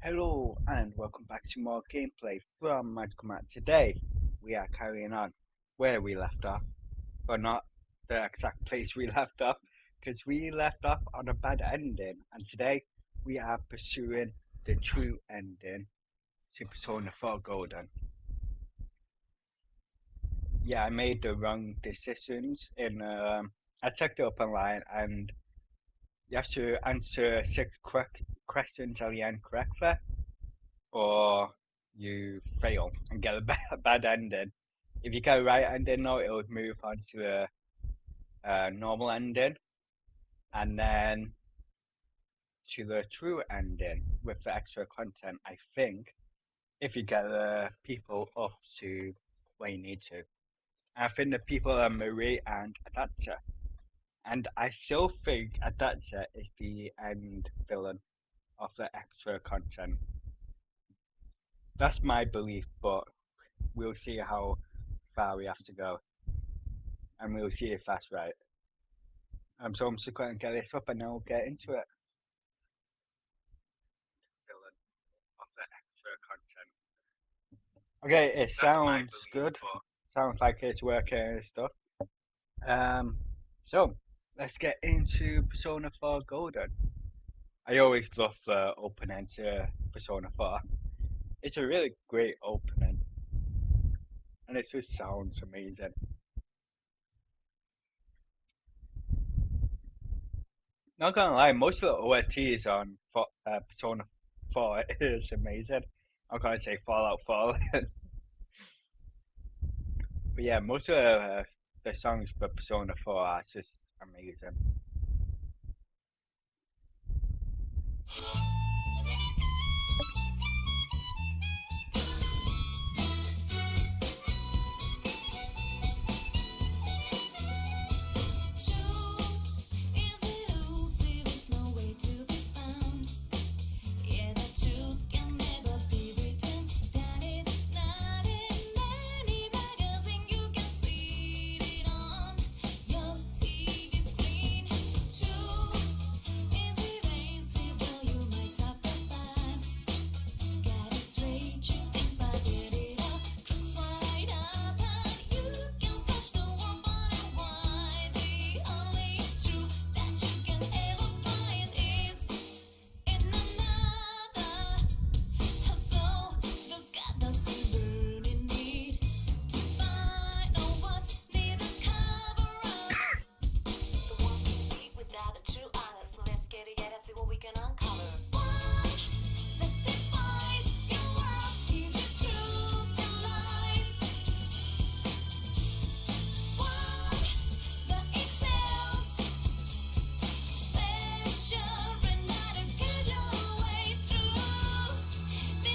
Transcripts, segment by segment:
Hello and welcome back to more gameplay from Magical Matt. Today we are carrying on where we left off, but not the exact place we left off, because we left off on a bad ending, and today we are pursuing the true ending to Persona 4 Golden. Yeah, I made the wrong decisions I checked it up online, and you have to answer six correct questions at the end correctly, or you fail and get a bad ending. If you get a right ending, though, it would move on to a normal ending, and then to the true ending with the extra content. I think if you get the people up to where you need to. I think the people are Marie and Adatsa. And I still think Adatsa is the end villain of the extra content. That's my belief, but we'll see how far we have to go, and we'll see if that's right. So I'm just going to get this up and then we'll get into it. Villain of the extra content. Okay, it sounds good. Sounds like it's working and stuff. Um, so let's get into Persona 4 Golden. I always love the opening to Persona 4. It's a really great opening, and it just sounds amazing. Not gonna lie, most of the OSTs on Persona 4 is amazing. I'm gonna say Fallout 4, but yeah, most of the songs for Persona 4 are just amazing.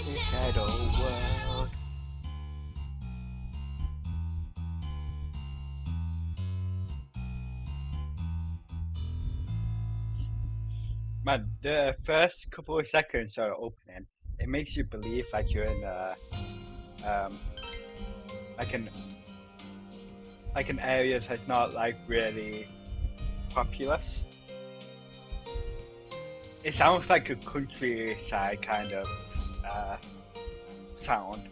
The Shadow World. Man, the first couple of seconds of opening, it makes you believe like you're in um like an area that's not like really populous. It sounds like a countryside kind of uh, sound.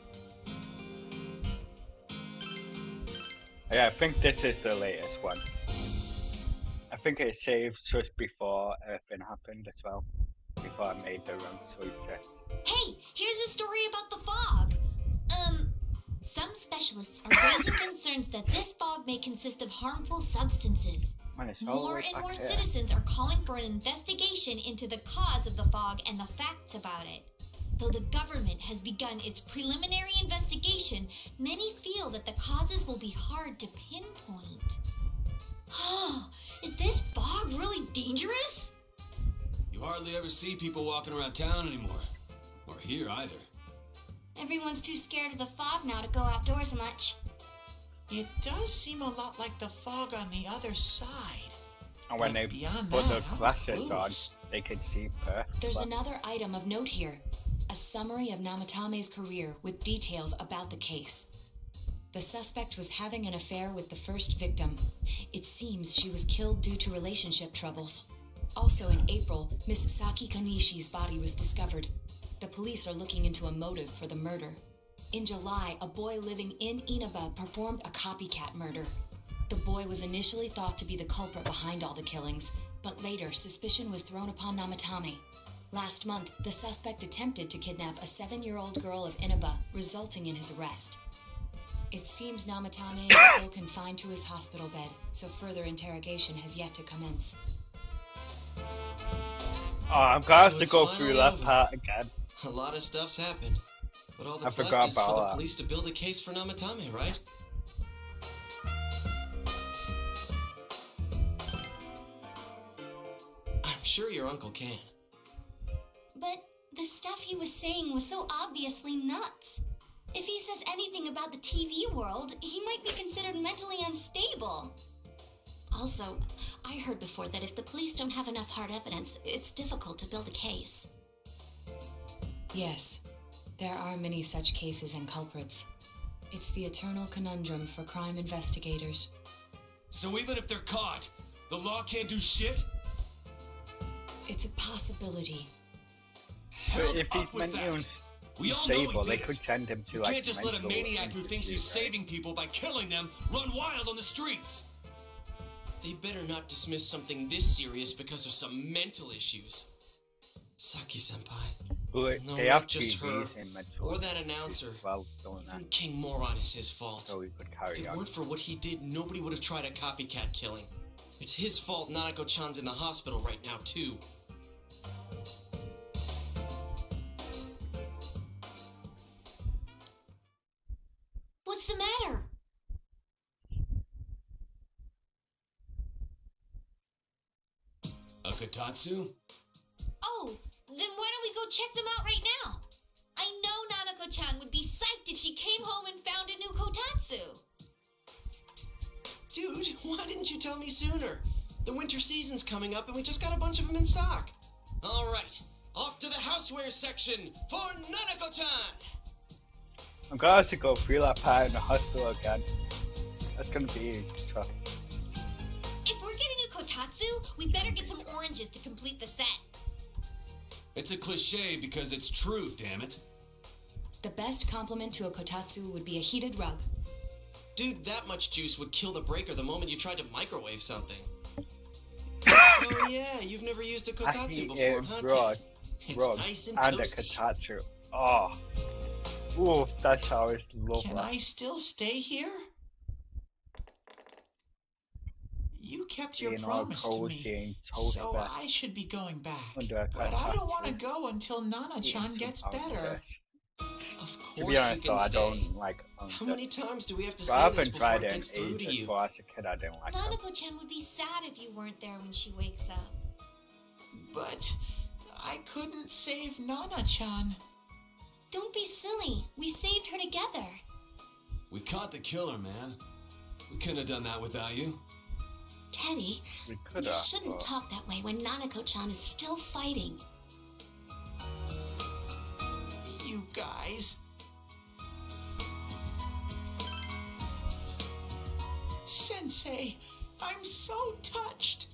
Yeah, I think this is the latest one. I think it saved just before everything happened as well, before I made the wrong choices. Hey, here's a story about the fog. Some specialists are raising concerns that this fog may consist of harmful substances. More and more citizens are calling for an investigation into the cause of the fog and the facts about it. Though the government has begun its preliminary investigation, many feel that the causes will be hard to pinpoint. Oh, is this fog really dangerous? You hardly ever see people walking around town anymore. Or here either. Everyone's too scared of the fog now to go outdoors much. It does seem a lot like the fog on the other side. And when they put the glasses on, they can see perfect. There's another item of note here. A summary of Namatame's career with details about the case. The suspect was having an affair with the first victim. It seems she was killed due to relationship troubles. Also in April, Miss Saki Kanishi's body was discovered. The police are looking into a motive for the murder. In July, a boy living in Inaba performed a copycat murder. The boy was initially thought to be the culprit behind all the killings, but later suspicion was thrown upon Namatame. Last month, the suspect attempted to kidnap a 7-year-old girl of Inaba, resulting in his arrest. It seems Namatame is still confined to his hospital bed, so further interrogation has yet to commence. Oh, I'm glad So to it's go finally through that over. part again. A lot of stuff's happened. But all that's forgot left is for about the that. police to build a case for Namatame, right? I'm sure your uncle can. But the stuff he was saying was so obviously nuts. If he says anything about the TV world, he might be considered mentally unstable. Also, I heard before that if the police don't have enough hard evidence, it's difficult to build a case. Yes, there are many such cases and culprits. It's the eternal conundrum for crime investigators. So even if they're caught, the law can't do shit? It's a possibility. Hell's If he's up with mentally that. We all know he unstable, they did could it. send him to You like can't just let a mental maniac who thinks he's institute, right? saving people by killing them run wild on the streets. They better not dismiss something this serious because of some mental issues. Saki-senpai. But No, they not have just her, TVs in mental or that institutes announcer. as well, don't they? Even King Moron is his fault. So we could If carry it on. weren't for what he did, nobody would have tried a copycat killing. It's his fault Nanako-chan's in the hospital right now, too. What's the matter? A Kotatsu? Oh, then why don't we go check them out right now? I know Nanako-chan would be psyched if she came home and found a new kotatsu. Dude, why didn't you tell me sooner? The winter season's coming up and we just got a bunch of them in stock. All right, off to the housewares section for Nanako-chan! I'm glad to go through that part in the hospital again. That's gonna be tough. If we're getting a kotatsu, we better get some oranges to complete the set. It's a cliche because it's true, damn it. The best compliment to a kotatsu would be a heated rug. Dude, that much juice would kill the breaker the moment you tried to microwave something. Oh yeah, you've never used a I kotatsu eat before, a huh, rug, Ted? It's rug nice and and a toasty. kotatsu. Oh. Ooh, that shower is lovely. Can I still stay here? You kept your Being all promise to cozy me, and toasty. so I should be going back. Under a But I don't want to kotatsu. go until Nana-chan gets better. Of To be course you honest though, can I stay. don't like How many times do we have to So I say this haven't before tried it it in gets through to ages, you? but as a kid I didn't like them. Nanako-chan would be sad if you weren't there when she wakes up. But I couldn't save Nana-chan. Don't be silly. We saved her together. We caught the killer, man. We couldn't have done that without you. Teddy, We could you have. shouldn't talk that way when Nanako-chan is still fighting. You guys. Sensei, I'm so touched.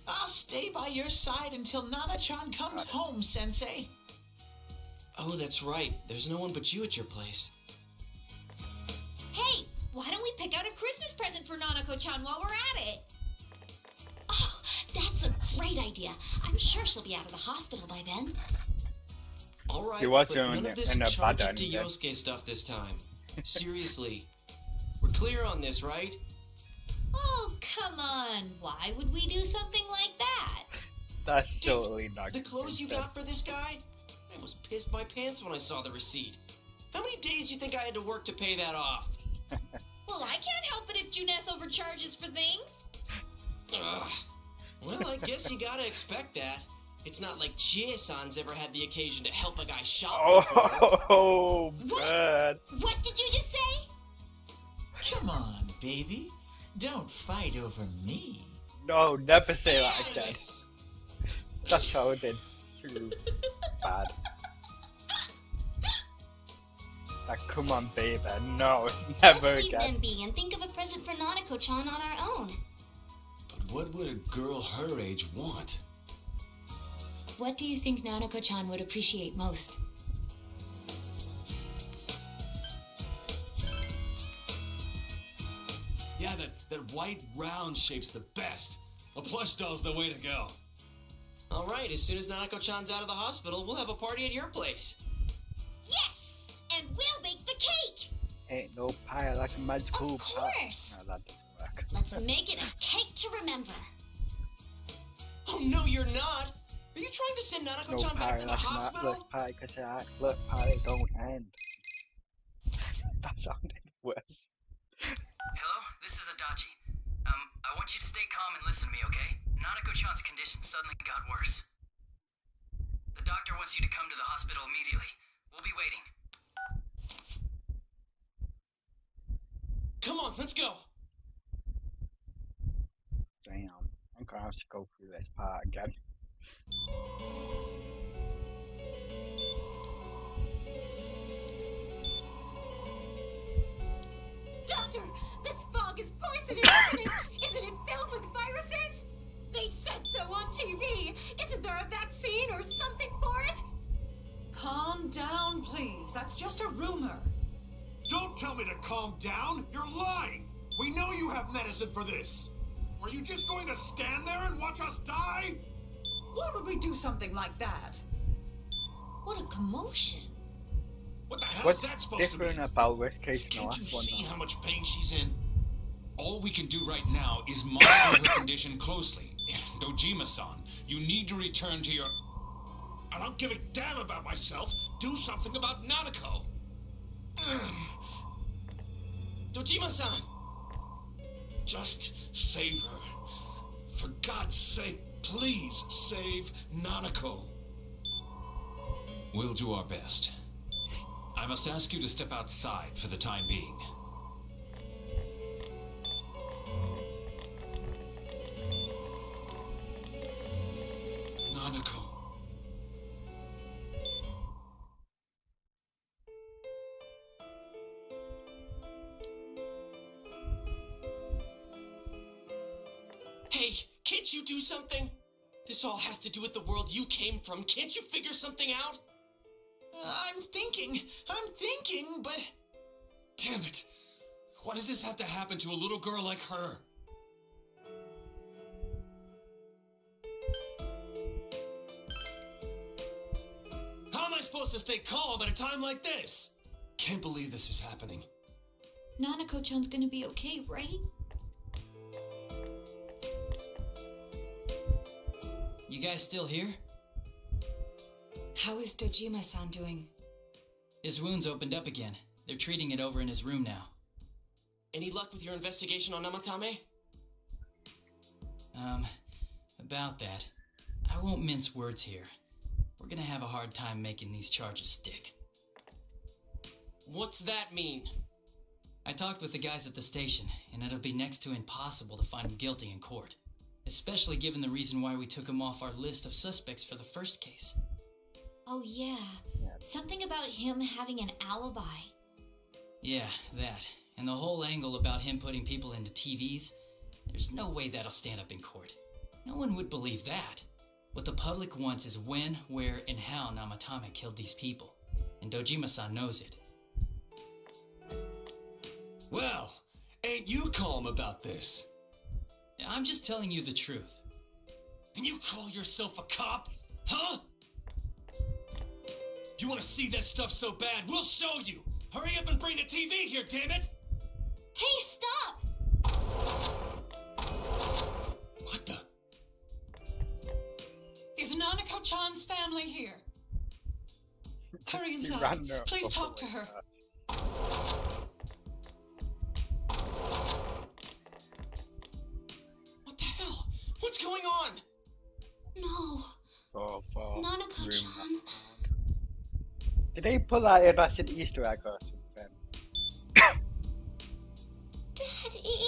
I'll stay by your side until Nana-chan comes home, Sensei. Oh, that's right. There's no one but you at your place. Hey, why don't we pick out a Christmas present for Nanako-chan while we're at it? Oh, that's a great idea. I'm sure she'll be out of the hospital by then. All right, He was but doing none of it this in a charge bad it to ending. Yosuke stuff this time. Seriously. We're clear on this, right? Oh, come on. Why would we do something like that? That's Dude, totally not the clothes you convincing. got for this guy? I was pissed my pants when I saw the receipt. How many days do you think I had to work to pay that off? Well, I can't help it if Juness overcharges for things. Ugh. Well, I guess you gotta expect that. It's not like Chie-san's ever had the occasion to help a guy shop before. Oh, What? man. What did you just say? Come on, baby. Don't fight over me. No, never say Stay that out of again. this. That sounded too bad. Like, come on, baby. No, never Let's leave again. them be and think of a present for Nanako-chan on our own. But what would a girl her age want? What do you think Nanako-chan would appreciate most? Yeah, that white round shape's the best. A plush doll's the way to go. All right, as soon as Nanako-chan's out of the hospital, we'll have a party at your place. Yes! And we'll bake the cake! Ain't no pie like a magical Of course! No, that doesn't work. Let's make it a cake to remember. Oh, no, you're not. Are you trying to send Nanako-chan back to the hospital? No pie, because the pie don't end. That sounded worse. Hello, this is Adachi. I want you to stay calm and listen to me, okay? Nanako-chan's condition suddenly got worse. The doctor wants you to come to the hospital immediately. We'll be waiting. Come on, let's go. Damn, I'm gonna have to go through this part again. Doctor, this fog is poisonous, isn't it? Isn't it filled with viruses? They said so on TV. Isn't there a vaccine or something for it? Calm down, please. That's just a rumor. Don't tell me to calm down! You're lying! We know you have medicine for this! Were you just going to stand there and watch us die? Why would we do something like that? What a commotion. What the hell What's is that supposed to different mean? about this case than the Can't you last one? see how much pain she's in? All we can do right now is monitor her condition closely. Dojima-san, you need to return to your... I don't give a damn about myself. Do something about Nanako. Dojima-san! Just save her. For God's sake, please save Nanako. We'll do our best. I must ask you to step outside for the time being. Nanako. Hey, can't you do something? This all has to do with the world you came from. Can't you figure something out? I'm thinking, but... Damn it! Why does this have to happen to a little girl like her? How am I supposed to stay calm at a time like this? Can't believe this is happening. Nanako-chan's gonna be okay, right? You guys still here? How is Dojima-san doing? His wound's opened up again. They're treating it over in his room now. Any luck with your investigation on Namatame? About that. I won't mince words here. We're gonna have a hard time making these charges stick. What's that mean? I talked with the guys at the station, and it'll be next to impossible to find him guilty in court. Especially given the reason why we took him off our list of suspects for the first case. Oh yeah, something about him having an alibi. Yeah, that. And the whole angle about him putting people into TVs. There's no way that'll stand up in court. No one would believe that. What the public wants is when, where, and how Namatame killed these people. And Dojima-san knows it. Well, ain't you calm about this? I'm just telling you the truth. And you call yourself a cop? Huh? You want to see that stuff so bad? We'll show you! Hurry up and bring a TV here, damn it! Hey, stop! What the? Is Nanako-chan's family here? Hurry He inside. ran there Please before talk to her. us. What the hell? What's going on? No, For Nanako-chan. Did they put that in as an Easter egg or something? Daddy.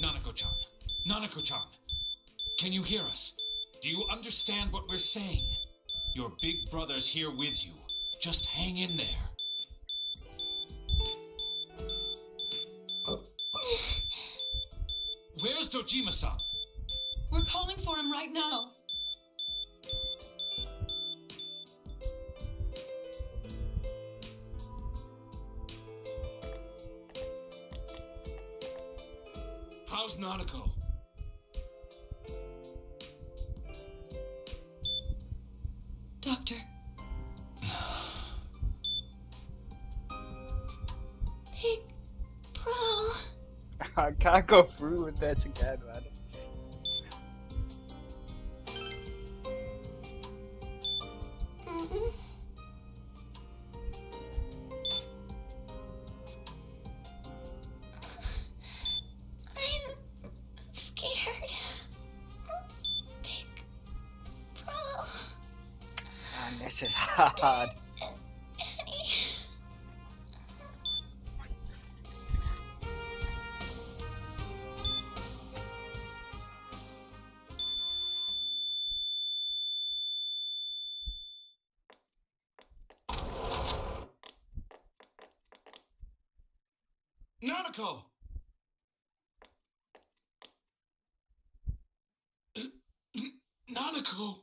Nanako-chan. Nanako-chan. Can you hear us? Do you understand what we're saying? Your big brother's here with you. Just hang in there. Where's Dojima-san? We're calling for him right now. How's Nanako? Doctor. Big bro. I can't go through with this again, man. Mm-mm. I'm scared. Big bro. Man, this is hard. Nanako! Nanako!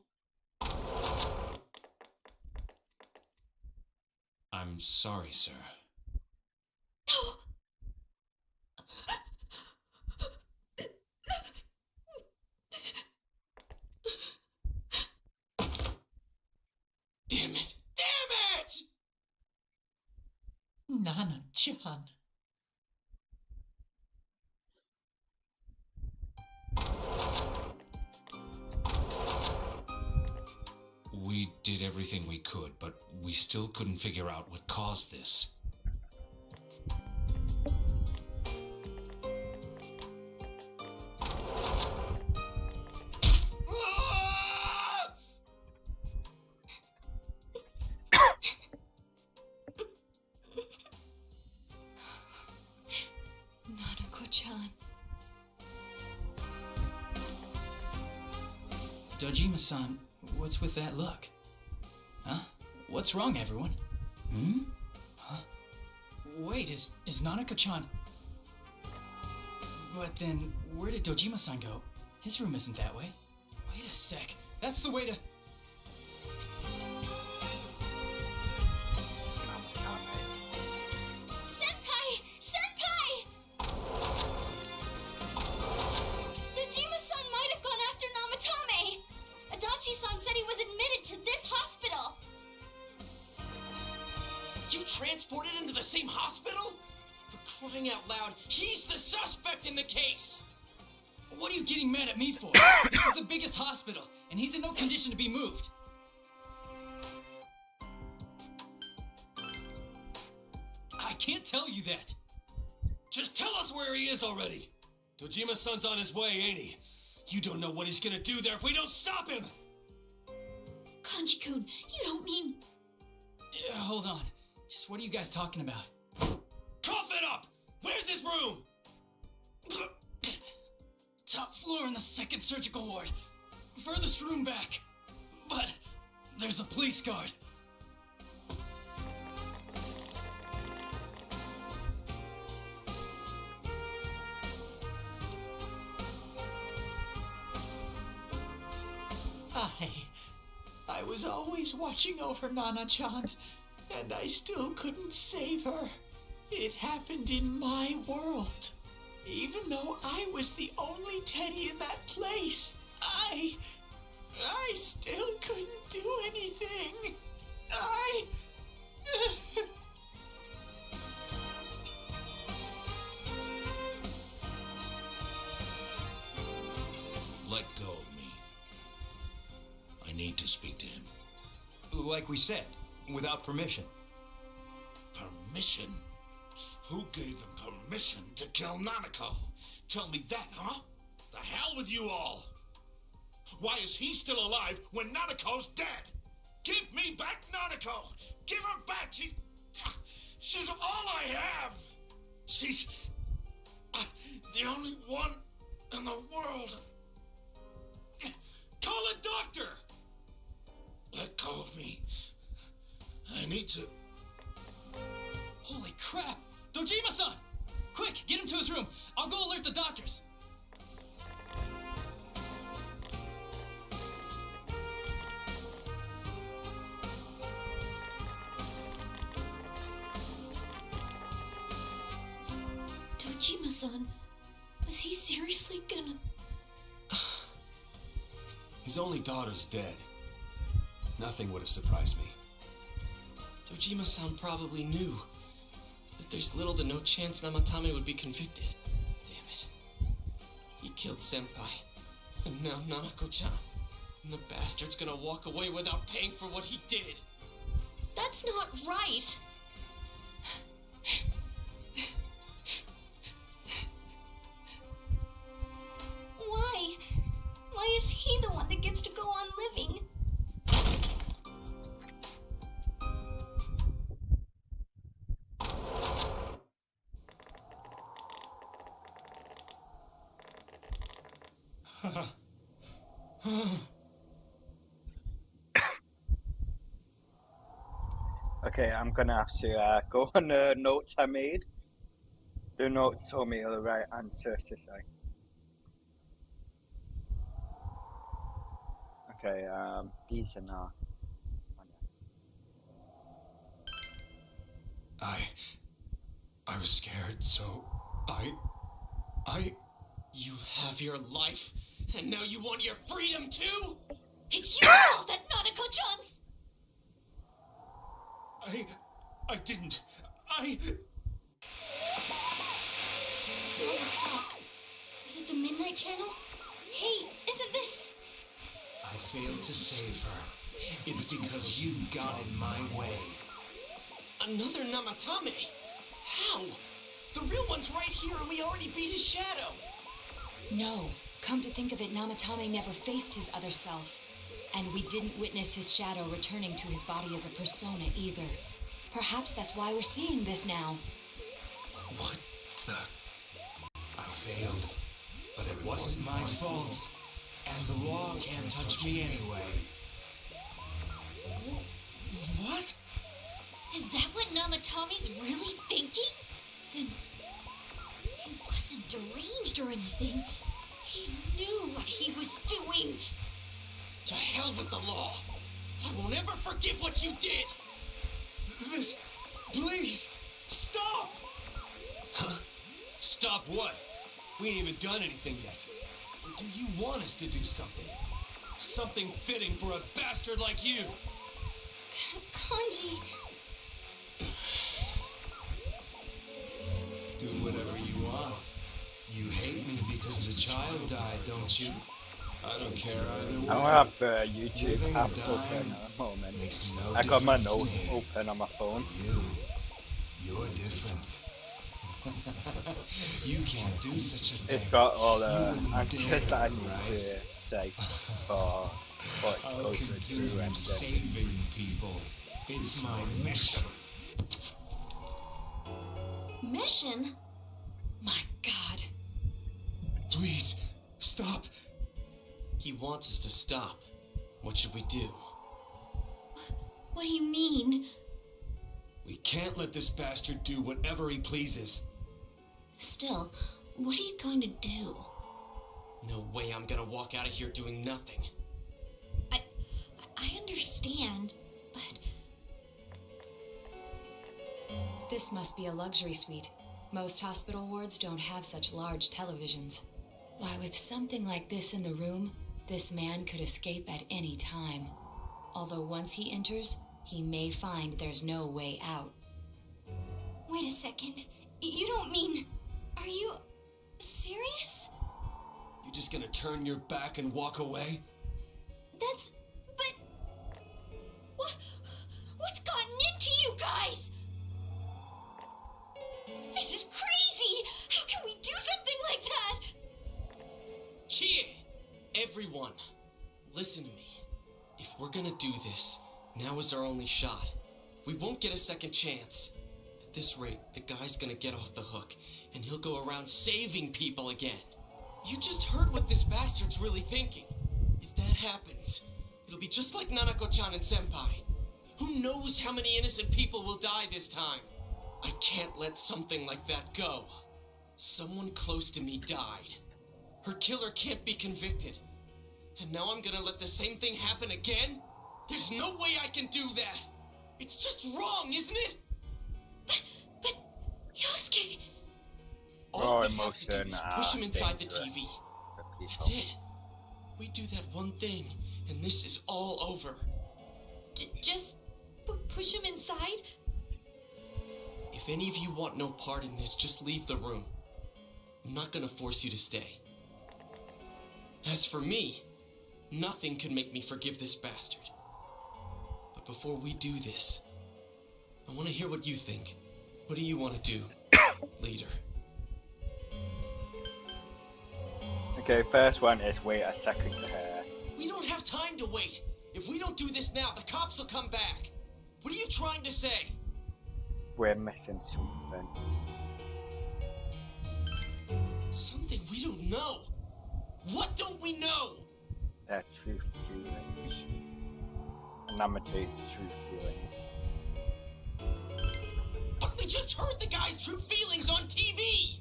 I'm sorry, sir. No. Damn it! Damn it! Nana-chan. We did everything we could, but we still couldn't figure out what caused this. Ah! Nanako-chan. Dojima-san, what's with that look? Huh? What's wrong, everyone? Hmm? Huh? Wait, is Nanako-chan... But then, where did Dojima-san go? His room isn't that way. Wait a sec. That's the way to... Senpai! Senpai! Dojima-san might have gone after Namatame! Adachi-san said he was admitted to this hospital! You transported him to the same hospital? For crying out loud, he's the suspect in the case! What are you getting mad at me for? This is the biggest hospital, and he's in no condition to be moved. I can't tell you that. Just tell us where he is already! Dojima-san's on his way, ain't he? You don't know what he's gonna do there if we don't stop him! Kanji-kun, you don't mean... Yeah, hold on. Just what are you guys talking about? Cough it up! Where's his room? Top floor in the second surgical ward. Furthest room back. But there's a police guard. I was always watching over Nana-chan, and I still couldn't save her. It happened in my world. Even though I was the only Teddy in that place, I still couldn't do anything. Let go of me. I need to speak to him. Like we said, without permission. Permission? Who gave them permission to kill Nanako? Tell me that, huh? The hell with you all! Why is he still alive when Nanako's dead? Give me back Nanako! Give her back! She's all I have! She's the only one in the world. Call a doctor! Let go of me. I need to... Holy crap! Dojima-san! Quick, get him to his room. I'll go alert the doctors. Dojima-san, Was he seriously gonna... His only daughter's dead. Nothing would have surprised me. Dojima-san probably knew that there's little to no chance Namatame would be convicted. Damn it. He killed Senpai. And now Nanako-chan. And the bastard's gonna walk away without paying for what he did. That's not right. Why? Why is he the one that gets to go on living? Okay, I'm gonna have to go on the notes I made. The notes told me the right answer, Sisai. Okay, these are now. I was scared, so You have your life, and now you want your freedom too? It's your fault that Nanako-chan's... I didn't. 12 o'clock. Is it the Midnight Channel? Hey, isn't this... I failed to save her. It's because you got in my way. Another Namatame? How? The real one's right here and we already beat his shadow. No. Come to think of it, Namatame never faced his other self. And we didn't witness his shadow returning to his body as a persona either. Perhaps that's why we're seeing this now. What the... I failed, but it wasn't my fault. And the law can't touch me anyway. What? Is that what Namatame's really thinking? Then... he wasn't deranged or anything. He knew what he was doing. To hell with the law. I won't ever forgive what you did. This... please, stop! Huh? Stop what? We ain't even done anything yet. Or do you want us to do something? Something fitting for a bastard like you? Kanji... Do whatever you want. You hate me because the child died, don't you? I don't care either way. I don't have the YouTube Living app or open dying at the moment. makes no I got my difference to notes me. open on my phone. You're different. You can't do such a thing. It's got all You the wouldn't answers dare, that I need right? to say for what I'll goes continue through and saving people. It's my mission. Mission? My God. Please, stop. He wants us to stop. What should we do? What do you mean? We can't let this bastard do whatever he pleases. Still, what are you going to do? No way I'm gonna walk out of here doing nothing. I understand, but... This must be a luxury suite. Most hospital wards don't have such large televisions. Why, with something like this in the room, this man could escape at any time. Although once he enters, he may find there's no way out. Wait a second. You don't mean... Are you... serious? You just gonna turn your back and walk away? That's... but... What's gotten into you guys? This is crazy! How can we do something like that? Chie! Everyone, listen to me. If we're gonna do this, now is our only shot. We won't get a second chance. At this rate, the guy's gonna get off the hook, and he'll go around saving people again. You just heard what this bastard's really thinking. If that happens, it'll be just like Nanako-chan and Senpai. Who knows how many innocent people will die this time? I can't let something like that go. Someone close to me died. Her killer can't be convicted. And now I'm gonna let the same thing happen again? There's no way I can do that! It's just wrong, isn't it? But... Yosuke... Oh, All we have to do is push him inside the TV. That's it. We do that one thing, and this is all over. Just push him inside? If any of you want no part in this, just leave the room. I'm not gonna force you to stay. As for me, nothing could make me forgive this bastard. But before we do this, I want to hear what you think. What do you want to do, leader? Okay, first one is wait a second to her. We don't have time to wait. If we don't do this now, the cops will come back. What are you trying to say? We're missing something. Something we don't know. What don't we know? Their true feelings. And I'm gonna tell you the true feelings. But we just heard the guy's true feelings on TV.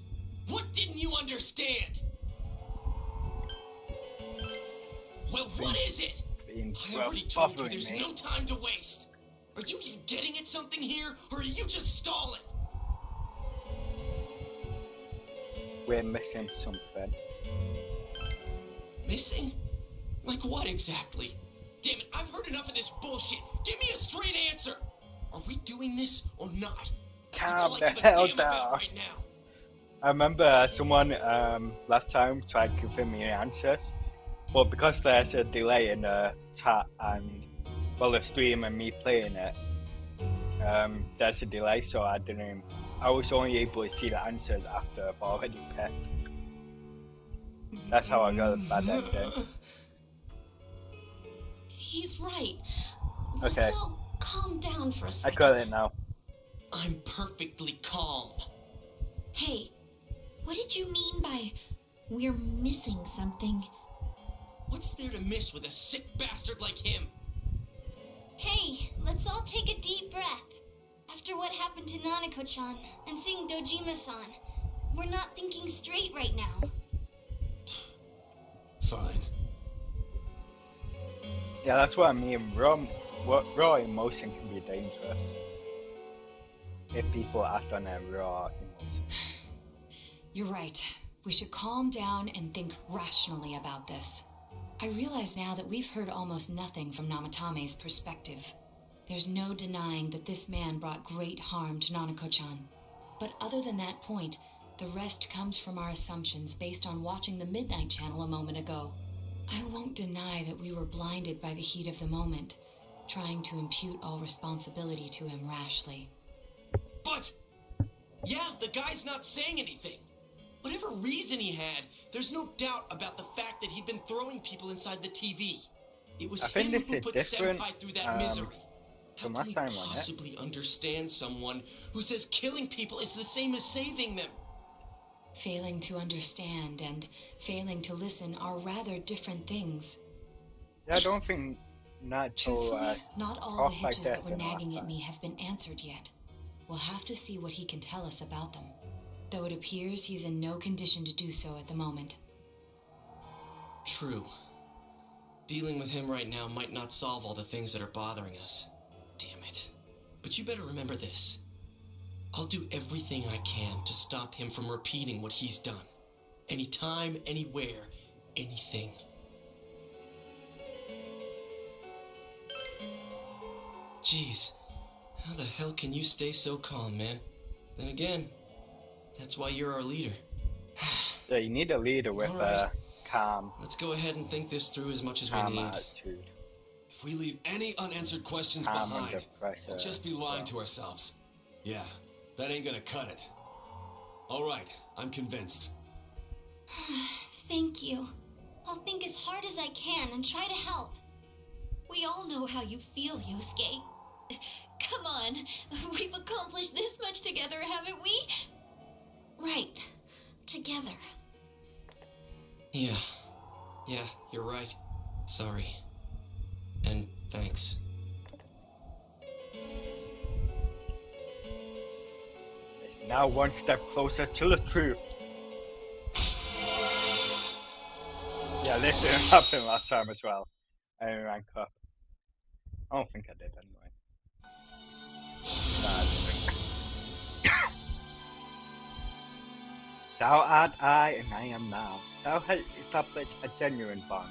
What didn't you understand? Well, what is it? I already told you there's no time to waste. Are you even getting at something here, or are you just stalling? We're missing something. Missing? Like what exactly? Damn it, I've heard enough of this bullshit. Give me a straight answer. Are we doing this or not? Calm the hell down. Right now. I remember someone last time tried giving me answers, but because there's a delay in the chat and the stream and me playing it, there's a delay, so I was only able to see the answers after I've already picked. That's how I got a bad ending. He's right. Okay. Let's all calm down for a second. I got it now. I'm perfectly calm. Hey, what did you mean by we're missing something? What's there to miss with a sick bastard like him? Hey, let's all take a deep breath. After what happened to Nanako-chan and seeing Dojima-san, we're not thinking straight right now. Fine. Yeah, that's what I mean. Raw emotion can be dangerous. If people act on their raw emotion. You're right. We should calm down and think rationally about this. I realize now that we've heard almost nothing from Namatame's perspective. There's no denying that this man brought great harm to Nanako-chan. But other than that point, the rest comes from our assumptions based on watching the Midnight Channel a moment ago. I won't deny that we were blinded by the heat of the moment, trying to impute all responsibility to him rashly. But, yeah, the guy's not saying anything. Whatever reason he had, there's no doubt about the fact that he'd been throwing people inside the TV. It was him who put Senpai through that misery. How can we possibly understand someone who says killing people is the same as saving them? Failing to understand and failing to listen are rather different things. Yeah, I don't think Truthfully, not all the hitches that were nagging at me have been answered yet. We'll have to see what he can tell us about them, though it appears he's in no condition to do so at the moment. True. Dealing with him right now might not solve all the things that are bothering us. Damn it. But you better remember this. I'll do everything I can to stop him from repeating what he's done. Anytime, anywhere, anything. Jeez, how the hell can you stay so calm, man? Then again, that's why you're our leader. Yeah, you need a leader with a calm. Let's go ahead and think this through as much as we need. Attitude. If we leave any unanswered questions behind, we'll just be lying to ourselves. Yeah, that ain't gonna cut it. All right, I'm convinced. Thank you. I'll think as hard as I can and try to help. We all know how you feel, Yosuke. Come on, we've accomplished this much together, haven't we? Right, together. Yeah, you're right. Sorry. And thanks. It's now one step closer to the truth. Yeah, this didn't happen last time as well. I didn't rank up. I don't think I did anyway. Nah, I didn't. Thou art I, and I am thou. Thou hast established a genuine bond.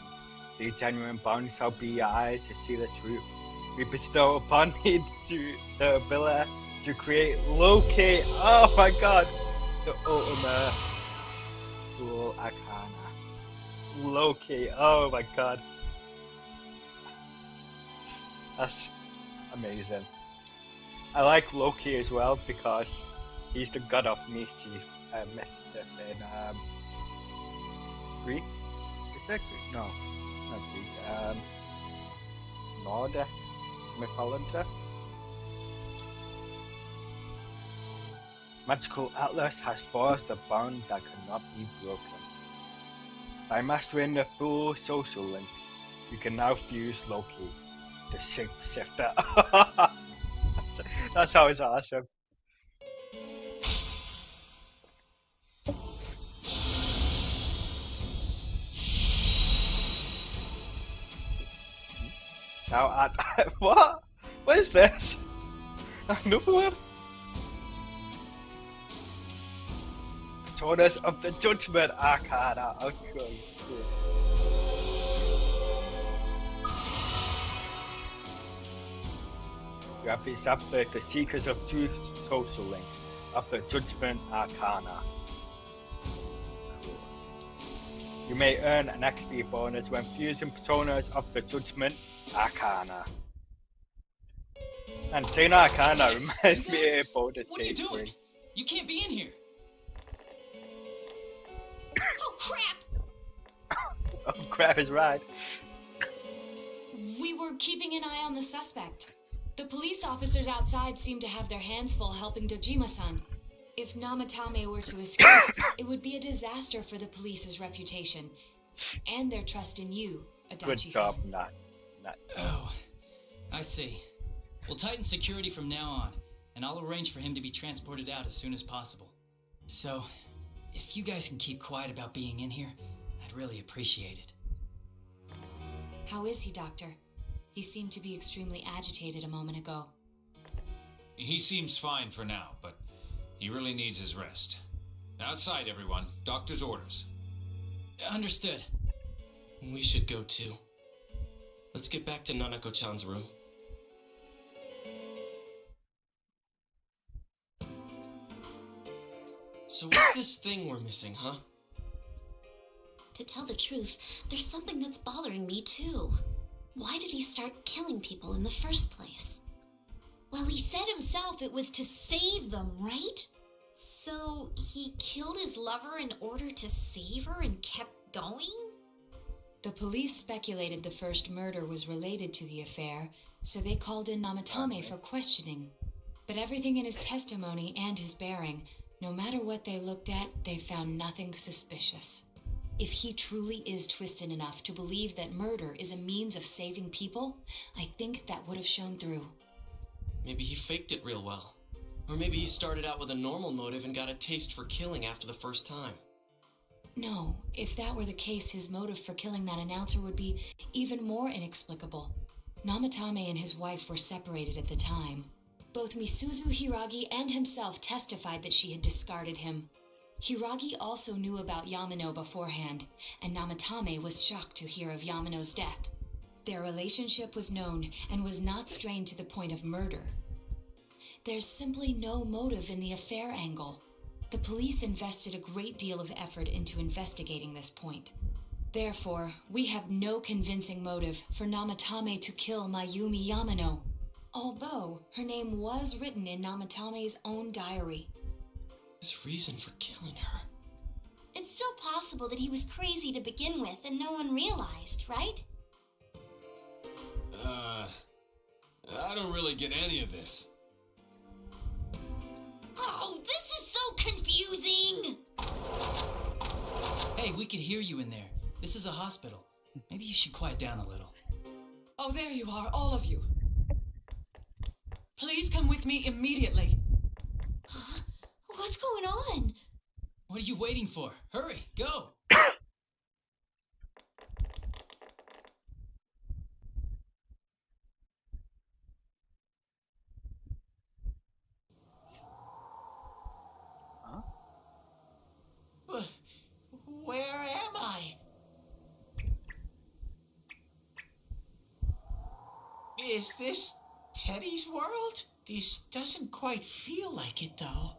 The genuine bond shall be your eyes to see the truth. We bestow upon thee the ability to create Loki. Oh my god! The ultimate Fool Arcana. Loki. Oh my god. That's amazing. I like Loki as well because he's the god of mischief, mischief in Greek. Is that Greek? No, not Greek. Nordic mythology. Magical Atlas has forged a bond that cannot be broken. By mastering the full social link, you can now fuse Loki, the shapeshifter. That's always awesome. Now add what? What is this? Another one? Personas of the Judgment Arcana. Okay. You have established the Seekers of Truth social link of the Judgment Arcana. You may earn an XP bonus when fusing Personas of the Judgment Arcana. And saying Arcana reminds me of bonus What are you doing? 3. You can't be in here. Oh crap! Oh crap is right. We were keeping an eye on the suspect. The police officers outside seem to have their hands full helping Dojima-san. If Namatame were to escape, it would be a disaster for the police's reputation. And their trust in you, Adachi-san. Good job, Nat. Oh, I see. We'll tighten security from now on, and I'll arrange for him to be transported out as soon as possible. So, if you guys can keep quiet about being in here, I'd really appreciate it. How is he, Doctor? He seemed to be extremely agitated a moment ago. He seems fine for now, but he really needs his rest. Outside, everyone. Doctor's orders. Understood. We should go too. Let's get back to Nanako-chan's room. So what's this thing we're missing, huh? To tell the truth, there's something that's bothering me too. Why did he start killing people in the first place? Well, he said himself it was to save them, right? So he killed his lover in order to save her and kept going? The police speculated the first murder was related to the affair, so they called in Namatame for questioning. But everything in his testimony and his bearing, no matter what they looked at, they found nothing suspicious. If he truly is twisted enough to believe that murder is a means of saving people, I think that would have shown through. Maybe he faked it real well. Or maybe he started out with a normal motive and got a taste for killing after the first time. No, if that were the case, his motive for killing that announcer would be even more inexplicable. Namatame and his wife were separated at the time. Both Misuzu Hiragi and himself testified that she had discarded him. Hiragi also knew about Yamano beforehand, and Namatame was shocked to hear of Yamano's death. Their relationship was known and was not strained to the point of murder. There's simply no motive in the affair angle. The police invested a great deal of effort into investigating this point. Therefore, we have no convincing motive for Namatame to kill Mayumi Yamano, although her name was written in Namatame's own diary. His reason for killing her. It's still possible that he was crazy to begin with and no one realized, right? I don't really get any of this. Oh, this is so confusing! Hey, we could hear you in there. This is a hospital. Maybe you should quiet down a little. Oh, there you are, all of you. Please come with me immediately. Huh? What's going on? What are you waiting for? Hurry, go! Huh? Is this Teddy's world? This doesn't quite feel like it, though.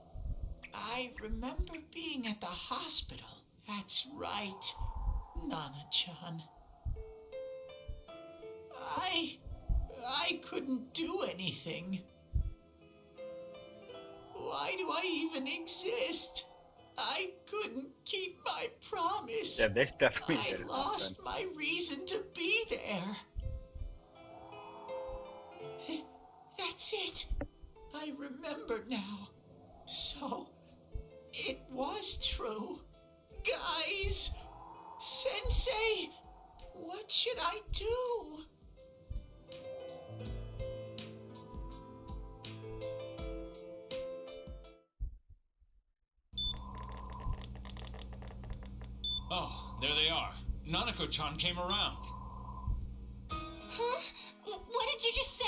I remember being at the hospital. That's right, Nana-chan. I couldn't do anything. Why do I even exist? I couldn't keep my promise. Yeah, this definitely I didn't lost happen. my reason to be there. That's it. I remember now. So, it was true. Guys, Sensei, what should I do? Oh, there they are. Nanako-chan came around. Huh? What did you just say?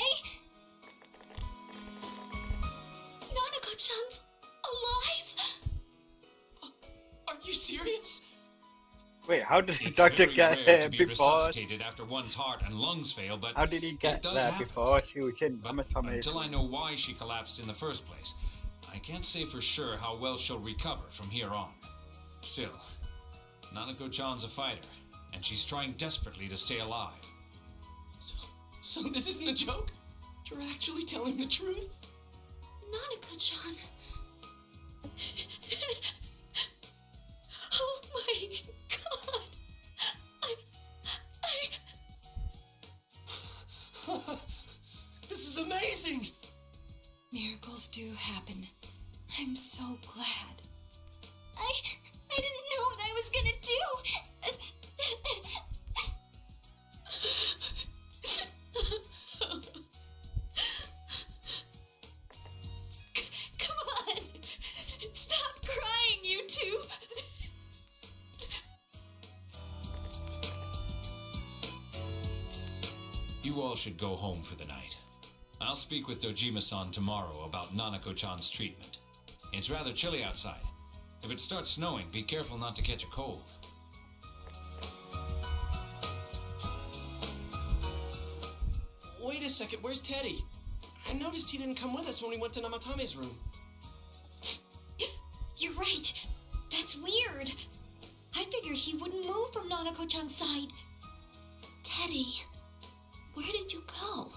Nanako-chan's alive? Are you serious? Wait, how did the It's doctor very get rare there to be before? resuscitated after one's heart and lungs fail, but How did he get it does there happen. before she was in But Amatome's until I know why she collapsed in the first place, I can't say for sure how well she'll recover from here on. Still, Nanako-chan's a fighter, and she's trying desperately to stay alive. So this isn't a joke? You're actually telling the truth? Nanako-chan. Oh my god. This is amazing! Miracles do happen. I'm so glad. I didn't know what I was gonna do. Come on. Stop crying, you two. You all should go home for the night. I'll speak with Dojima-san tomorrow about Nanako-chan's treatment. It's rather chilly outside. If it starts snowing, be careful not to catch a cold. Wait a second, where's Teddy? I noticed he didn't come with us when we went to Namatame's room. You're right. That's weird. I figured he wouldn't move from Nanako-chan's side. Teddy, where did you go?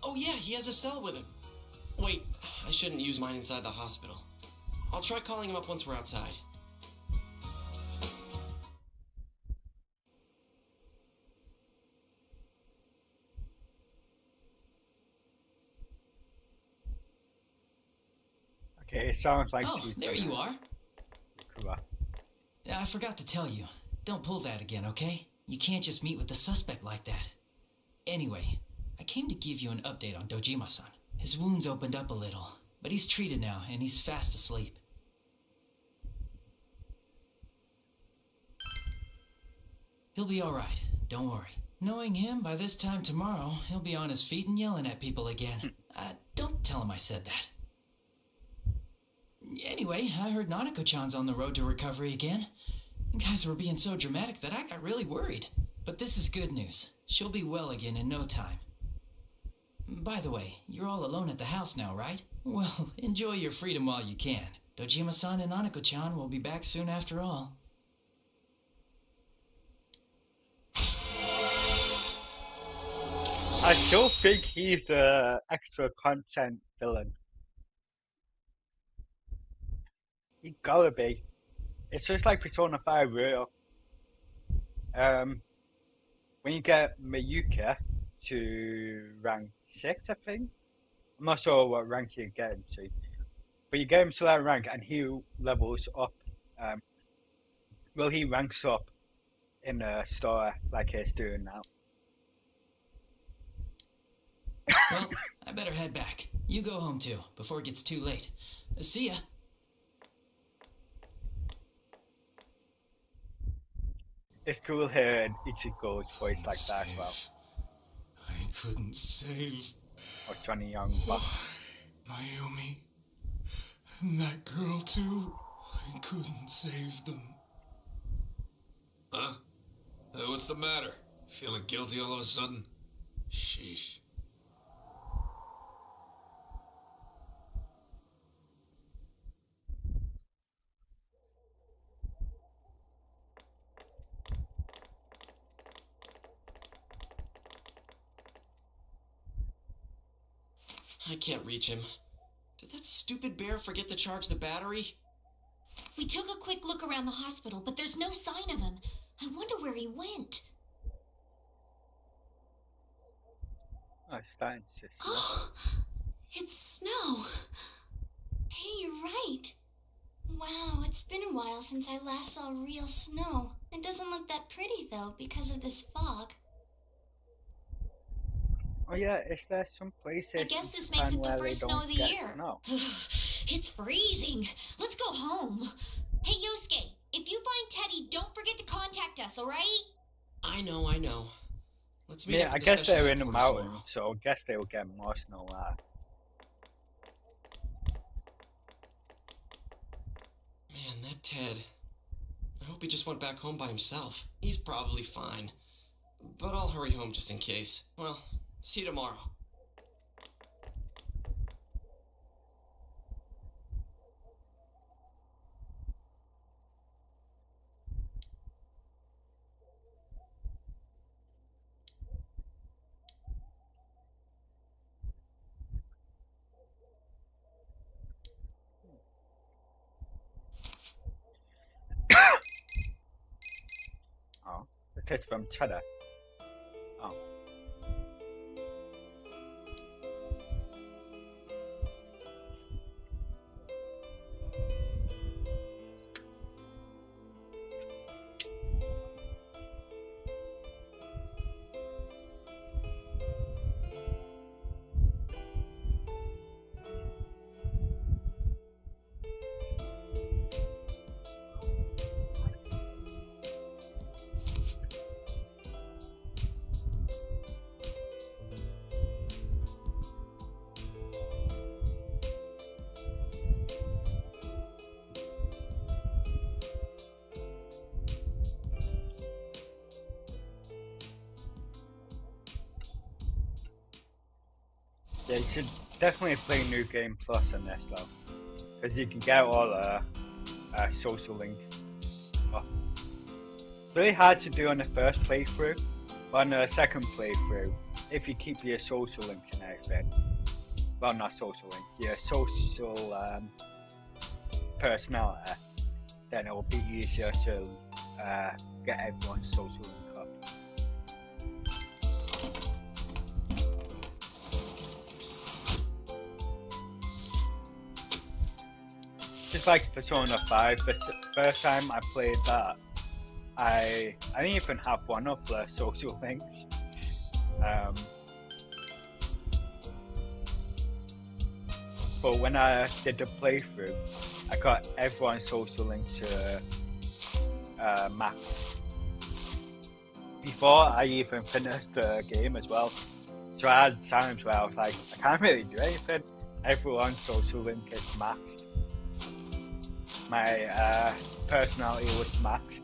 Oh yeah, he has a cell with him. Wait, I shouldn't use mine inside the hospital. I'll try calling him up once we're outside. Okay, it sounds like Oh, she's there you are. Cool. I forgot to tell you. Don't pull that again, okay? You can't just meet with the suspect like that. Anyway, I came to give you an update on Dojima-san. His wounds opened up a little, but he's treated now and he's fast asleep. He'll be alright, don't worry. Knowing him, by this time tomorrow, he'll be on his feet and yelling at people again. Don't tell him I said that. Anyway, I heard Nanako-chan's on the road to recovery again. You guys were being so dramatic that I got really worried. But this is good news. She'll be well again in no time. By the way, you're all alone at the house now, right? Well, enjoy your freedom while you can. Dojima-san and Nanako-chan will be back soon after all. I still think he's the extra content villain. He gotta be. It's just like Persona 5 Real. When you get Miyuki to rank 6, I think. I'm not sure what rank you get him to. But you get him to that rank and he levels up. Well, he ranks up in a store like he's doing now. Well, I better head back. You go home too, before it gets too late. See ya. It's cool hearing Ichigo's voice like that as well. I couldn't save. Or Johnny Young. But Mayumi. And that girl too. I couldn't save them. Huh? What's the matter? Feeling guilty all of a sudden? Sheesh. I can't reach him. Did that stupid bear forget to charge the battery? We took a quick look around the hospital, but there's no sign of him. I wonder where he went. Oh, it's starting to snow. It's snow. Hey, you're right. Wow, it's been a while since I last saw real snow. It doesn't look that pretty, though, because of this fog. Oh yeah, is there some places I guess in this Japan makes it the where they first snow don't of the get year. snow? It's freezing. Let's go home. Hey, Yosuke, if you find Teddy, don't forget to contact us, alright? I know. Let's meet Yeah, up I at the guess special they're in the headquarters mountains, tomorrow. so I guess they will get more snow there. Man, that Ted. I hope he just went back home by himself. He's probably fine. But I'll hurry home just in case. Well, see you tomorrow. Oh, it is from Cheddar. Oh. Yeah, you should definitely play New Game Plus on this though, because you can get all the social links. Oh. It's really hard to do on the first playthrough, but on the second playthrough, if you keep your social links and everything, well, not social links, your social personality, then it will be easier to get everyone's social link up. Just like Persona 5, the first time I played that, I didn't even have one of the social links. But when I did the playthrough, I got everyone's social link to max. Before I even finished the game as well. So I had times where I was like, I can't really do anything. Everyone's social link is maxed. My personality was maxed.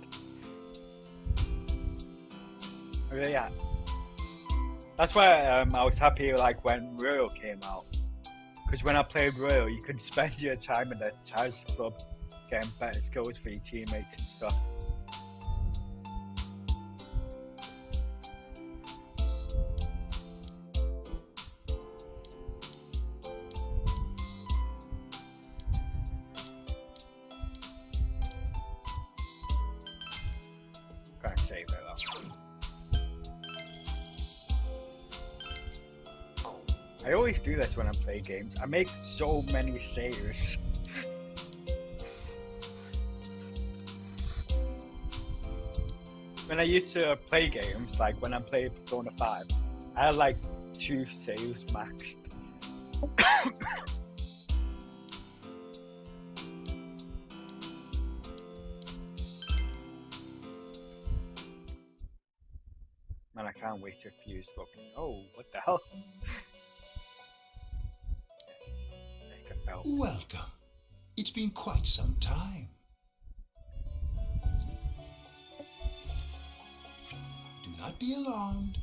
Really, yeah. That's why I was happy like when Royal came out. Because when I played Royal, you could spend your time in the Chaz Club getting better skills for your teammates and stuff. Can't save it though. I always do this when I play games. I make so many saves. When I used to play games, like when I played Persona 5, I had like 2 saves maxed. Man, I can't waste a fuse looking. Oh, what the hell? Welcome. It's been quite some time. Do not be alarmed.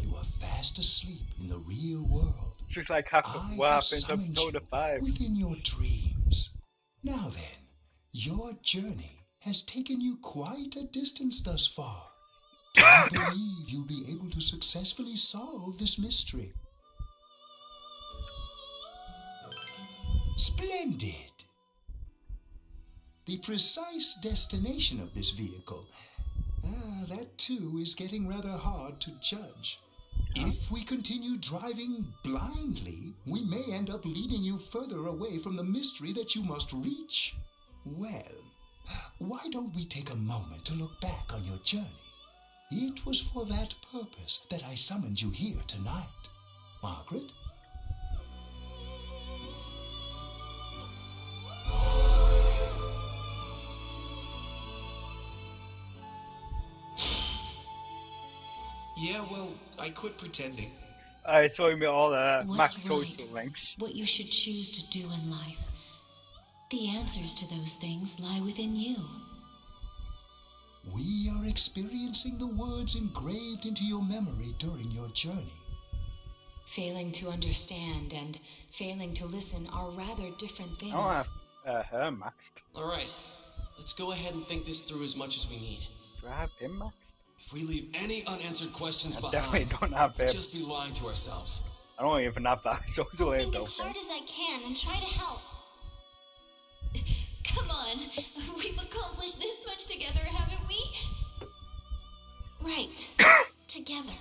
You are fast asleep in the real world. It's just like what happens in episode 5. Within your dreams. Now then, your journey has taken you quite a distance thus far. Do you believe you'll be able to successfully solve this mystery? Splendid! The precise destination of this vehicle, that too is getting rather hard to judge. If we continue driving blindly, we may end up leading you further away from the mystery that you must reach. Well, why don't we take a moment to look back on your journey? It was for that purpose that I summoned you here tonight. Margaret? Yeah, well, I quit pretending. I saw him with all the max What's social right? links. What you should choose to do in life. The answers to those things lie within you. We are experiencing the words engraved into your memory during your journey. Failing to understand and failing to listen are rather different things. I don't have her maxed. Alright, let's go ahead and think this through as much as we need. Do I have him maxed? If we leave any unanswered questions I behind, definitely don't have him. we'll just be lying to ourselves. I don't even have that social I'll link think as open. hard as I can and try to help. Come on, we've accomplished this much together, haven't we? Right. Together.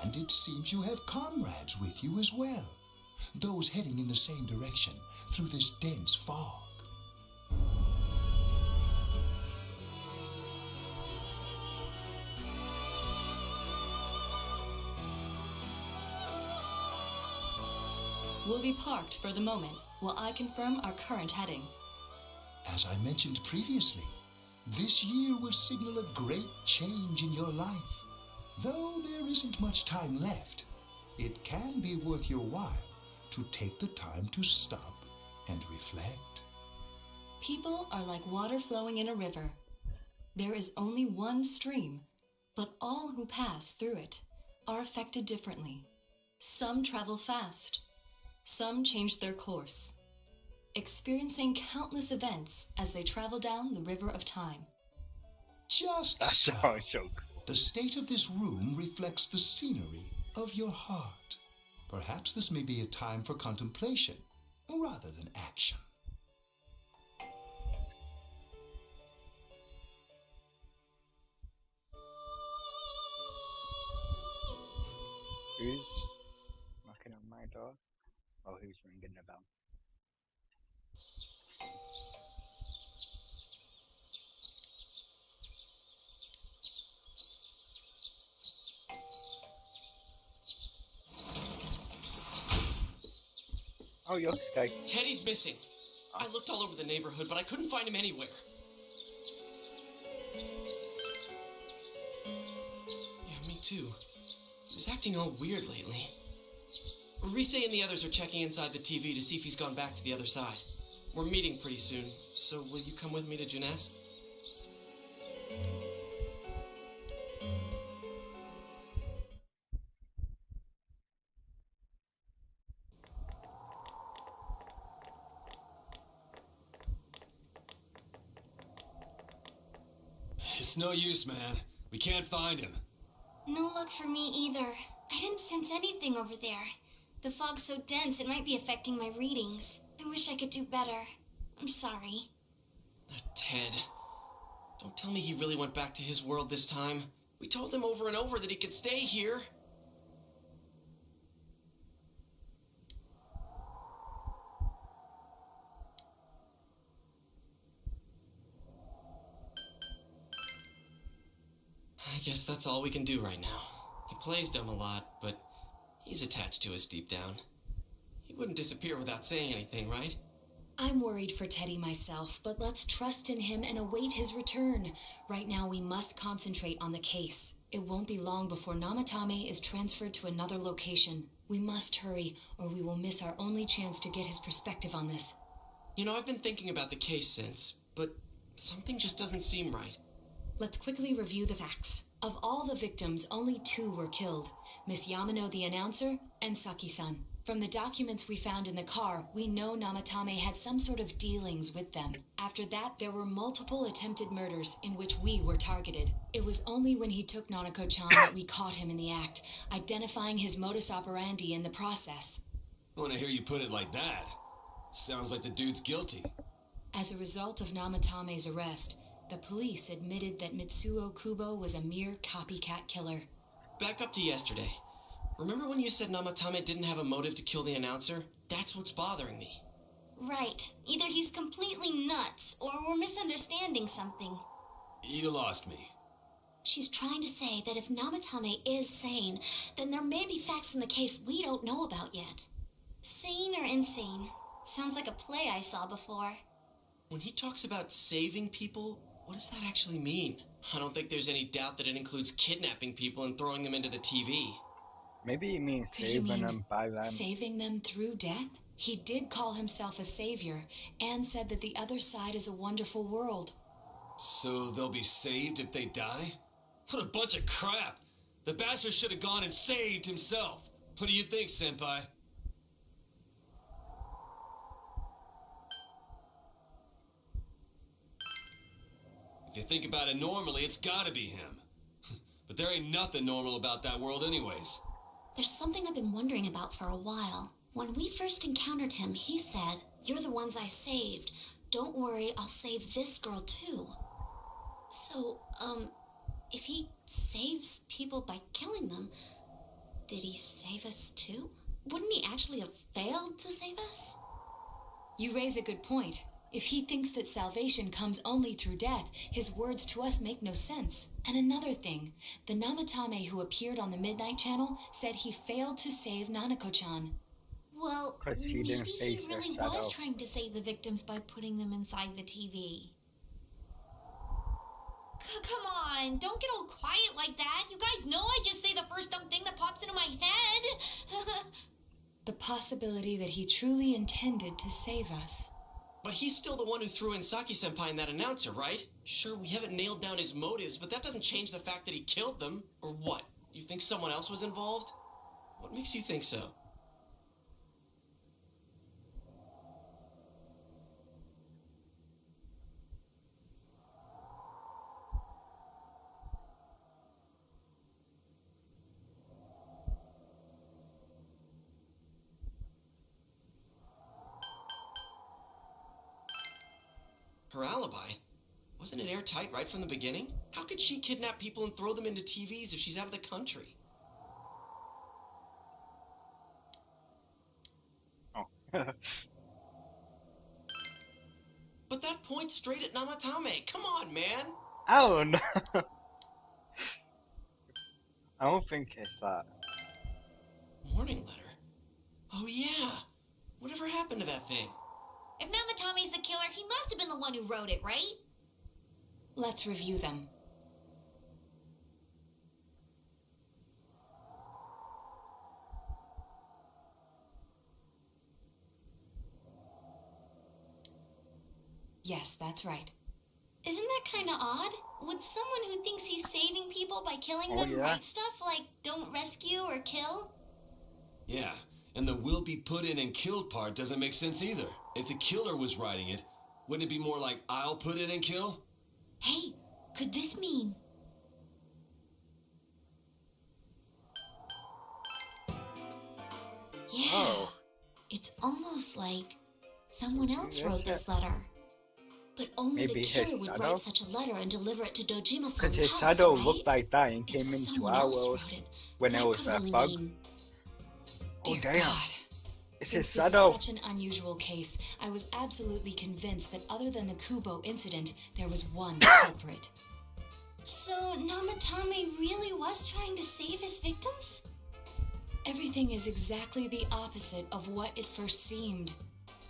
And it seems you have comrades with you as well. Those heading in the same direction through this dense fog. We'll be parked for the moment while I confirm our current heading. As I mentioned previously, this year will signal a great change in your life. Though there isn't much time left, it can be worth your while to take the time to stop and reflect. People are like water flowing in a river. There is only one stream, but all who pass through it are affected differently. Some travel fast. Some change their course, experiencing countless events as they travel down the river of time. Just That's so. so good. The state of this room reflects the scenery of your heart. Perhaps this may be a time for contemplation rather than action. Who's knocking on my door? Oh, who's ringing the bell? Oh, you're Sky. Teddy's missing. I looked all over the neighborhood, but I couldn't find him anywhere. Yeah, me too. He was acting all weird lately. Rise and the others are checking inside the TV to see if he's gone back to the other side. We're meeting pretty soon, so will you come with me to Jeunesse? It's no use, man. We can't find him. No luck for me either. I didn't sense anything over there. The fog's so dense it might be affecting my readings. I wish I could do better. I'm sorry. Ted. Don't tell me he really went back to his world this time. We told him over and over that he could stay here. I guess that's all we can do right now. He plays dumb a lot, but he's attached to us deep down. He wouldn't disappear without saying anything, right? I'm worried for Teddy myself, but let's trust in him and await his return. Right now, we must concentrate on the case. It won't be long before Namatame is transferred to another location. We must hurry, or we will miss our only chance to get his perspective on this. You know, I've been thinking about the case since, but something just doesn't seem right. Let's quickly review the facts. Of all the victims, only 2 were killed. Miss Yamano the announcer and Saki-san. From the documents we found in the car, we know Namatame had some sort of dealings with them. After that, there were multiple attempted murders in which we were targeted. It was only when he took Nanako-chan that we caught him in the act, identifying his modus operandi in the process. When I hear you put it like that, sounds like the dude's guilty. As a result of Namatame's arrest, the police admitted that Mitsuo Kubo was a mere copycat killer. Back up to yesterday. Remember when you said Namatame didn't have a motive to kill the announcer? That's what's bothering me. Right. Either he's completely nuts, or we're misunderstanding something. You lost me. She's trying to say that if Namatame is sane, then there may be facts in the case we don't know about yet. Sane or insane? Sounds like a play I saw before. When he talks about saving people, what does that actually mean? I don't think there's any doubt that it includes kidnapping people and throwing them into the TV. Maybe he means Could saving you mean them by them. saving them through death? He did call himself a savior and said that the other side is a wonderful world. So they'll be saved if they die? What a bunch of crap! The bastard should have gone and saved himself. What do you think, Senpai? If you think about it normally, it's gotta be him. But there ain't nothing normal about that world anyways. There's something I've been wondering about for a while. When we first encountered him, he said, "You're the ones I saved. Don't worry, I'll save this girl too." So, if he saves people by killing them, did he save us too? Wouldn't he actually have failed to save us? You raise a good point. If he thinks that salvation comes only through death, his words to us make no sense. And another thing, the Namatame who appeared on the Midnight Channel said he failed to save Nanako-chan. Well, 'Cause he maybe didn't he face her really shadow. was trying to save the victims by putting them inside the TV. Come on, don't get all quiet like that. You guys know I just say the first dumb thing that pops into my head. The possibility that he truly intended to save us. But he's still the one who threw in Saki-senpai and that announcer, right? Sure, we haven't nailed down his motives, but that doesn't change the fact that he killed them. Or what? You think someone else was involved? What makes you think so? Her alibi? Wasn't it airtight right from the beginning? How could she kidnap people and throw them into TVs if she's out of the country? Oh. But that points straight at Namatame. Come on, man! I don't know. I don't think it's that. Warning letter? Oh yeah! Whatever happened to that thing? If Namatame's the killer, he must have been the one who wrote it, right? Let's review them. Yes, that's right. Isn't that kind of odd? Would someone who thinks he's saving people by killing Oh, them yeah. write stuff like "don't rescue" or "kill"? Yeah, and the will be put in and killed part doesn't make sense either. If the killer was writing it, wouldn't it be more like I'll put in and kill? Hey, could this mean... Yeah, Oh. it's almost like someone else Is wrote it? this letter. But only Maybe the his killer would shadow? write such a letter and deliver it to Because Dojima-san's his house, shadow right? looked like that and If came into someone our else world wrote it, when that it was could a only bug. mean... Oh Dear damn. God. It's Since his this shadow. is such an unusual case, I was absolutely convinced that other than the Kubo incident, there was one culprit. So Namatame really was trying to save his victims? Everything is exactly the opposite of what it first seemed.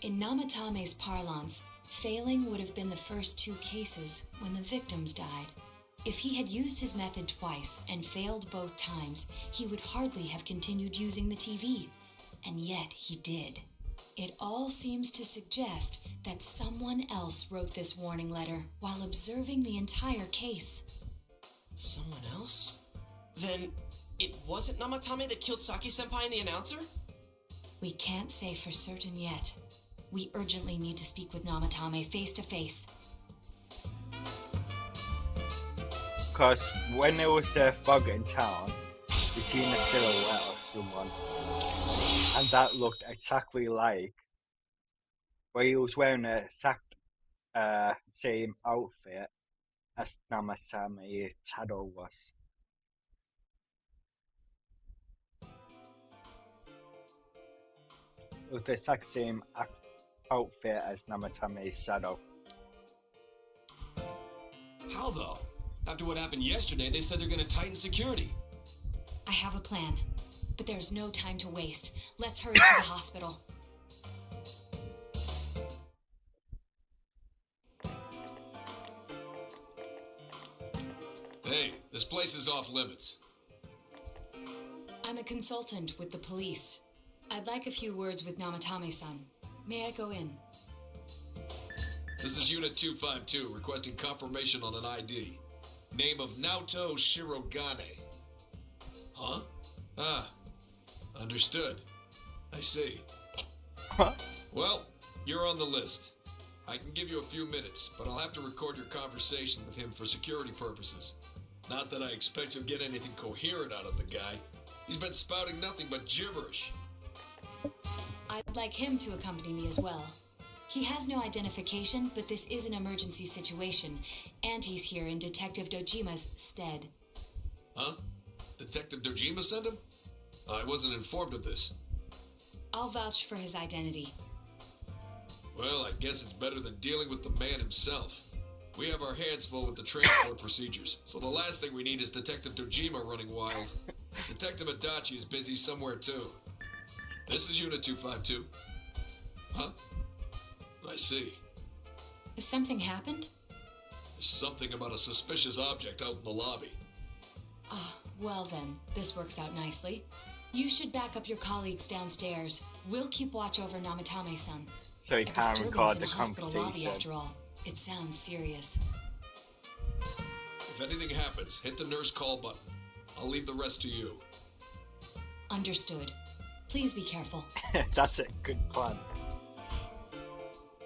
In Namatame's parlance, failing would have been the first 2 cases when the victims died. If he had used his method twice and failed both times, he would hardly have continued using the TV. And yet he did. It all seems to suggest that someone else wrote this warning letter while observing the entire case. Someone else? Then it wasn't Namatame that killed Saki-senpai and the announcer? We can't say for certain yet. We urgently need to speak with Namatame face to face. Because when there was a fog in town, we seen a silhouette of someone, and that looked exactly like where he was wearing the exact same outfit as Namasame's shadow was. It was the exact same outfit as Namasame's shadow. How though? After what happened yesterday, they said they're gonna tighten security. I have a plan, but there's no time to waste. Let's hurry to the hospital. Hey, this place is off limits. I'm a consultant with the police. I'd like a few words with Namatame-san. May I go in? This is Unit 252, requesting confirmation on an ID. Name of Naoto Shirogane. Huh? Ah, understood. I see. Huh? Well, you're on the list. I can give you a few minutes, but I'll have to record your conversation with him for security purposes. Not that I expect you'll get anything coherent out of the guy. He's been spouting nothing but gibberish. I'd like him to accompany me as well. He has no identification, but this is an emergency situation, and he's here in Detective Dojima's stead. Huh? Detective Dojima sent him? I wasn't informed of this. I'll vouch for his identity. Well, I guess it's better than dealing with the man himself. We have our hands full with the transport procedures, so the last thing we need is Detective Dojima running wild. Detective Adachi is busy somewhere too. This is Unit 252. Huh? I see. Has something happened? There's something about a suspicious object out in the lobby. Ah, well then, this works out nicely. You should back up your colleagues downstairs. We'll keep watch over Namatame-san. So he A can't disturbance record in the a hospital lobby, conversation. after all. It sounds serious. If anything happens, hit the nurse call button. I'll leave the rest to you. Understood. Please be careful. That's a good plan.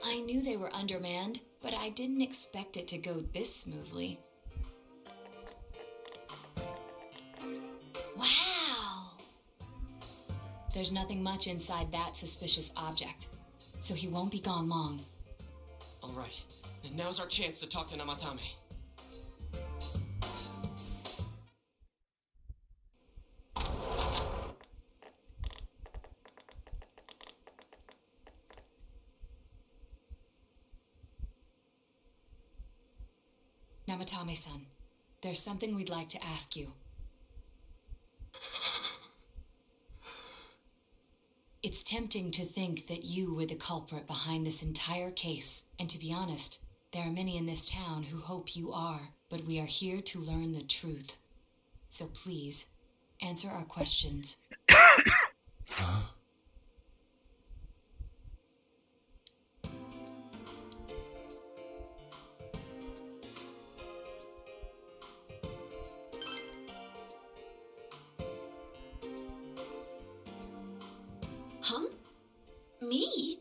I knew they were undermanned, but I didn't expect it to go this smoothly. Wow! There's nothing much inside that suspicious object, so he won't be gone long. All right, and now's our chance to talk to Namatame. Namatame-san, there's something we'd like to ask you. It's tempting to think that you were the culprit behind this entire case, and to be honest, there are many in this town who hope you are, but we are here to learn the truth. So please, answer our questions. Huh? Huh? Me?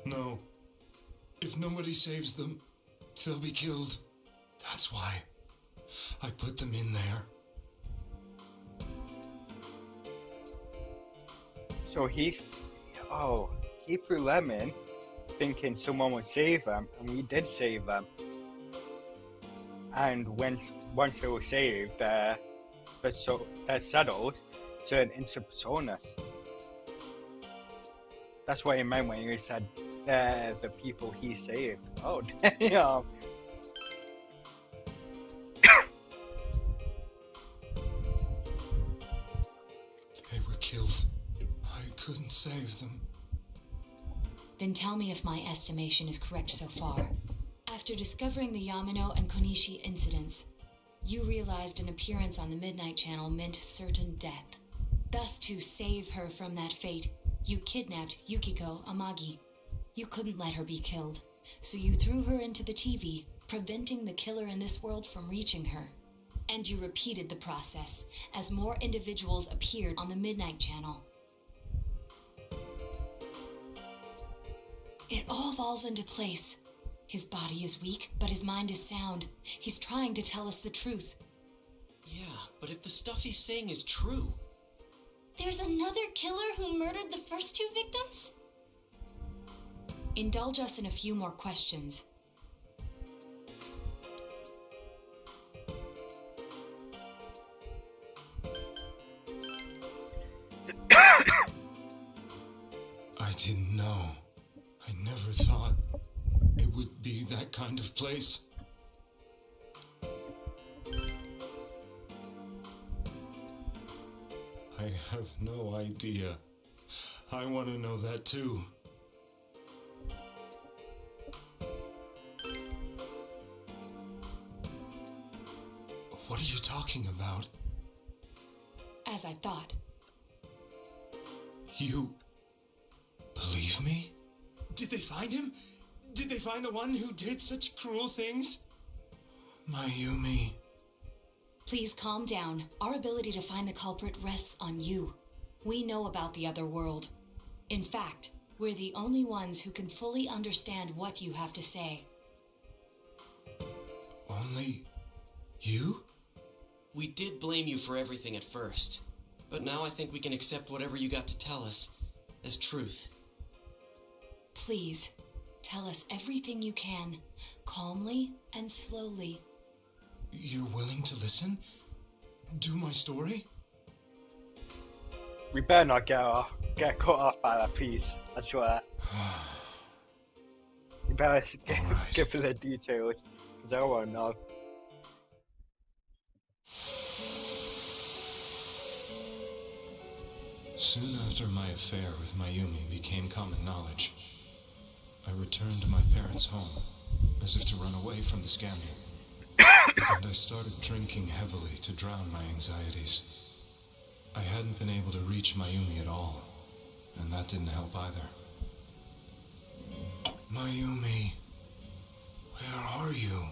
No. If nobody saves them, they'll be killed. That's why I put them in there. So he threw them in, thinking someone would save them, and we did save them. And once they were saved, their shadows turned into personas. That's what he meant when he said they're the people he saved. Oh damn! They were killed. I couldn't save them. Then tell me if my estimation is correct so far. After discovering the Yamano and Konishi incidents, you realized an appearance on the Midnight Channel meant certain death. Thus, to save her from that fate, you kidnapped Yukiko Amagi. You couldn't let her be killed, so you threw her into the TV, preventing the killer in this world from reaching her. And you repeated the process as more individuals appeared on the Midnight Channel. It all falls into place. His body is weak, but his mind is sound. He's trying to tell us the truth. Yeah, but if the stuff he's saying is true... There's another killer who murdered the first two victims? Indulge us in a few more questions. I didn't know. I never thought it would be that kind of place. I have no idea. I want to know that too. What are you talking about? As I thought. You believe me? Did they find him? Did they find the one who did such cruel things? Mayumi. Please calm down. Our ability to find the culprit rests on you. We know about the other world. In fact, we're the only ones who can fully understand what you have to say. Only you? We did blame you for everything at first, but now I think we can accept whatever you got to tell us as truth. Please, tell us everything you can, calmly and slowly. You're willing to listen? Do my story? We better not get cut off by that piece, I swear. You better give me the details, because I want to know. Soon after my affair with Mayumi became common knowledge, I returned to my parents' home, as if to run away from the scandal. And I started drinking heavily to drown my anxieties. I hadn't been able to reach Mayumi at all, and that didn't help either. Mayumi, where are you?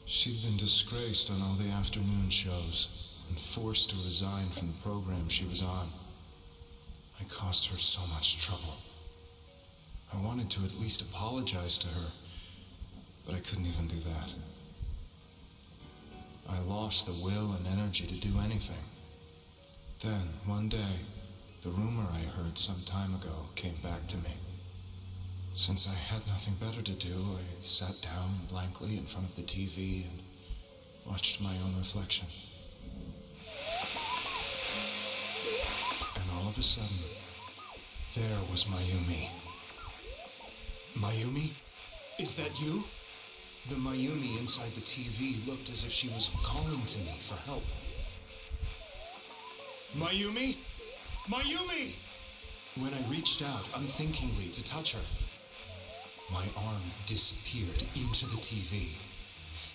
She'd been disgraced on all the afternoon shows, and forced to resign from the program she was on. I caused her so much trouble. I wanted to at least apologize to her, but I couldn't even do that. I lost the will and energy to do anything. Then, one day, the rumor I heard some time ago came back to me. Since I had nothing better to do, I sat down blankly in front of the TV and watched my own reflection. And all of a sudden, there was Mayumi. Mayumi? Is that you? The Mayumi inside the TV looked as if she was calling to me for help. Mayumi? Mayumi! When I reached out unthinkingly to touch her, my arm disappeared into the TV,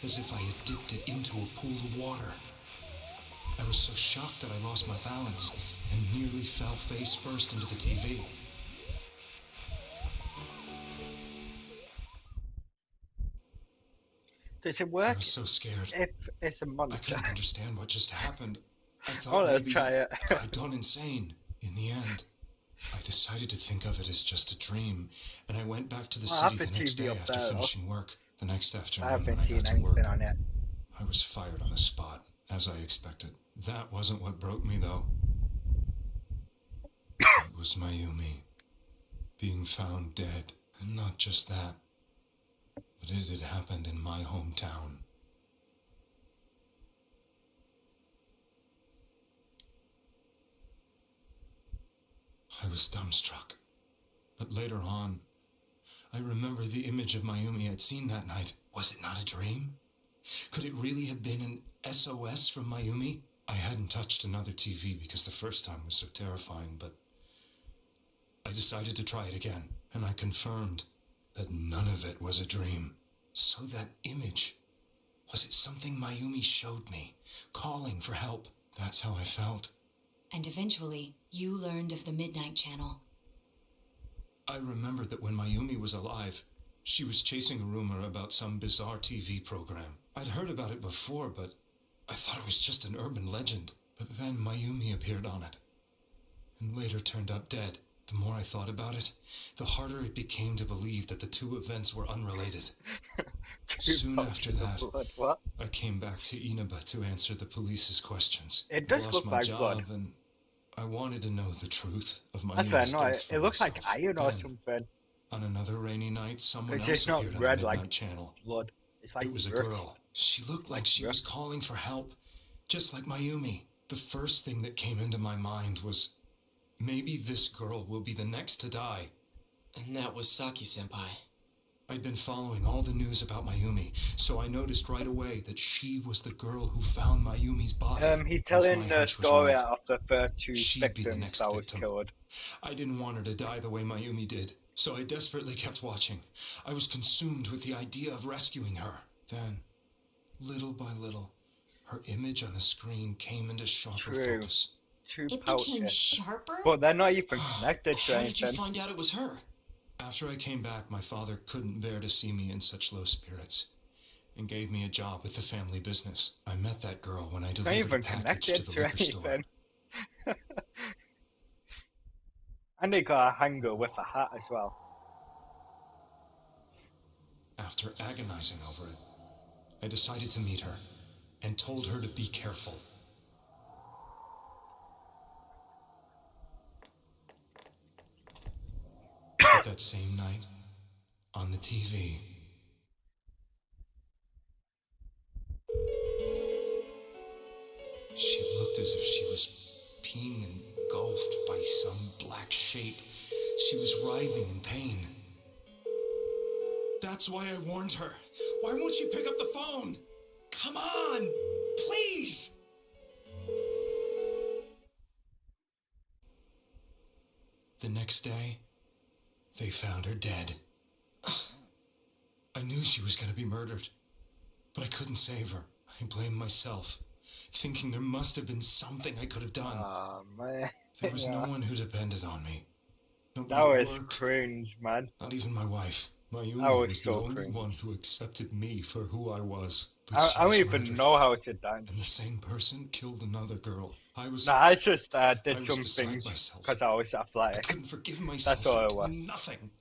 as if I had dipped it into a pool of water. I was so shocked that I lost my balance and nearly fell face first into the TV. Does it work? I was so scared. If it's a monster. I couldn't understand what just happened. I Oh, thought let's maybe try it. I'd gone insane. In the end, I decided to think of it as just a dream, and I went back to the Well, I city have the the next TV day up after there, though. finishing work. The next afternoon, I haven't when I seen got to work, anything on it. I was fired on the spot, as I expected. That wasn't what broke me, though. It was Mayumi being found dead, and not just that, but it had happened in my hometown. I was dumbstruck. But later on, I remember the image of Mayumi I'd seen that night. Was it not a dream? Could it really have been an SOS from Mayumi? I hadn't touched another TV because the first time was so terrifying, but I decided to try it again, and I confirmed that none of it was a dream. So that image, was it something Mayumi showed me, calling for help? That's how I felt. And eventually, you learned of the Midnight Channel. I remembered that when Mayumi was alive, she was chasing a rumor about some bizarre TV program. I'd heard about it before, but I thought it was just an urban legend. But then Mayumi appeared on it, and later turned up dead. The more I thought about it, the harder it became to believe that the two events were unrelated. Soon after that, I came back to Inaba to answer the police's questions. It does lost look my like job, blood. and I wanted to know the truth of That's fair, Mayumi's no, death for it looks like myself. iron or Then, something. on another rainy night, someone It's else just not appeared on red the Midnight like Channel. blood. It's like It was a rust. girl. She looked like she was calling for help, just like Mayumi. The first thing that came into my mind was, maybe this girl will be the next to die. And that was Saki-senpai. I'd been following all the news about Mayumi, so I noticed right away that she was the girl who found Mayumi's body. He's If telling my the hunch was story right, of the first two she'd be the victims next that was victim. killed. I didn't want her to die the way Mayumi did, so I desperately kept watching. I was consumed with the idea of rescuing her. Then, little by little, her image on the screen came into sharper focus. It became sharper? But they're not even connected to How did you anything. find out it was her? After I came back, my father couldn't bear to see me in such low spirits and gave me a job with the family business. I met that girl when I Not delivered even a package connected to the to liquor store. anything. And they got a hanger with a hat as well. After agonizing over it, I decided to meet her and told her to be careful. But that same night, on the TV, she looked as if she was being engulfed by some black shape. She was writhing in pain. That's why I warned her. Why won't she pick up the phone? Come on, please! The next day, they found her dead. I knew she was going to be murdered, but I couldn't save her. I blamed myself, thinking there must have been something I could have done. Oh, man. There was no one who depended on me. Nobody That at was work, cringe, man. not even my wife. Mayumi That was was the so only cringe. one who accepted me for who I was. But I she don't was even murdered, know how to and the dance. same person killed another girl. I was I just I did was some beside things myself. because I was I athletic. couldn't forgive myself That's all it for was. doing nothing.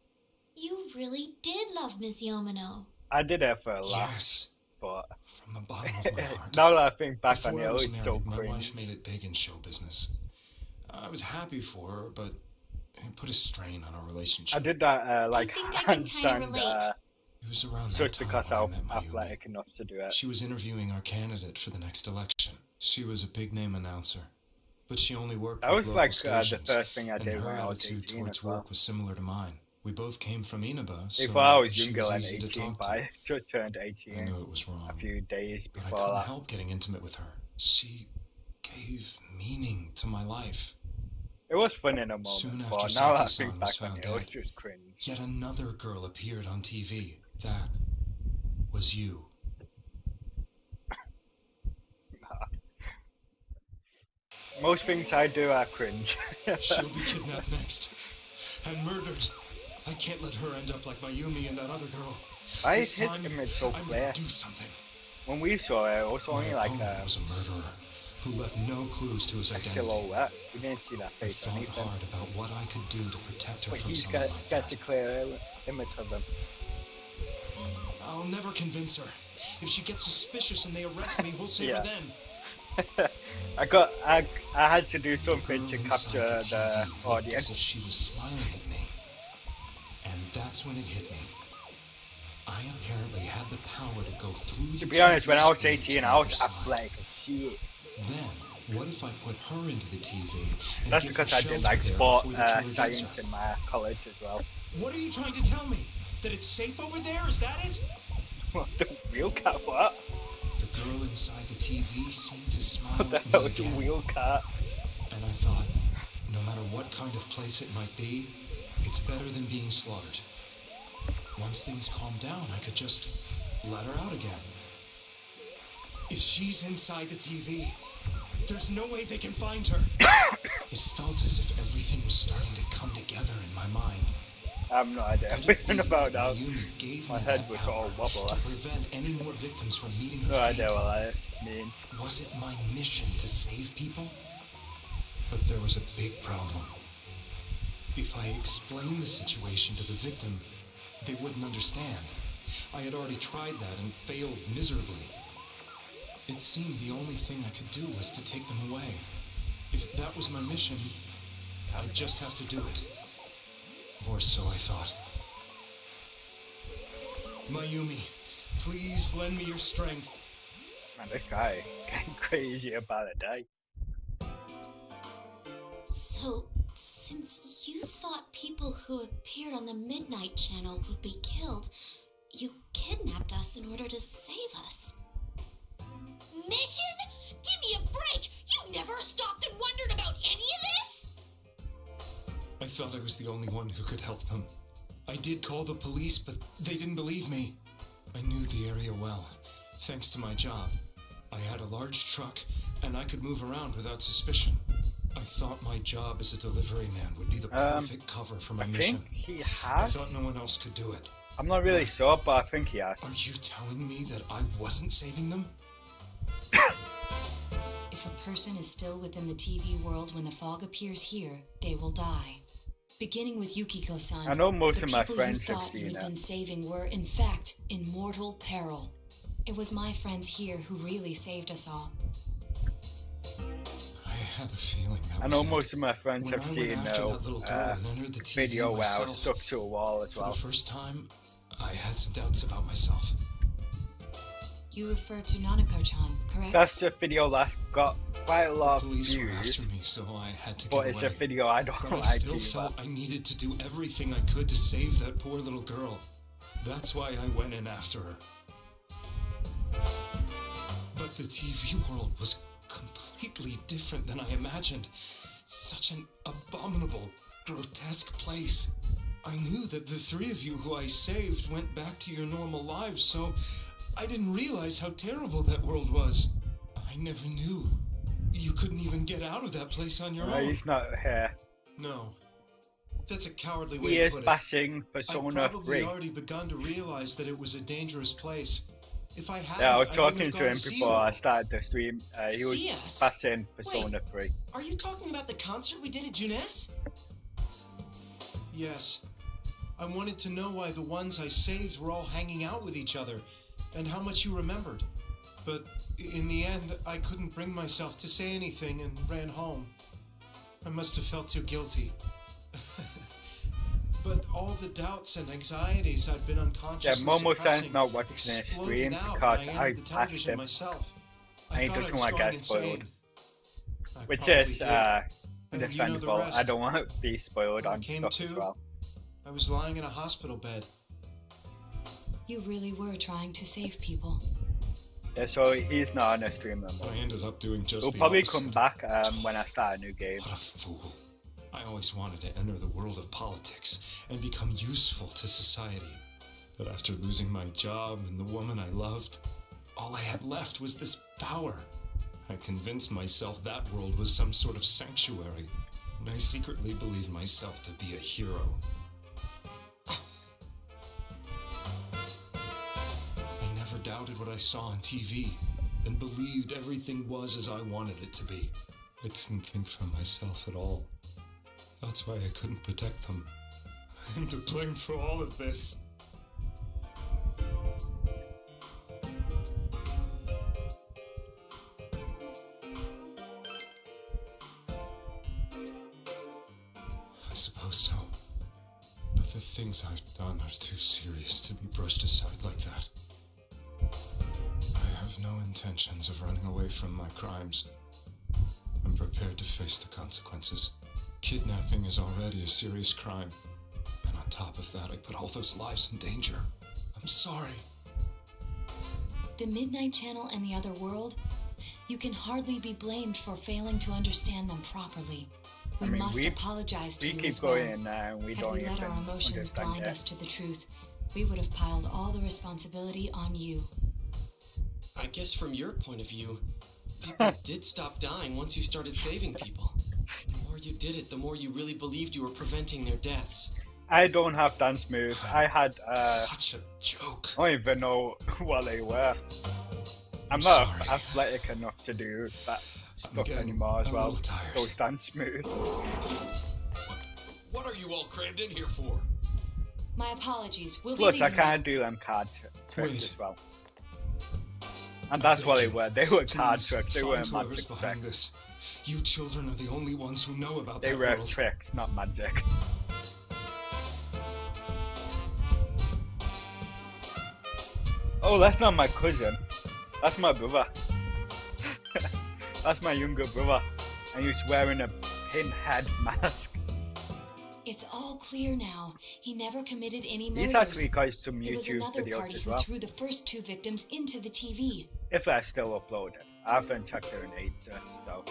You really did love Miss Yomino. I did it for a laugh, Yes, but from the bottom of my heart. now that I think back Before on it, I it was was married, so my cringe. wife made it big in show business. I was happy for her, but it put a strain on our relationship. I did that like I think I can kinda handstand relate. It was around that just time because when I I was met Mayumi. athletic enough to do it. She was interviewing our candidate for the next election. She was a big-name announcer, but she only worked That with was local like the stations, first thing I and did her when I was attitude 18 towards as well. work was similar to mine. We both came from Inaba, so Before I was she younger was than easy to 18, talk but to. I just turned I 18 knew it was wrong, a few days but I before couldn't that. help getting intimate with her. She gave meaning to my life. It was fun in a Soon moment, after but now that I Saki-san think was back on found it, it was dead, just cringe. yet another girl appeared on TV. That was you. Most things I do are cringe. She'll be kidnapped next and murdered. I can't let her end up like Mayumi and that other girl. Why This is his time, image so I'm clear? gonna do something. When we saw it, it was My only like opponent was a murderer who left no clues to his a identity. silhouette. We didn't see that I face or thought anything. hard about what I could do to protect her But from he's someone got, like gets that. a clear image of him. I'll never convince her. If she gets suspicious and they arrest me, we'll save Yeah. her then. I had to do The something girl to inside capture the TV looked as audience. if she was smiling at me. And that's when it hit me. I apparently had the power to go through To the be honest, TV when I was screen 18, to the I was other side. athletic as shit. Then, what if I put her into the TV and That's give because her I did shelter like there sport before the killer gets science her? in my college as well. What are you trying to tell me? That it's safe over there? Is that it? What the wheel cat? What? The girl inside the TV seemed to smile What the at hell me is a again. wheel cat? And I thought, no matter what kind of place it might be, it's better than being slaughtered. Once things calmed down, I could just let her out again. If she's inside the TV, there's no way they can find her. It felt as if everything was starting to come together in my mind. I have no idea anything about that. Mayumi gave My me head that was power all wobbly. to prevent any more victims from meeting her No fate. idea what that means. Was it my mission to save people? But there was a big problem. If I explained the situation to the victim, they wouldn't understand. I had already tried that and failed miserably. It seemed the only thing I could do was to take them away. If that was my mission, I'd just have to do it. Or so I thought. Mayumi, please lend me your strength. Man, this guy getting crazy about a day. So, since you thought people who appeared on the Midnight Channel would be killed, you kidnapped us in order to save us. Mission? Give me a break! You never stopped and wondered about any of this? I thought I was the only one who could help them. I did call the police, but they didn't believe me. I knew the area well, thanks to my job. I had a large truck, and I could move around without suspicion. I thought my job as a delivery man would be the perfect cover for my mission. I think he I has. thought no one else could do it. I'm not really sure, but I think he has. Are you telling me that I wasn't saving them? If a person is still within the TV world when the fog appears here, they will die. Beginning with Yukiko-san, I know most the of my people friends you have thought seen you'd it. been saving were, in fact, in mortal peril. It was my friends here who really saved us all. I had a feeling that I was know it. most of my friends When have I seen went after that little girl and entered the TV video where I was myself, stuck to a wall as for well. the first time, I had some doubts about myself. You refer to Nanako-chan, correct? That's the video that got quite a lot of Police were views, after me, so I had to but get it's away. a video I don't But I like still either. felt I needed to do everything I could to save that poor little girl. That's why I went in after her. But the TV world was completely different than I imagined. Such an abominable, grotesque place. I knew that the three of you who I saved went back to your normal lives, so I didn't realize how terrible that world was. I never knew. You couldn't even get out of that place on your No, own. he's not here. No. That's a cowardly way He to is put it. bashing I'd Persona probably 3. already begun to realize that it was a dangerous place. If I hadn't, Yeah, I was wouldn't talking have to gone him see before you I all. started the stream. He was See us? bashing Persona 3. Are you talking about the concert we did at Junes? Yes. I wanted to know why the ones I saved were all hanging out with each other, and how much you remembered. But in the end, I couldn't bring myself to say anything and ran home. I must have felt too guilty. But all the doubts and anxieties I'd been Yeah, unconsciously Momo-san's suppressing not watching this exploded stream out because when I entered the asked television him. myself. And he thought I doesn't was want to going get spoiled. insane. I Which probably is did. And you know the understandable. rest. I don't want to be spoiled When I on came stuff as to, well. I was lying in a hospital bed. You really were trying to save people. Yeah, so he's not on the stream no more. I ended up doing just He'll the probably opposite. come back when I start a new game. What a fool. I always wanted to enter the world of politics and become useful to society. But after losing my job and the woman I loved, all I had left was this power. I convinced myself that world was some sort of sanctuary, and I secretly believed myself to be a hero. I never doubted what I saw on TV, and believed everything was as I wanted it to be. I didn't think for myself at all. That's why I couldn't protect them. I'm to blame for all of this. I suppose so. But the things I've done are too serious to be brushed aside like that. I have no intentions of running away from my crimes. I'm prepared to face the consequences. Kidnapping is already a serious crime. And on top of that, I put all those lives in danger. I'm sorry. The Midnight Channel and the other world? You can hardly be blamed for failing to understand them properly. We must apologize to we you keep as well. going in there and we Had don't we let even our emotions understand blind it. us to the truth, we would have piled all the responsibility on you. I guess from your point of view, people did stop dying once you started saving people. The more you did it, the more you really believed you were preventing their deaths. I don't have dance moves. I had Such a joke. I don't even know what they were. I'm not athletic enough to do that stuff anymore as well. Those dance moves. What are you all crammed in here for? My apologies. We'll be Plus, I leaving can't now. do them card tricks as well. And that's what they were. They were card tricks. They weren't magic tricks. You children are the only ones who know about They that were world. tricks, not magic. Oh, that's not my cousin. That's my brother. That's my younger brother. And he's wearing a pinhead mask. It's all clear now. He never committed any murders. He's actually got some It was YouTube another videos party as who well. threw the first 2 victims into the TV. If they're still uploaded. I haven't checked their ages, so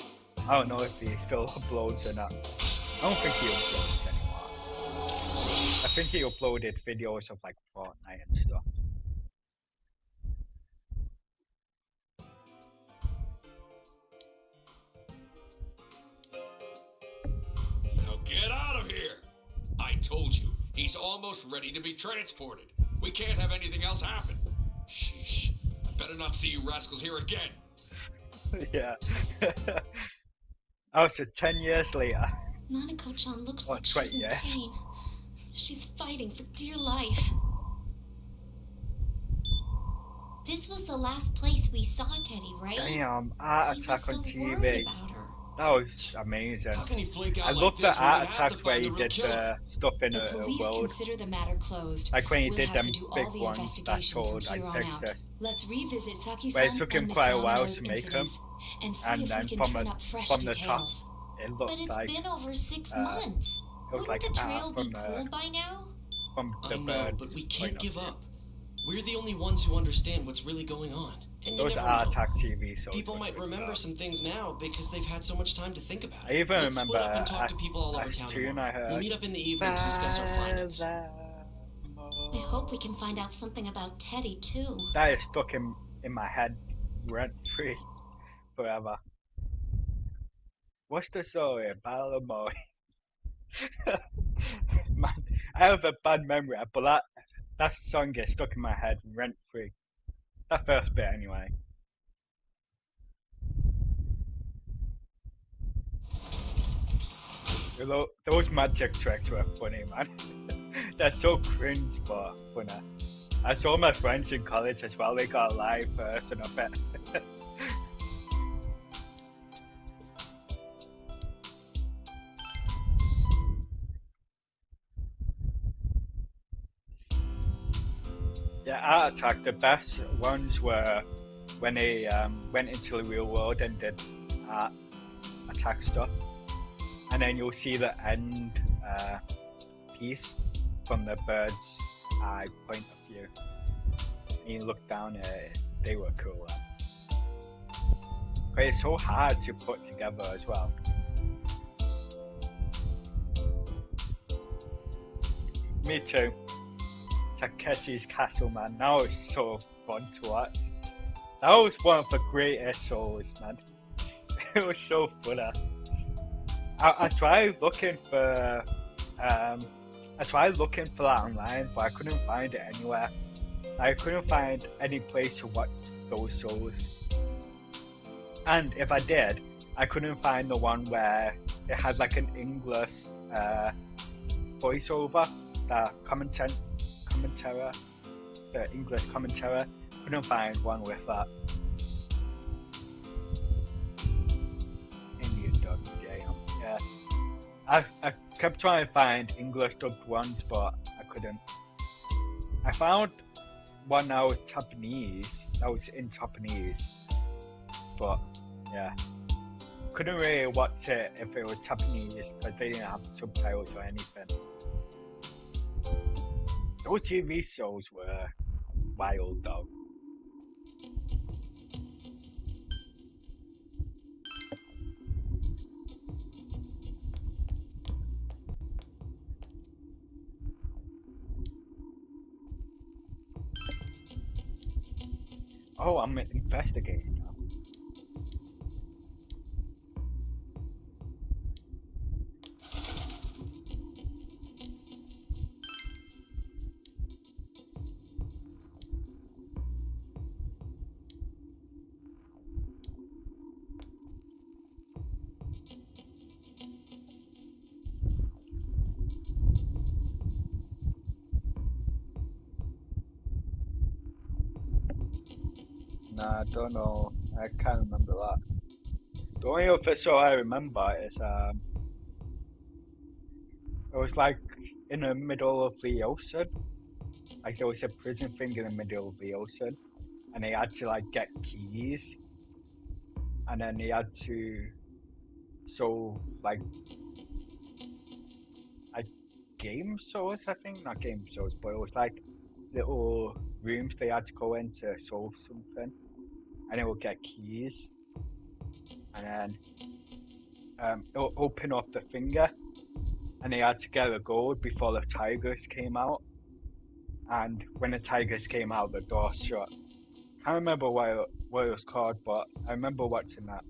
I don't know if he still uploads or not. I don't think he uploads anymore. I think he uploaded videos of like Fortnite and stuff. Now get out of here! I told you, he's almost ready to be transported. We can't have anything else happen. Sheesh. I better not see you rascals here again. Yeah. Oh, so 10 years later. Nanako-chan looks What, like she's 20 in years? pain. She's fighting for dear life. This was the last place we saw Teddy, right? Damn, Art He was Attack so on TV. worried about her. That was amazing. How can he flake out I like love this the when we Art have Attack to where find he the real did killer? stuff in The a police world. consider the matter closed. Like when he We'll did have them to do big all the ones that investigation told from like here on out. Texas. Let's revisit Where Saki-san it took him and Miss quite a while Yamano's to make them. incidents and see And if then we can from turn the, up fresh from the top, details. it But looked it's like been over 6 months. it was Wouldn't like the trail be from the cold by now? from the I know, birds but we point can't of give view. up. We're the only ones who understand what's really going on. And you Those never Art know. Attack TV shows. People were might good remember stuff. some things now because they've had so much time to think about I it. even Let's remember split up and talk to people all over town tune I tomorrow. heard. We'll meet up in the evening to discuss our findings. I hope we can find out something about Teddy, too. That is stuck in my head rent free forever. What's the story? Balamoy. Man, I have a bad memory, but that song gets stuck in my head rent free. That first bit, anyway. Those magic tricks were funny, man. They're so cringe, but funny. I saw my friends in college as well. They got a live version of it. Yeah, Art Attack, the best ones were when they went into the real world and did Art Attack stuff. And then you'll see the end piece from the bird's eye point of view. And you look down at it, they were cool. But it's so hard to put together as well. Me too. Takeshi's Castle, man. That was so fun to watch. That was one of the greatest shows, man. It was so funny. I tried looking for that online, but I couldn't find it anywhere. I couldn't find any place to watch those shows. And if I did, I couldn't find the one where it had like an English voiceover, the commentary, the English commentary. Couldn't find one with that. Indian dub game, yeah. I kept trying to find English dubbed ones, but I couldn't. I found one that was Japanese, that was in Japanese, but yeah. Couldn't really watch it if it was Japanese because they didn't have subtitles or anything. Those TV shows were wild though. Oh, I'm investigating now. Nah, I don't know. I can't remember that. The only other show I remember is it was like in the middle of the ocean. Like there was a prison thing in the middle of the ocean, and they had to like get keys, and then they had to solve like game shows. I think not game shows, but it was like little rooms they had to go in to solve something, and they would get keys, and then it would open up the finger, and they had to get a gold before the tigers came out. And when the tigers came out, the door shut. Can't remember what it was called, but I remember watching that.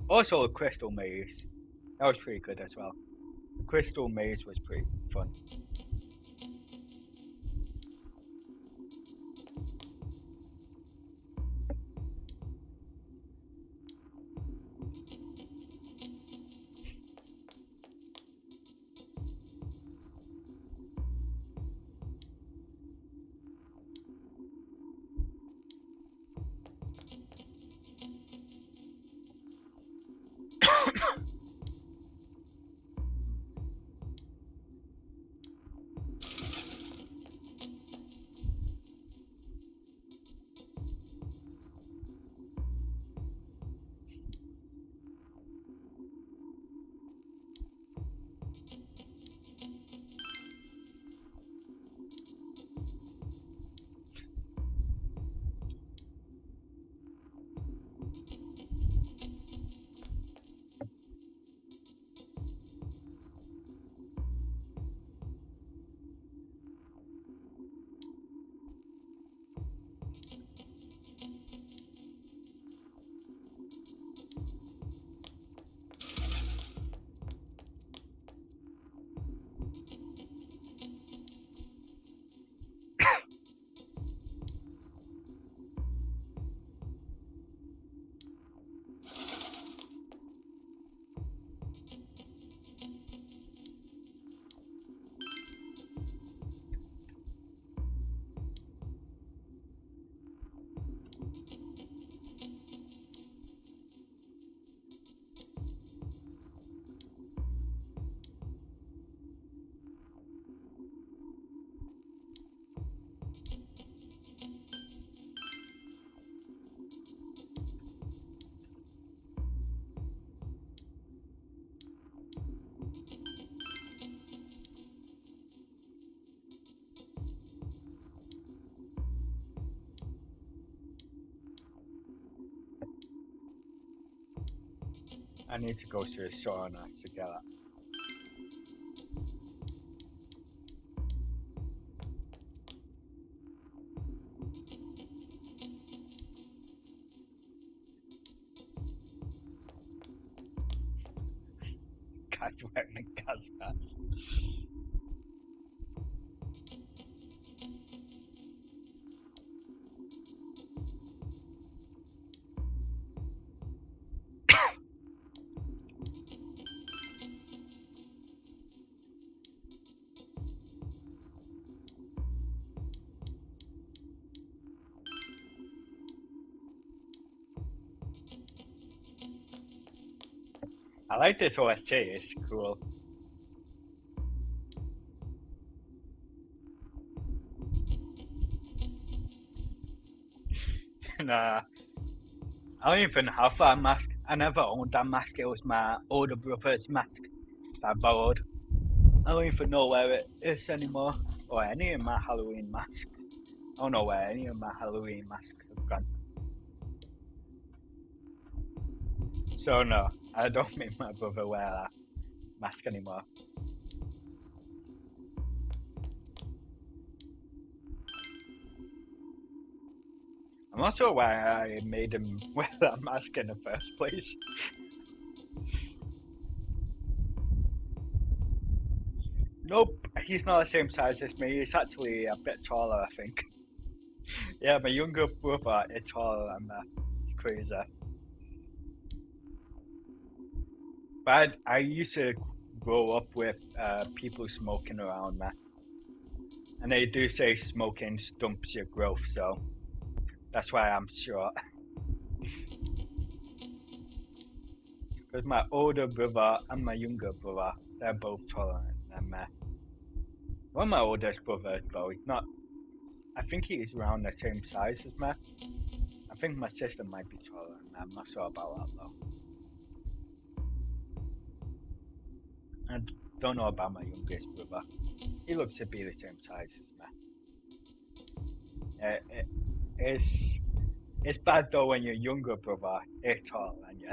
Also, the Crystal Maze. That was pretty good as well. The Crystal Maze was pretty fun. I need to go to a sauna to get that. Guys wearing a gas mask. I like this OST, it's cool. Nah, I don't even have that mask. I never owned that mask, it was my older brother's mask that I borrowed. I don't even know where it is anymore, or any of my Halloween masks. I don't know where any of my Halloween masks have gone. So no, I don't make my brother wear that mask anymore. I'm not sure why I made him wear that mask in the first place. Nope, he's not the same size as me. He's actually a bit taller, I think. Yeah, my younger brother is taller than me. It's crazy. But I used to grow up with people smoking around me. And they do say smoking stumps your growth, so that's why I'm short. Because my older brother and my younger brother, they're both taller than me. One of my oldest brothers, though, he's not. I think he's around the same size as me. I think my sister might be taller than me. I'm not sure about that, though. I don't know about my youngest brother. He looks to be the same size as me. It's bad, though, when your younger brother is taller than you.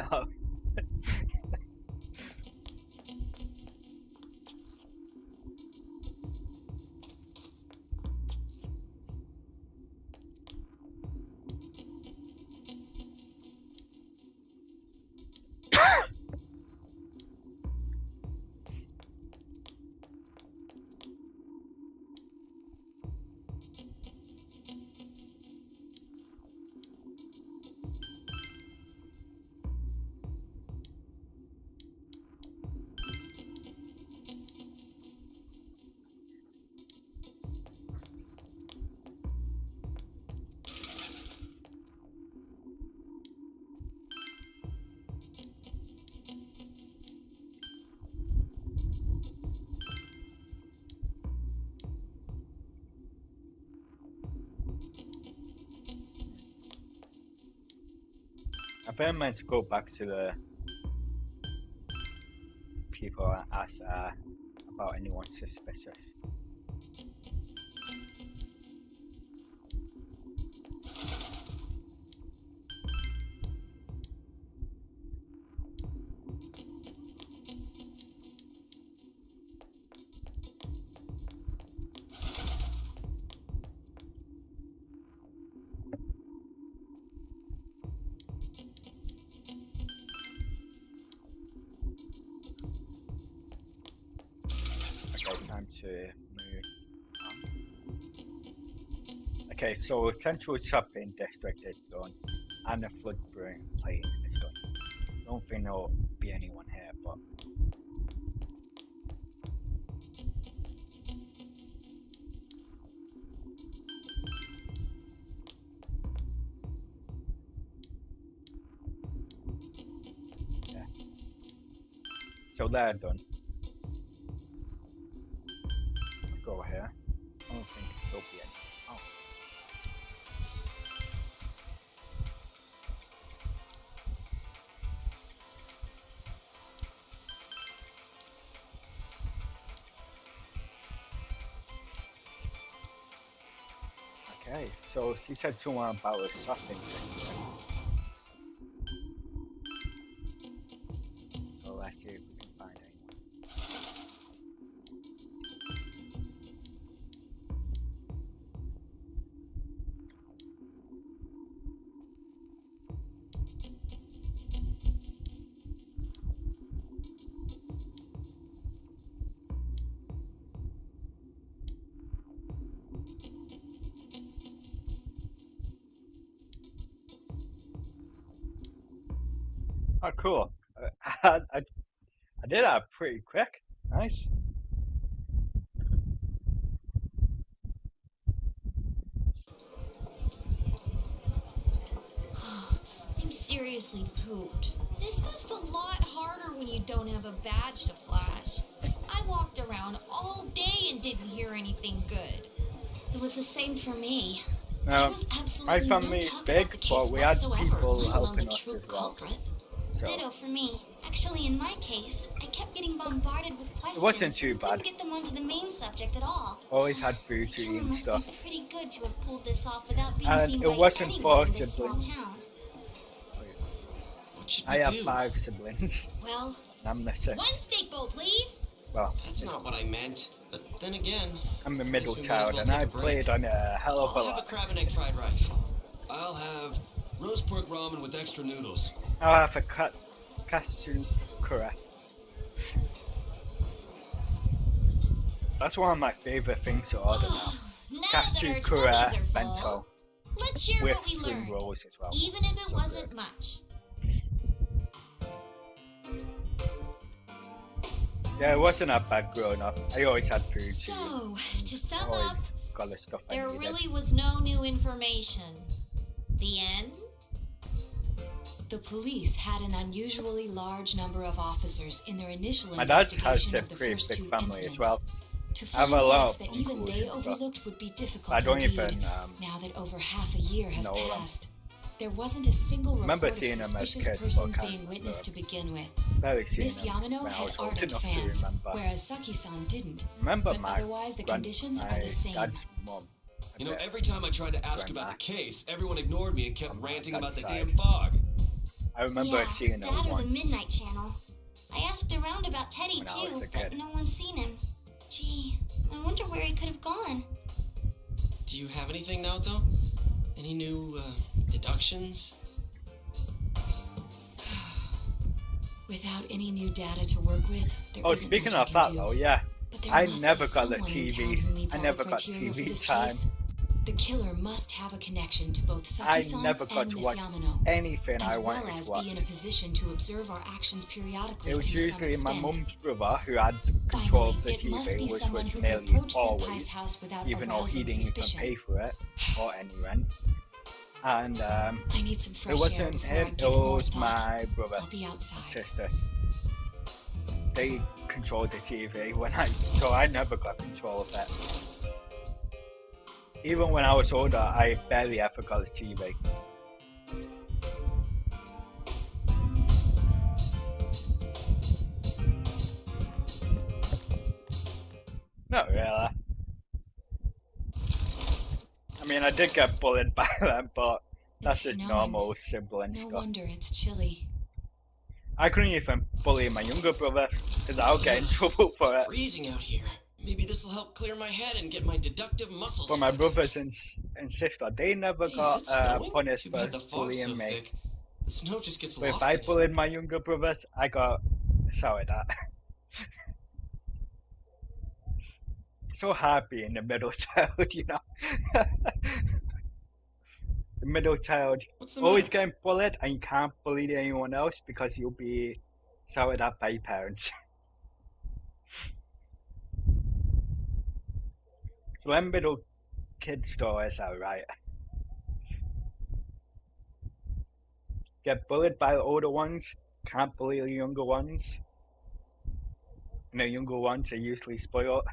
I think I meant to go back to the people and ask about anyone suspicious. Okay, time to move on. Okay, so central shopping district is done, and the floodplain is done. Don't think there'll be anyone here, but yeah. So they're done. I'll go here. I don't think there'll be any. Oh. Okay, so she said something about a shopping district. So let's see if we can find anyone. Oh, cool. I did that pretty quick. Nice. I'm seriously pooped. This stuff's a lot harder when you don't have a badge to flash. I walked around all day and didn't hear anything good. It was the same for me. Now, There was my absolutely family no is talk big, about the case but we had whatsoever, people let alone helping the us true as well. culprit. So Ditto for me. Actually, in my case, I kept getting bombarded with questions. it wasn't too and bad. couldn't get them onto the main subject at all. Always had food The to killer eat and must stuff. be pretty good to have pulled this off without being And seen it by wasn't anyone for in this small siblings. town. What should I we have do? 5 siblings. Well, And I'm the 6th. one steak bowl, please. Well, That's not what I meant. But then again, I'm the I guess middle we might as child, well and take I a break. played on a hell of a I'll have a lot. crab and egg fried rice. I'll have Roast pork ramen with extra noodles. I'll have a katsukura. That's one of my favorite things to order now. Now that our Katsukura tummies are bento full, let's share with what we spring learned, rolls as well. even if it So wasn't good. much. Yeah, it wasn't that bad growing up. I always had food. So, to sum always up, got the stuff I there needed. really was no new information. The end? The police had an unusually large number of officers in their initial My dad has investigation a of the pretty first big two family incidents. as well. To I have find a lot facts of that even uncles they and stuff. overlooked would be difficult I don't indeed. even Now that over half a year has know them. passed, there wasn't a single Remember report of seeing them as suspicious kids, but persons can't being witnessed to remember. begin with. Barely seen Miss them Yamano when I had was old ardent enough to fans, remember. whereas Saki-san didn't. Remember But my otherwise, the conditions are the same. dad's mum. You know, every time I tried to ask about the case, everyone ignored me and kept On my ranting dad's about the side. damn fog. I remember Yeah, seeing that them or the once. Midnight Channel. I asked around about Teddy When I was too, a but kid. no one's seen him. Gee, I wonder where he could have gone. Do you have anything, Naoto? Any new, deductions? Without any new data to work with, there Oh, isn't speaking much of I that can do. though, yeah. But there I must never be got the someone in TV. town who meets I all never the got criteria for TV this time. case. The killer must have a connection to both I Saki-san never got and to Miss watch Yamano, anything as I well wanted as to watch. be in a position to observe our actions periodically It was to some usually my extent. mum's brother who had control Finally, of the it must TV, be which someone was who could nearly approach Senpai's always, house without even though he arousing didn't even suspicion. pay for it or any rent. And I need some it fresh air wasn't before I him, it give it more was thought. my brothers I'll be and outside. sisters. They controlled the TV so I never got control of it. Even when I was older, I barely ever got the TV. Not really. I mean, I did get bullied by them, but that's It's just snowing. normal sibling No stuff. wonder it's chilly. I couldn't even bully my younger brothers because I'll get in trouble for it. It's freezing out here. Maybe this will help clear my head and get my deductive muscles But my flexing. brothers and sister, they never Hey, is got it snowing? punished Too for bad the fog's so bullying me. thick. The snow just gets But if lost I in it. bullied my younger brothers, I got shouted at. So hard being the middle child, you know. The middle child What's the always matter? getting bullied, and you can't bully anyone else because you'll be shouted at by your parents. So them middle kid stories are right. Get bullied by the older ones, can't bully the younger ones, and the younger ones are usually spoiled.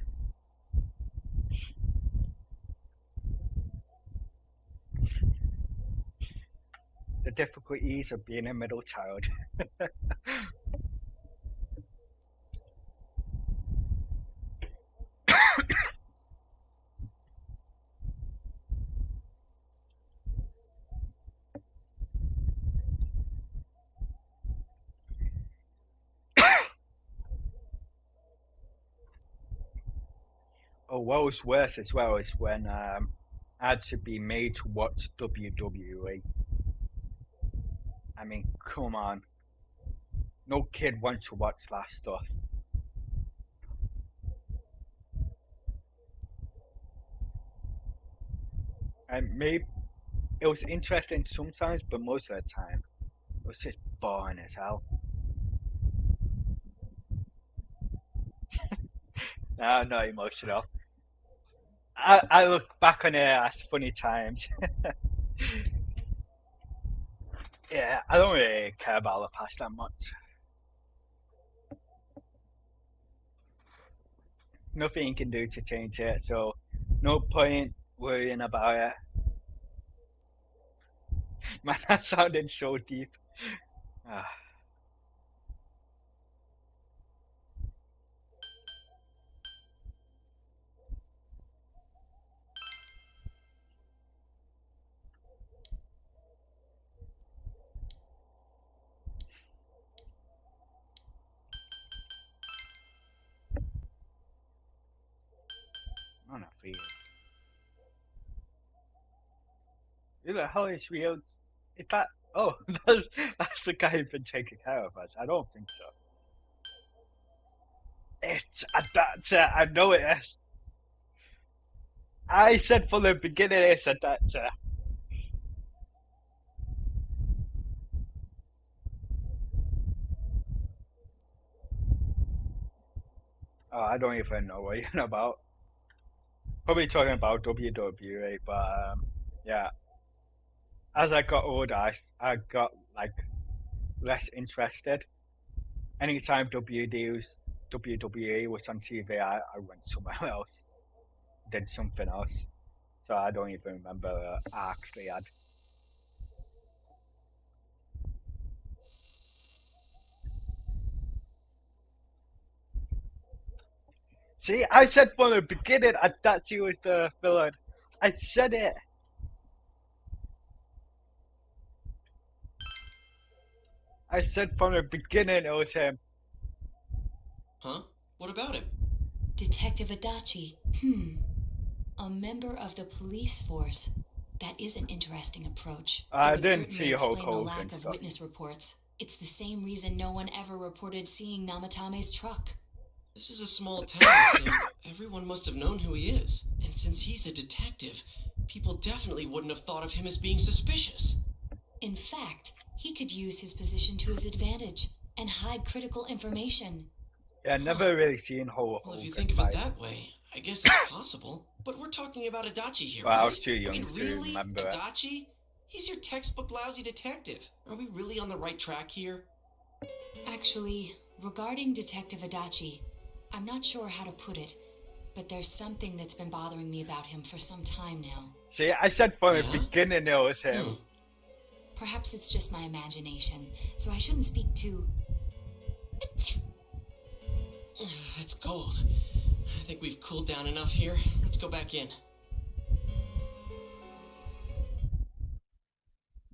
The difficulties of being a middle child. Oh, what was worse as well is when ads should be made to watch WWE. I mean, come on. No kid wants to watch that stuff. And maybe it was interesting sometimes, but most of the time it was just boring as hell. No, I'm not emotional. I look back on it as funny times. Yeah, I don't really care about the past that much. Nothing you can do to change it, so no point worrying about it. Man, that sounded so deep. Ah, I'm not fears. Who the hell is real Is that? Oh, that's the guy who's been taking care of us. I don't think so. It's that's I know it is. I said from the beginning it's a that's Oh, I don't even know what you're about. Probably talking about WWE, but yeah. As I got older, I got like less interested. Anytime WWE was on TV, I went somewhere else, did something else. So I don't even remember I actually had. See, I said from the beginning that she was the villain. I said it. I said from the beginning it was him. Huh? What about him? Detective Adachi. A member of the police force. That is an interesting approach. I It would didn't see certainly Hulk explain the Hogan lack of stuff. witness reports. It's the same reason no one ever reported seeing Namatame's truck. This is a small town, so everyone must have known who he is. And since he's a detective, people definitely wouldn't have thought of him as being suspicious. In fact, he could use his position to his advantage and hide critical information. Yeah, never really seen Hulk Hogan. Well, if you think of it that way, I guess it's possible. But we're talking about Adachi here, Well, right? I was too young to really? remember it. Adachi? He's your textbook lousy detective. Are we really on the right track here? Actually, regarding Detective Adachi, I'm not sure how to put it, but there's something that's been bothering me about him for some time now. See, I said from the beginning it was him. Perhaps it's just my imagination, so I shouldn't speak too... It's cold. I think we've cooled down enough here. Let's go back in.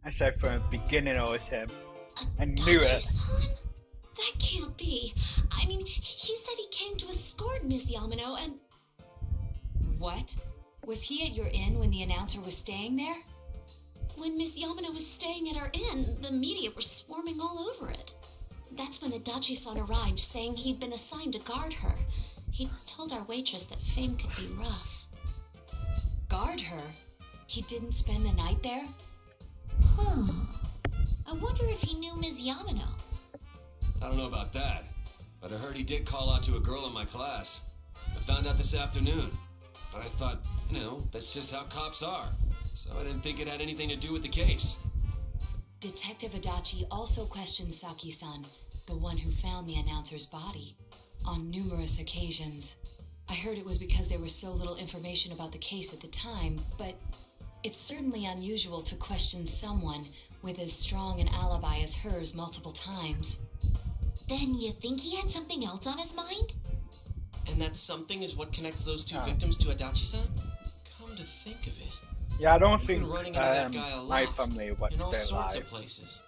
I said from the beginning it was him. I knew it. Adachi-san? That can't be. I mean, he said he came to escort Miss Yamano and... What? Was he at your inn when the announcer was staying there? When Miss Yamano was staying at our inn, the media were swarming all over it. That's when Adachi-san arrived, saying he'd been assigned to guard her. He told our waitress that fame could be rough. Guard her? He didn't spend the night there? I wonder if he knew Ms. Yamano. I don't know about that, but I heard he did call out to a girl in my class. I found out this afternoon, but I thought, that's just how cops are, so I didn't think it had anything to do with the case. Detective Adachi also questioned Saki-san, the one who found the announcer's body, on numerous occasions. I heard it was because there was so little information about the case at the time, but it's certainly unusual to question someone with as strong an alibi as hers multiple times. Then you think he had something else on his mind? And that something is what connects those two victims to Adachi-san? Come to think of it. Yeah, I don't We've think been running into that guy a my lot, family watched in all it sorts live. of places.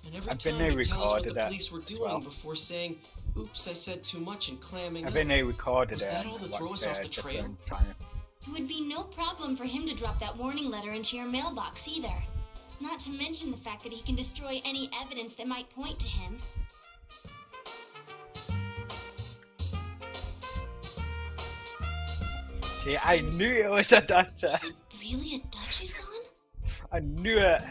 And every I time think they he'd tell us what recorded the it police were as doing well. before saying, oops, I said too much and clamming I up. think they recorded Was it that and all to watched throw us it off at the trail? different time. It would be no problem for him to drop that warning letter into your mailbox either. Not to mention the fact that he can destroy any evidence that might point to him. See, I knew it was a doctor. Is it really Adachi-san? I knew it.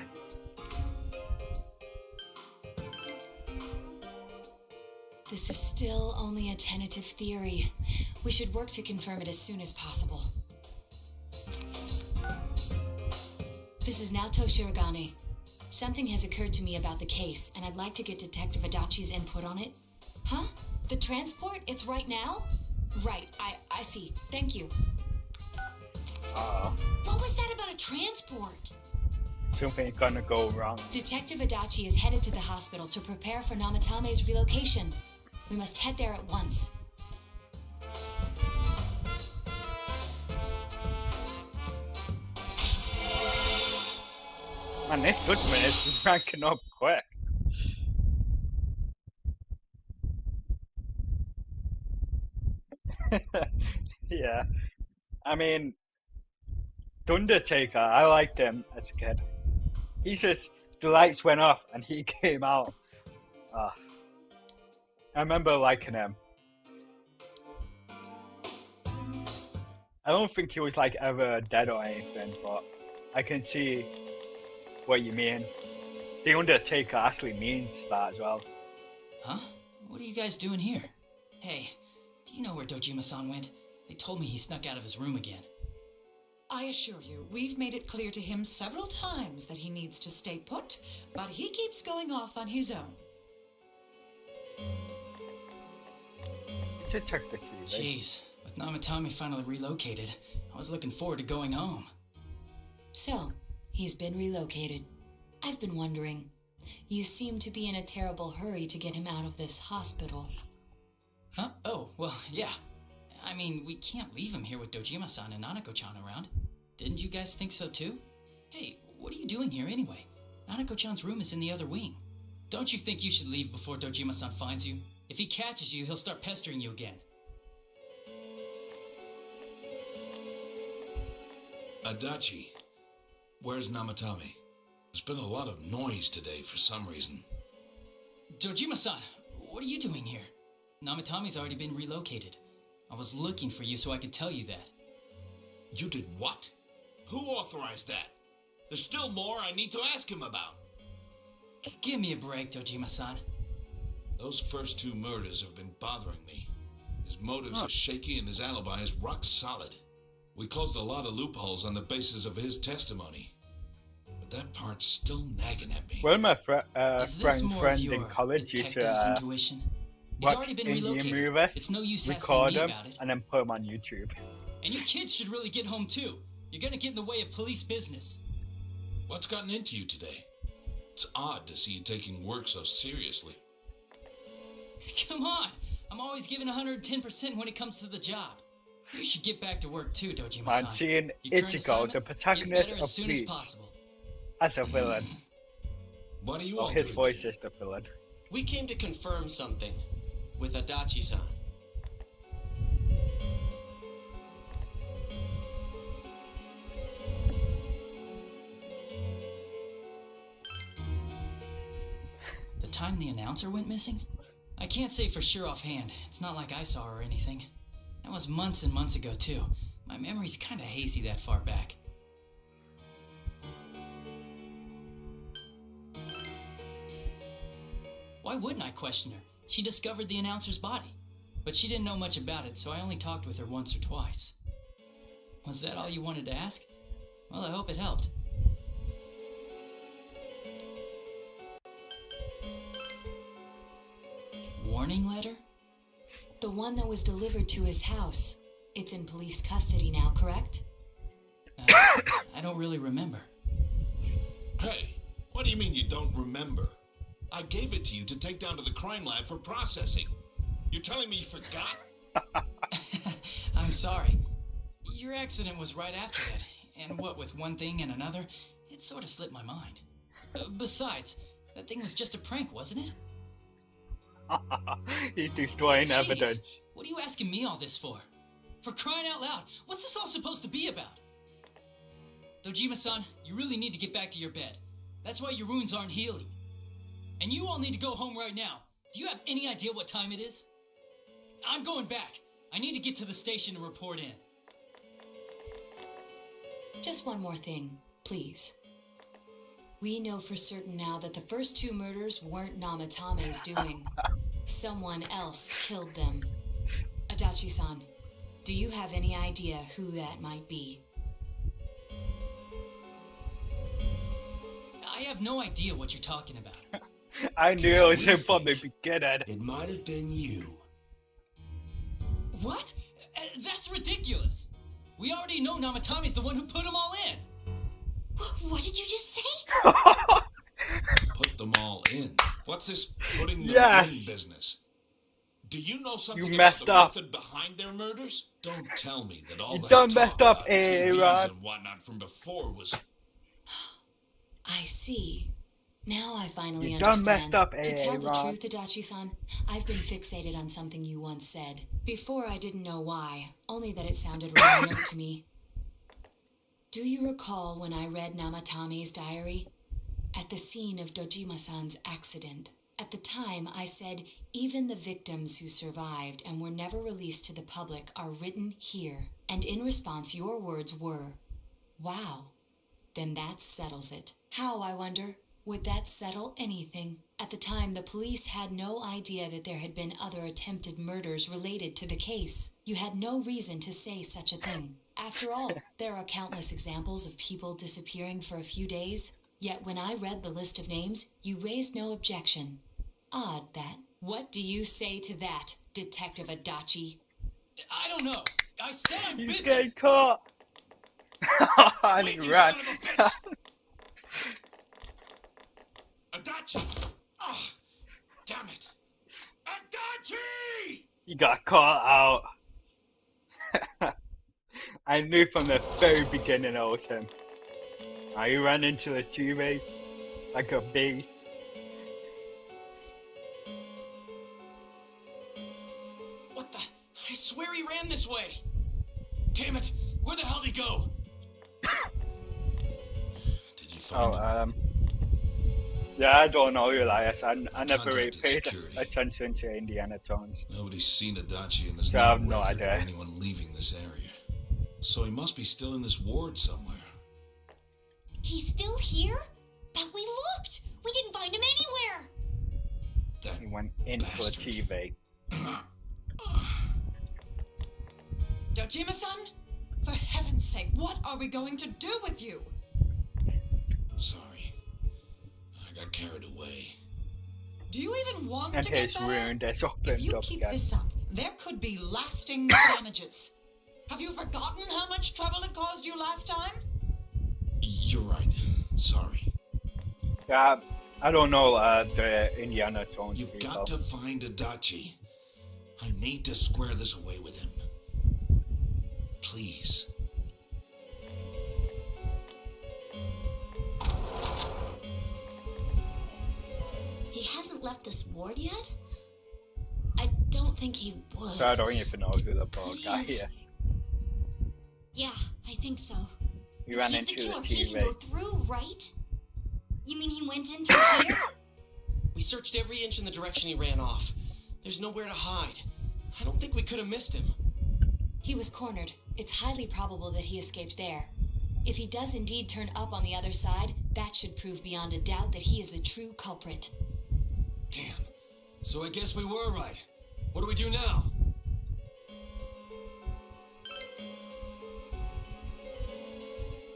This is still only a tentative theory. We should work to confirm it as soon as possible. This is Naoto Shirogane. Something has occurred to me about the case, and I'd like to get Detective Adachi's input on it. Huh? The transport? It's right now? Right, I see. Thank you. What was that about a transport? Something's gonna go wrong. Detective Adachi is headed to the hospital to prepare for Namatame's relocation. We must head there at once. Man, this judgment is ranking up quick. Yeah. I mean, The Undertaker, I liked him as a kid. the lights went off and he came out. I remember liking him. I don't think he was like ever dead or anything, but I can see what you mean. The Undertaker actually means that as well. Huh? What are you guys doing here? Hey, do you know where Dojima-san went? They told me he snuck out of his room again. I assure you, we've made it clear to him several times that he needs to stay put, but he keeps going off on his own. You should check the TV. Jeez, with Namatame finally relocated, I was looking forward to going home. So, he's been relocated. I've been wondering. You seem to be in a terrible hurry to get him out of this hospital. Huh? Oh, well, yeah. I mean, we can't leave him here with Dojima-san and Nanako-chan around. Didn't you guys think so too? Hey, what are you doing here anyway? Nanako-chan's room is in the other wing. Don't you think you should leave before Dojima-san finds you? If he catches you, he'll start pestering you again. Adachi, where's Namatame? There's been a lot of noise today for some reason. Dojima-san, what are you doing here? Namatame's already been relocated. I was looking for you so I could tell you that. You did what? Who authorized that? There's still more I need to ask him about. Give me a break, Dojima-san. Those first 2 murders have been bothering me. His motives are shaky and his alibi is rock solid. We closed a lot of loopholes on the basis of his testimony. But that part's still nagging at me. Well, my friend in college used to intuition? watch Indian movies, It's no use record asking me them, about it. and then put them on YouTube. And you kids should really get home too. You're gonna get in the way of police business. What's gotten into you today? It's odd to see you taking work so seriously. Come on! I'm always giving 110% when it comes to the job. You should get back to work too, Dojima-san. Man, seeing Ichigo, the protagonist of Bleach, as a villain. What are you Oh, all his doing voice here? is the villain. We came to confirm something with Adachi-san. The time the announcer went missing? I can't say for sure offhand. It's not like I saw her or anything. That was months and months ago, too. My memory's kinda hazy that far back. Why wouldn't I question her? She discovered the announcer's body. But she didn't know much about it, so I only talked with her once or twice. Was that all you wanted to ask? Well, I hope it helped. Warning letter? The one that was delivered to his house. It's in police custody now, correct? I don't really remember. Hey, what do you mean you don't remember? I gave it to you to take down to the crime lab for processing. You're telling me you forgot? I'm sorry. Your accident was right after that, and what with one thing and another, it sort of slipped my mind. Besides, that thing was just a prank, wasn't it? He's destroying Jeez, evidence. what are you asking me all this for? For crying out loud, what's this all supposed to be about? Dojima-san, you really need to get back to your bed. That's why your wounds aren't healing. And you all need to go home right now. Do you have any idea what time it is? I'm going back. I need to get to the station and report in. Just one more thing, please. We know for certain now that the first 2 murders weren't Namatame's doing. Someone else killed them. Adachi-san, do you have any idea who that might be? I have no idea what you're talking about. I knew it was him from the beginning. It might have been you. What? That's ridiculous. We already know Namatame's the one who put them all in. What did you just say? Put them all in. What's this putting them Yes. in business? Do you know something You about messed the up. method behind their murders? Don't tell me that all You that done talk messed up, about TVs Aaron. and whatnot from before was... I see. Now I finally You done understand. messed up, To tell the Aaron. truth, Adachi-san, I've been fixated on something you once said. Before I didn't know why, only that it sounded remote to me. Do you recall when I read Namatame's diary? at the scene of Dojima-san's accident. At the time, I said, even the victims who survived and were never released to the public are written here. And in response, your words were, wow, then that settles it. How, I wonder? Would that settle anything? At the time, the police had no idea that there had been other attempted murders related to the case. You had no reason to say such a thing. After all, there are countless examples of people disappearing for a few days. Yet when I read the list of names, you raised no objection. Odd that. What do you say to that, Detective Adachi? I don't know. I said I'm busy. He's getting caught. And Wait, he you ran. son of a bitch! Adachi! Oh, damn it! Adachi! He got caught out. I knew from the very beginning it was him. He ran into the TV like a bee. What the? I swear he ran this way. Damn it! Where the hell did he go? Did you find him? Yeah, I don't know, Elias. I never really Contacted paid security. attention to Indiana Jones. Nobody's seen Adachi, and there's So I have no no record of idea. anyone leaving this area. So he must be still in this ward somewhere. He's still here? But we looked! We didn't find him anywhere! That He went into bastard. a TV. Dojima-san? For heaven's sake, what are we going to do with you? Sorry. I got carried away. Do you even want And to get his better? wound is If opened you up keep again. this up, there could be lasting damages. Have you forgotten how much trouble it caused you last time? You're right. Sorry. Yeah, I don't know the Indiana Jones You've people. got to find Adachi. I need to square this away with him. Please. He hasn't left this ward yet? I don't think he would. I don't even know who the poor Could he guy have- is. Yeah, I think so. He ran He's into the the killer. He can TV. go through, right? You mean he went in through here? We searched every inch in the direction he ran off. There's nowhere to hide. I don't think we could have missed him. He was cornered. It's highly probable that he escaped there. If he does indeed turn up on the other side, that should prove beyond a doubt that he is the true culprit. Damn. So I guess we were right. What do we do now?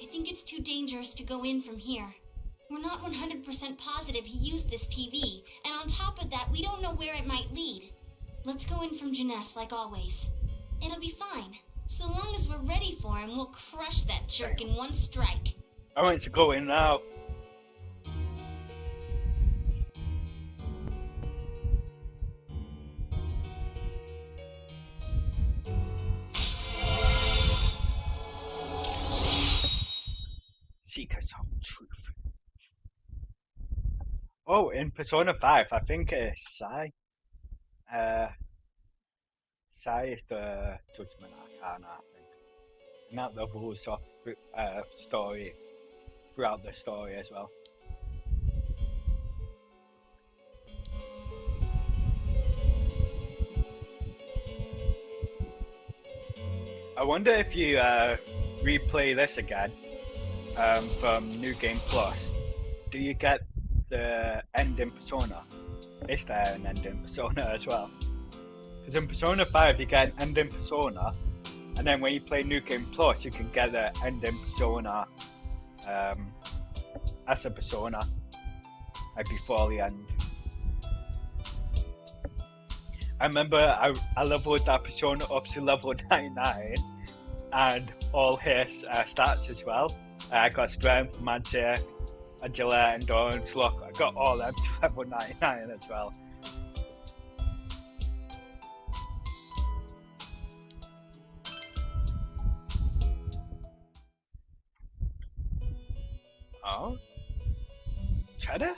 I think it's too dangerous to go in from here. We're not 100% positive he used this TV, and on top of that, we don't know where it might lead. Let's go in from Jeunesse like always. It'll be fine. So long as we're ready for him, we'll crush that jerk in one strike. I want to go in now. Seekers of truth. Oh, in Persona 5, I think it's Sai. Sai is the Judgment Arcana, I think. And that the rules of story throughout the story as well. I wonder if you replay this again from New Game Plus, do you get the end in Persona? Is there an end in Persona as well? Because in Persona 5 you get an end in Persona, and then when you play New Game Plus you can get the end in Persona as a Persona, like before the end. I remember I leveled that Persona up to level 99 and all his stats as well. I got strength, magic, agility, endurance, luck. I got all them to level 99 as well. Oh? Cheddar?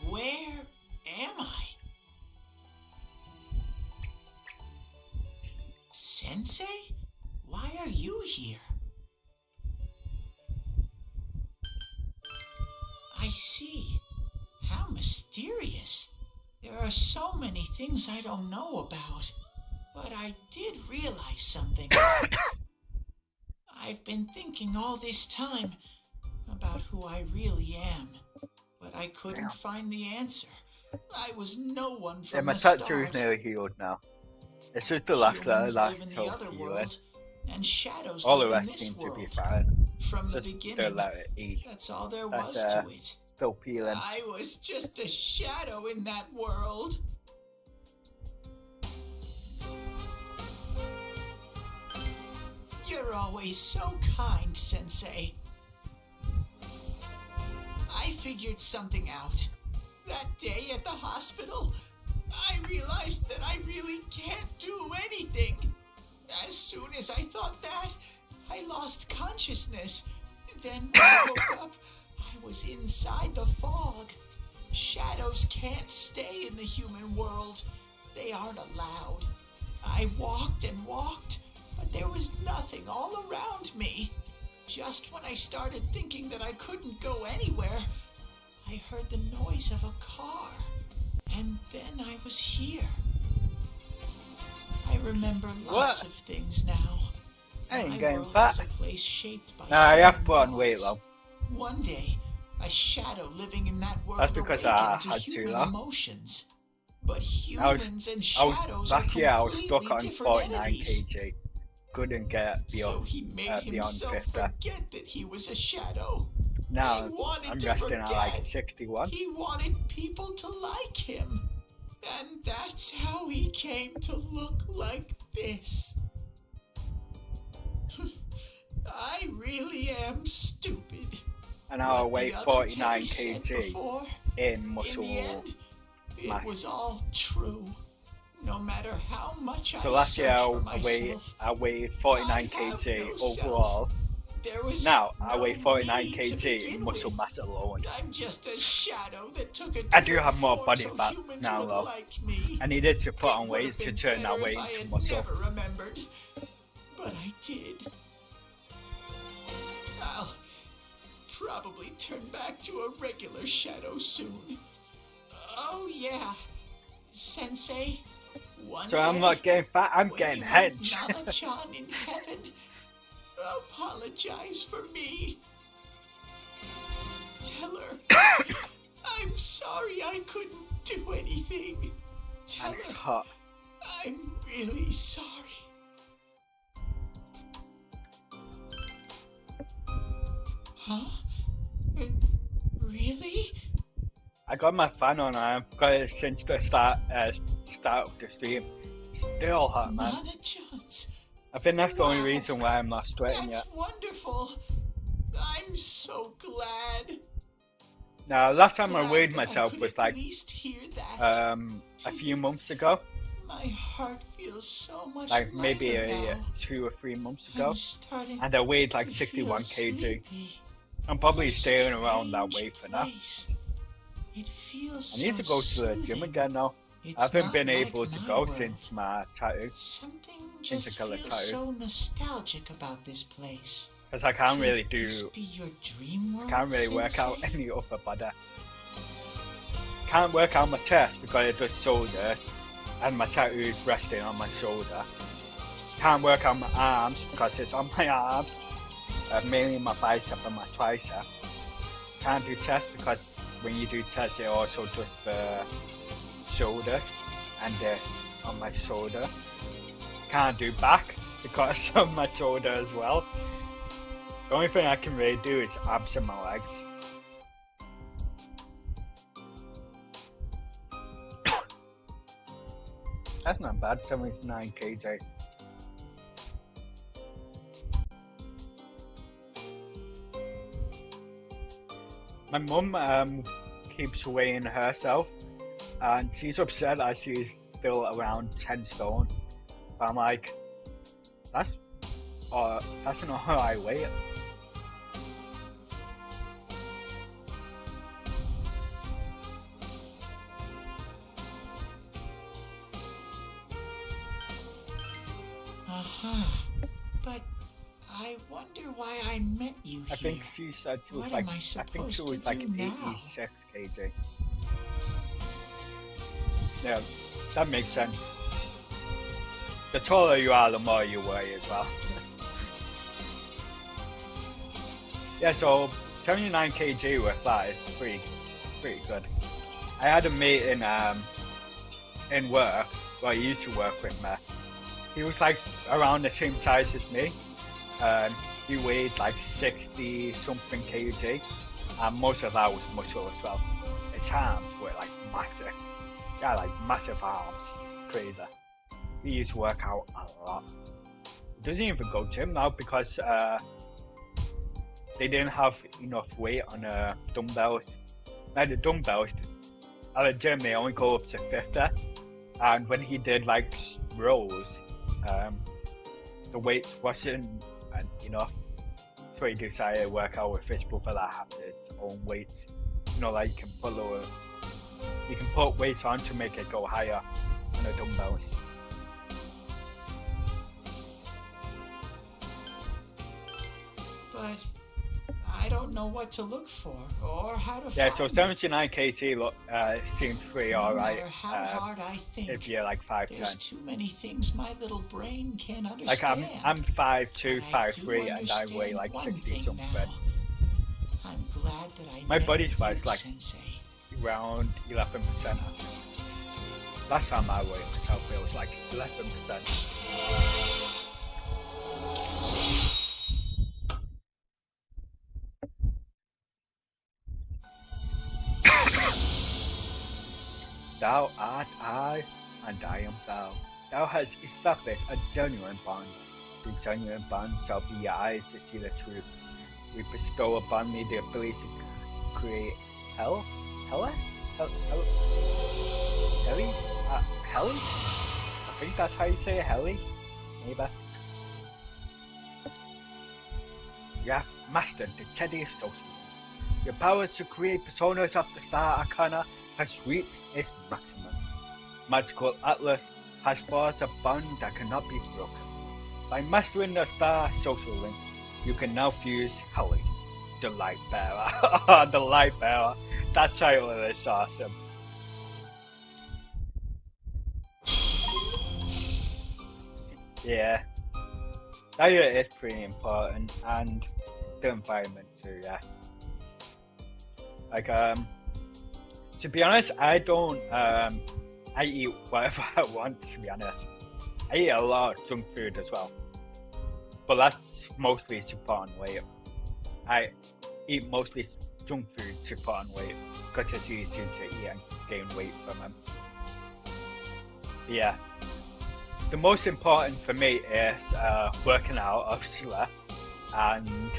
Where am I? Sensei? Why are you here? I see. How mysterious. There are so many things I don't know about. But I did realize something. I've been thinking all this time about who I really am. But I couldn't find the answer. I was no one from my the tattoo is start. nearly healed now. It's just the last letter that's still healing. And shadows All the live in rest this seem to be world. fine. From the Just beginning, the letter E. that's all there That's was to it. still peeling. I was just a shadow in that world. You're always so kind, Sensei. I figured something out. That day at the hospital, I realized that I really can't do anything. As soon as I thought that, I lost consciousness. Then when I woke up, I was inside the fog. Shadows can't stay in the human world. They aren't allowed. I walked and walked, but there was nothing all around me. Just when I started thinking that I couldn't go anywhere, I heard the noise of a car. And then I was here. I remember lots of things now. I ain't My getting world fat. is a place shaped by No, I have human put on weight thoughts. though. One day, a shadow living in that world That's because I awakened to had to human though. emotions. But humans and shadows last year I was are stuck completely on different 49 entities. kg. Couldn't get So beyond, he made beyond himself 50. forget that he was a shadow. Now He wanted I'm to resting at like forget. 61. He wanted people to like him. And that's how he came to look like this. I really am stupid. And now I What weigh the other 49 Teddy said kg before, in muscle in the end, mass. it was all true. No matter how much So I last year searched for I myself, weighed 49 I have kg no self. overall. There was Now I no weigh 49 me to kg in begin muscle with. mass alone. I'm just a shadow that took a I do different have more form body so fat humans now would though. like me. I needed to put on It weight would to have turn been that better weight if I into had muscle. never remembered, but I did. I'll probably turn back to a regular shadow soon. Oh yeah, Sensei. One So I'm day, not getting fat, I'm when getting you hench. meet Nana-chan in heaven, apologize for me. Tell her I'm sorry I couldn't do anything. Tell And it's her hot. I'm really sorry. Huh? Really? I got my fan on, I've got it since the start of the stream. Still hot, man. Nana-chan's. I think that's the only Wow. reason why I'm not sweating That's yet. wonderful. I'm so glad. Now, last time I Glad weighed that myself could was at like least hear that. a few months ago, My heart feels so much like maybe lighter now. 2 or 3 months ago, I'm starting and I weighed like to 61 feel kg. sleepy. I'm probably What a staying around that strange weight for now. place. It feels I need to so go to the gym soothing. again now. It's I haven't not been like able to my go world. since my tattoo, Something just intercolor feels tattoo, so nostalgic about this place. because I can't Could really this do, be your dream world, can't really work out Sensei? any upper body. Can't work out my chest because it does shoulders, and my tattoo is resting on my shoulder. Can't work out my arms because it's on my arms, mainly my bicep and my tricep. Can't do chest because when you do chest it also does the shoulders and this on my shoulder. Can't do back because of my shoulder as well. The only thing I can really do is abs and my legs. That's not bad, 79 kg. My mum keeps weighing herself and she's upset that she's still around 10 stone. But I'm like, that's not how I weigh it. But I wonder why I met you here. I think she said she was what like, am I think she was supposed to like do now? 86 kg. Yeah, that makes sense. The taller you are, the more you weigh as well. Yeah, so 79 kg with that is pretty good. I had a mate in work, well, he used to work with me. He was like around the same size as me. He weighed like 60 something kg, and most of that was muscle as well. His arms were like massive. He had like massive arms, crazy. He used to work out a lot. He doesn't even go gym now because they didn't have enough weight on dumbbells. Now the dumbbells at the gym they only go up to 50, and when he did like rows, the weight wasn't enough, so he decided to work out with his brother that had his own weights. Like you can put weights on to make it go higher on the dumbbells. But I don't know what to look for or how to Yeah, find so 79 kg seems pretty alright. No matter how hard I think, if you're like 5'10". there's too many things my little brain can't understand. Like I'm 5'2", But 5'3", and I weigh like 60 something. I'm glad that I My met body you, fat's like Sensei. around 11%. Last time I weighed myself, it was like 11%. Thou art I, and I am thou. Thou hast established a genuine bond. The genuine bond shall be your eyes to see the truth. We bestow upon me the ability to create hell? Hella? Helly? Helly? I think that's how you say it, Helly? Maybe. You have mastered the Teddy Associate. Your powers to create personas of the Star Arcana has reached its maximum. Magical Atlas has forged a bond that cannot be broken. By mastering the Star Social Link, you can now fuse Helly, the Light Bearer. The Light Bearer. That title is awesome. Yeah. That is pretty important, and the environment too, yeah. Like, to be honest, I don't, I eat whatever I want, to be honest. I eat a lot of junk food as well. But that's mostly to put on weight. I eat mostly junk food to put on weight, because it's easy to eat and gain weight from them. Yeah. The most important for me is working out, obviously, and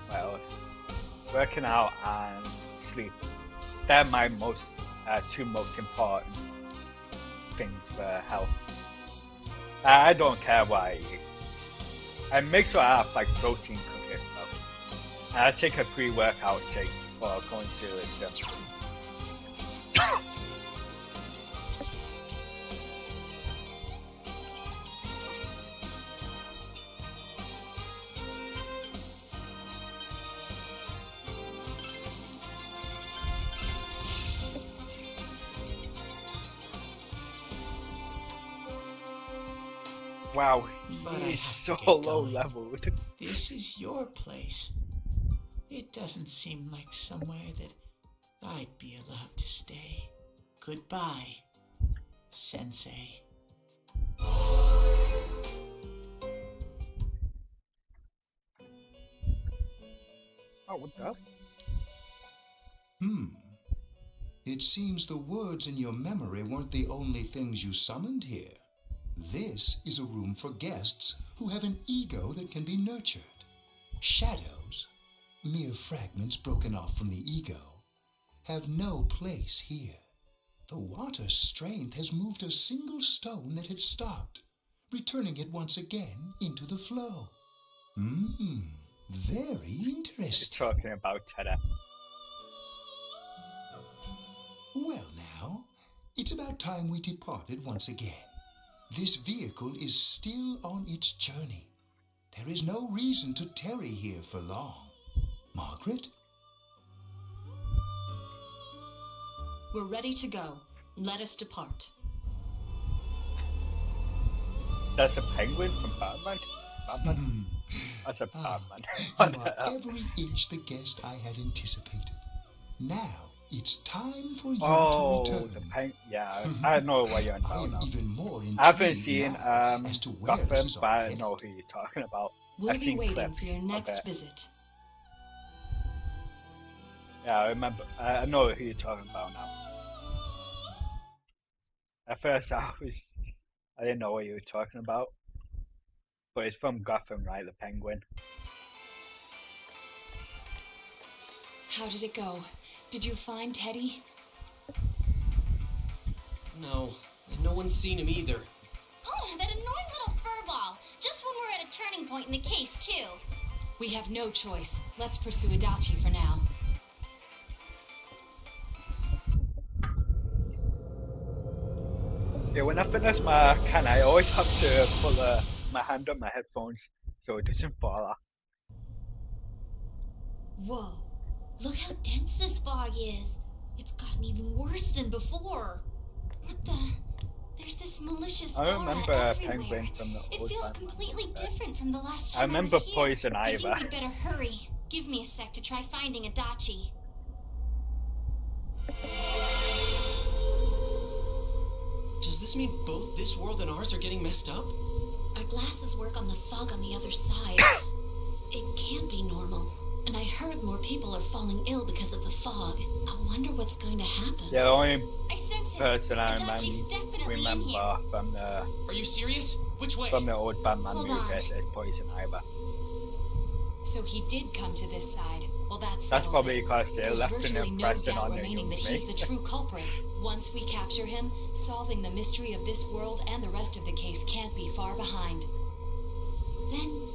what else? Working out and sleep. They're my two most important things for health. I don't care what I eat. I make sure I have like protein cookies stuff. And I take a pre-workout shake before going to the gym. Wow, he's so low leveled. This is your place. It doesn't seem like somewhere that I'd be allowed to stay. Goodbye, Sensei. Oh, what the? It seems the words in your memory weren't the only things you summoned here. This is a room for guests who have an ego that can be nurtured. Shadows, mere fragments broken off from the ego, have no place here. The water's strength has moved a single stone that had stopped, returning it once again into the flow. Very interesting. You're talking about Teddy. Well now, it's about time we departed once again. This vehicle is still on its journey. There is no reason to tarry here for long. Margaret? We're ready to go. Let us depart. That's a penguin from Batman? Batman? That's a Batman. You are every inch the guest I had anticipated. Now, it's time for you to return. The penguin. Yeah, I know what you're on I about am now. even more intrigued I haven't seen now as to where this Gotham, is all but I headed. know who you're talking about. We'll I've be seen waiting clips for your of next it. visit. Yeah, I remember. I know who you're talking about now. At first, I didn't know what you were talking about. But it's from Gotham, right? The penguin. How did it go? Did you find Teddy? No, and no one's seen him either. Oh, that annoying little furball. Just when we're at a turning point in the case, too. We have no choice. Let's pursue Adachi for now. Yeah, when I finish my can, I always have to put my hand on my headphones so it doesn't fall off. Whoa. Look how dense this fog is. It's gotten even worse than before. What the? There's this malicious I aura remember everywhere. Penguin from the It old feels Batman. completely different from the last I time remember was here. Poison I Ivy. think we'd better hurry. Give me a sec to try finding Adachi. Does this mean both this world and ours are getting messed up? Our glasses work on the fog on the other side. It can't be normal. And I heard more people are falling ill because of the fog. I wonder what's going to happen. Yeah, the only I sense it. person I Adachi's definitely in remember here. from Are you serious? Which way? the old Batman Hold movie on. is Poison Ivy. So he did come to this side. Well, that That's settles probably it. because they There's left an virtually no impression doubt on remaining that you. he's the true culprit. Once we capture him, solving the mystery of this world and the rest of the case can't be far behind. Then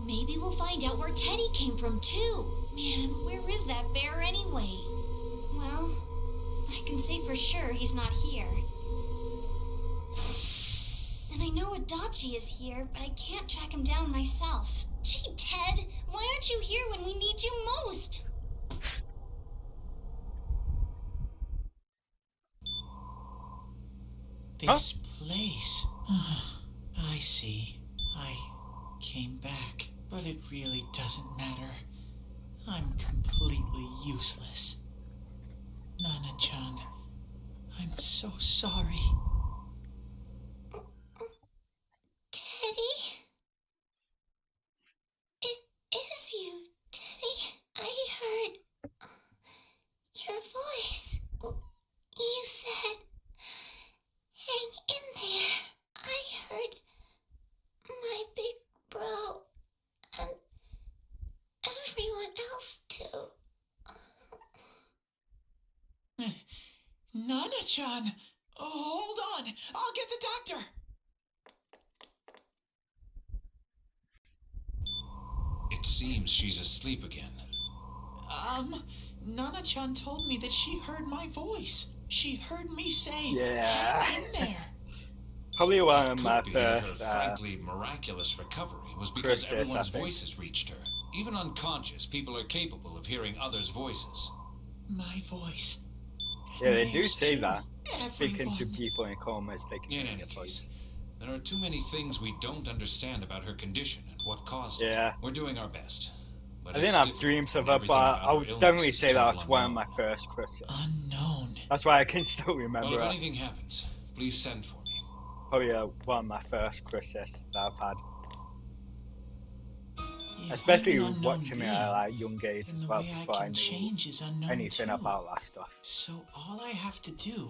maybe we'll find out where Teddy came from too. Man, where is that bear anyway? Well, I can say for sure he's not here. And I know Adachi is here, but I can't track him down myself. Gee, Ted, why aren't you here when we need you most? This place. I see. I came back, but it really doesn't matter. I'm completely useless. Nana-chan, I'm so sorry. Teddy? It is you, Teddy. I heard your voice. You said, hang in there. I heard my big bro and everyone else too. Nana-chan! Hold on! I'll get the doctor! It seems she's asleep again. Nana-chan told me that she heard my voice. She heard me say, Yeah. hang in there. Probably one of It my could be that first her frankly miraculous recovery was because process, I everyone's think. voices reached her. Even unconscious, people are capable of hearing others' voices. My voice. Yeah, they And do theirs say too. that. Speaking to Everyone. people in comas, they can In hear any your voice. case, there are too many things we don't understand about her condition and what caused Yeah. it. We're doing our best. But I it's didn't have difficult dreams when of her, everything but about I her would illness definitely is say total that's one of my unknown. first Christmas. Unknown. That's why I can still Well, remember if her. anything happens, please send for me. Probably one of my first Christmas that I've had. If Especially I'm an unknown watching it being, at like young age then as the well way I before I can knew change is unknown anything too. about that stuff. So all I have to do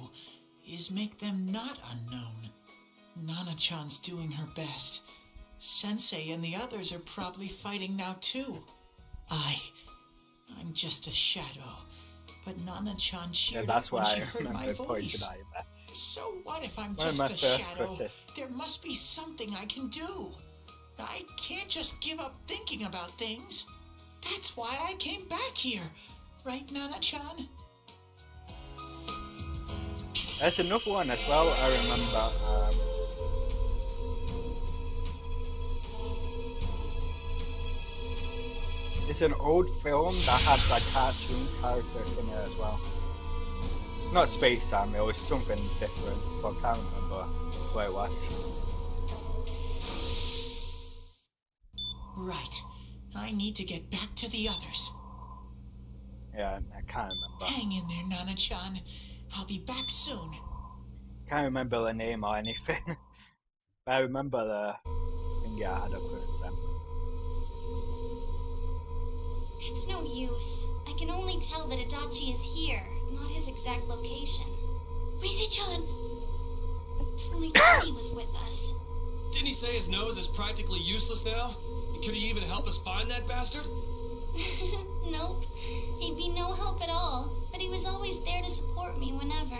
is make them not unknown. Nana-chan's doing her best. Sensei and the others are probably fighting now too. I'm just a shadow. But Nana-chan Yeah, cheered that's up when why she I heard my remember voice. Poison Ivy. So what if I'm One of just my a first shadow? Christmas. There must be something I can do. I can't just give up thinking about things. That's why I came back here. Right, Nana-chan? There's another one as well I remember. was an old film that had like cartoon characters in it as well. Not Space Jam, it was something different, but I can't remember what it was. Right. I need to get back to the others. Yeah, I can't remember. Hang in there, Nana-chan. I'll be back soon. Can't remember the name or anything. But I remember the thing I had up with them. It's no use. I can only tell that Adachi is here, not his exact location. Rise-chan! If only Teddy was with us. Didn't he say his nose is practically useless now? And could he even help us find that bastard? Nope. He'd be no help at all, but he was always there to support me whenever.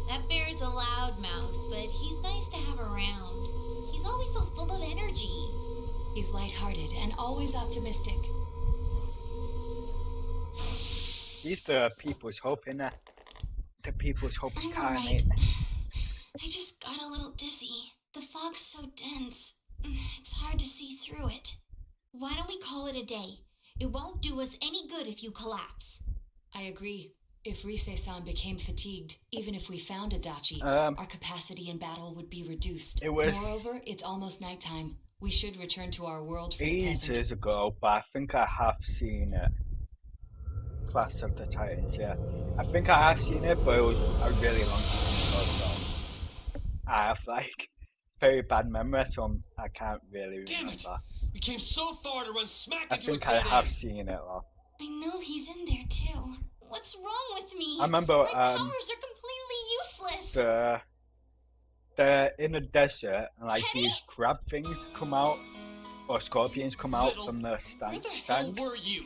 That bear's a loudmouth, but he's nice to have around. He's always so full of energy. He's lighthearted and always optimistic. He's the People's Hope, innit? The People's Hope I'm incarnate. alright. I just got a little dizzy. The fog's so dense. It's hard to see through it. Why don't we call it a day? It won't do us any good if you collapse. I agree. If Rise-san became fatigued, even if we found Adachi, our capacity in battle would be reduced. Moreover, it's almost nighttime. We should return to our world for the present. Ages ago, but I think I have seen it. Clash of the Titans, yeah. I think I have seen it, but it was a really long time ago, so I have like very bad memory, so I can't really remember. Damn it! We came so far to run smack I into a think I dead have end. seen it though. I know he's in there too. What's wrong with me? I remember my powers are completely useless. The in the desert, and like Teddy? these crab things come out, or scorpions come out from the Where sand. the hell were you?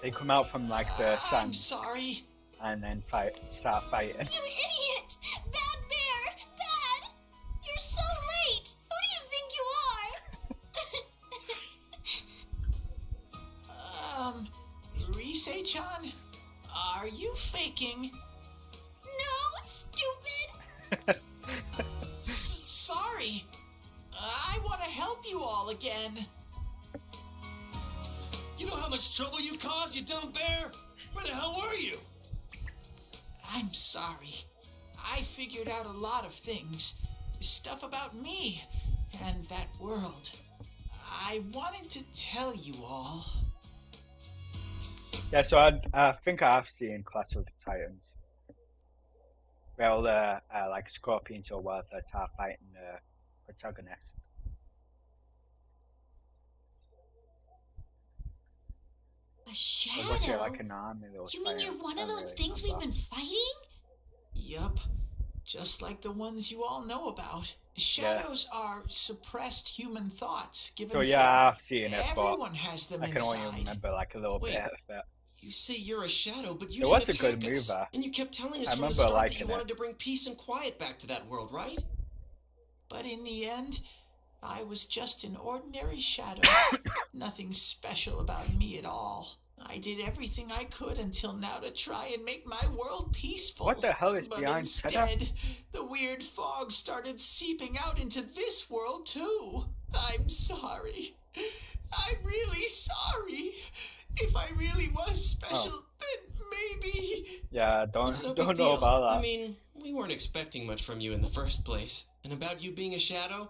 They come out from like the sand. I'm sorry. And then start fighting. You idiot! Bad bear! Bad! You're so late! Who do you think you are? Rise-chan? Are you faking? No, stupid! Sorry. I want to help you all again. You know how much trouble you caused, you dumb bear? Where the hell were you? I'm sorry. I figured out a lot of things. Stuff about me and that world. I wanted to tell you all. Yeah, so I think I have seen Clash of the Titans. Where all the like scorpions or whatever start fighting the protagonist. A shadow? Or was it like an army that was You mean fighting? you're one I of don't those really things we've remember. been fighting? Yup. Just like the ones you all know about. Shadows are suppressed human thoughts given So yeah, I've seen it, but everyone has them I can only inside. remember like a little Wait. bit of it. You say you're a shadow, but you It didn't was a attack good us. movie. And you kept telling us I from the remember start that liking you it. wanted to bring peace and quiet back to that world, right? But in the end, I was just an ordinary shadow. Nothing special about me at all. I did everything I could until now to try and make my world peaceful. What the hell is But behind instead, the weird fog started seeping out into this world too. I'm sorry. I'm really sorry. If I really was special, then maybe... Yeah, It's no don't big know deal. about that. I mean, we weren't expecting much from you in the first place. And about you being a shadow,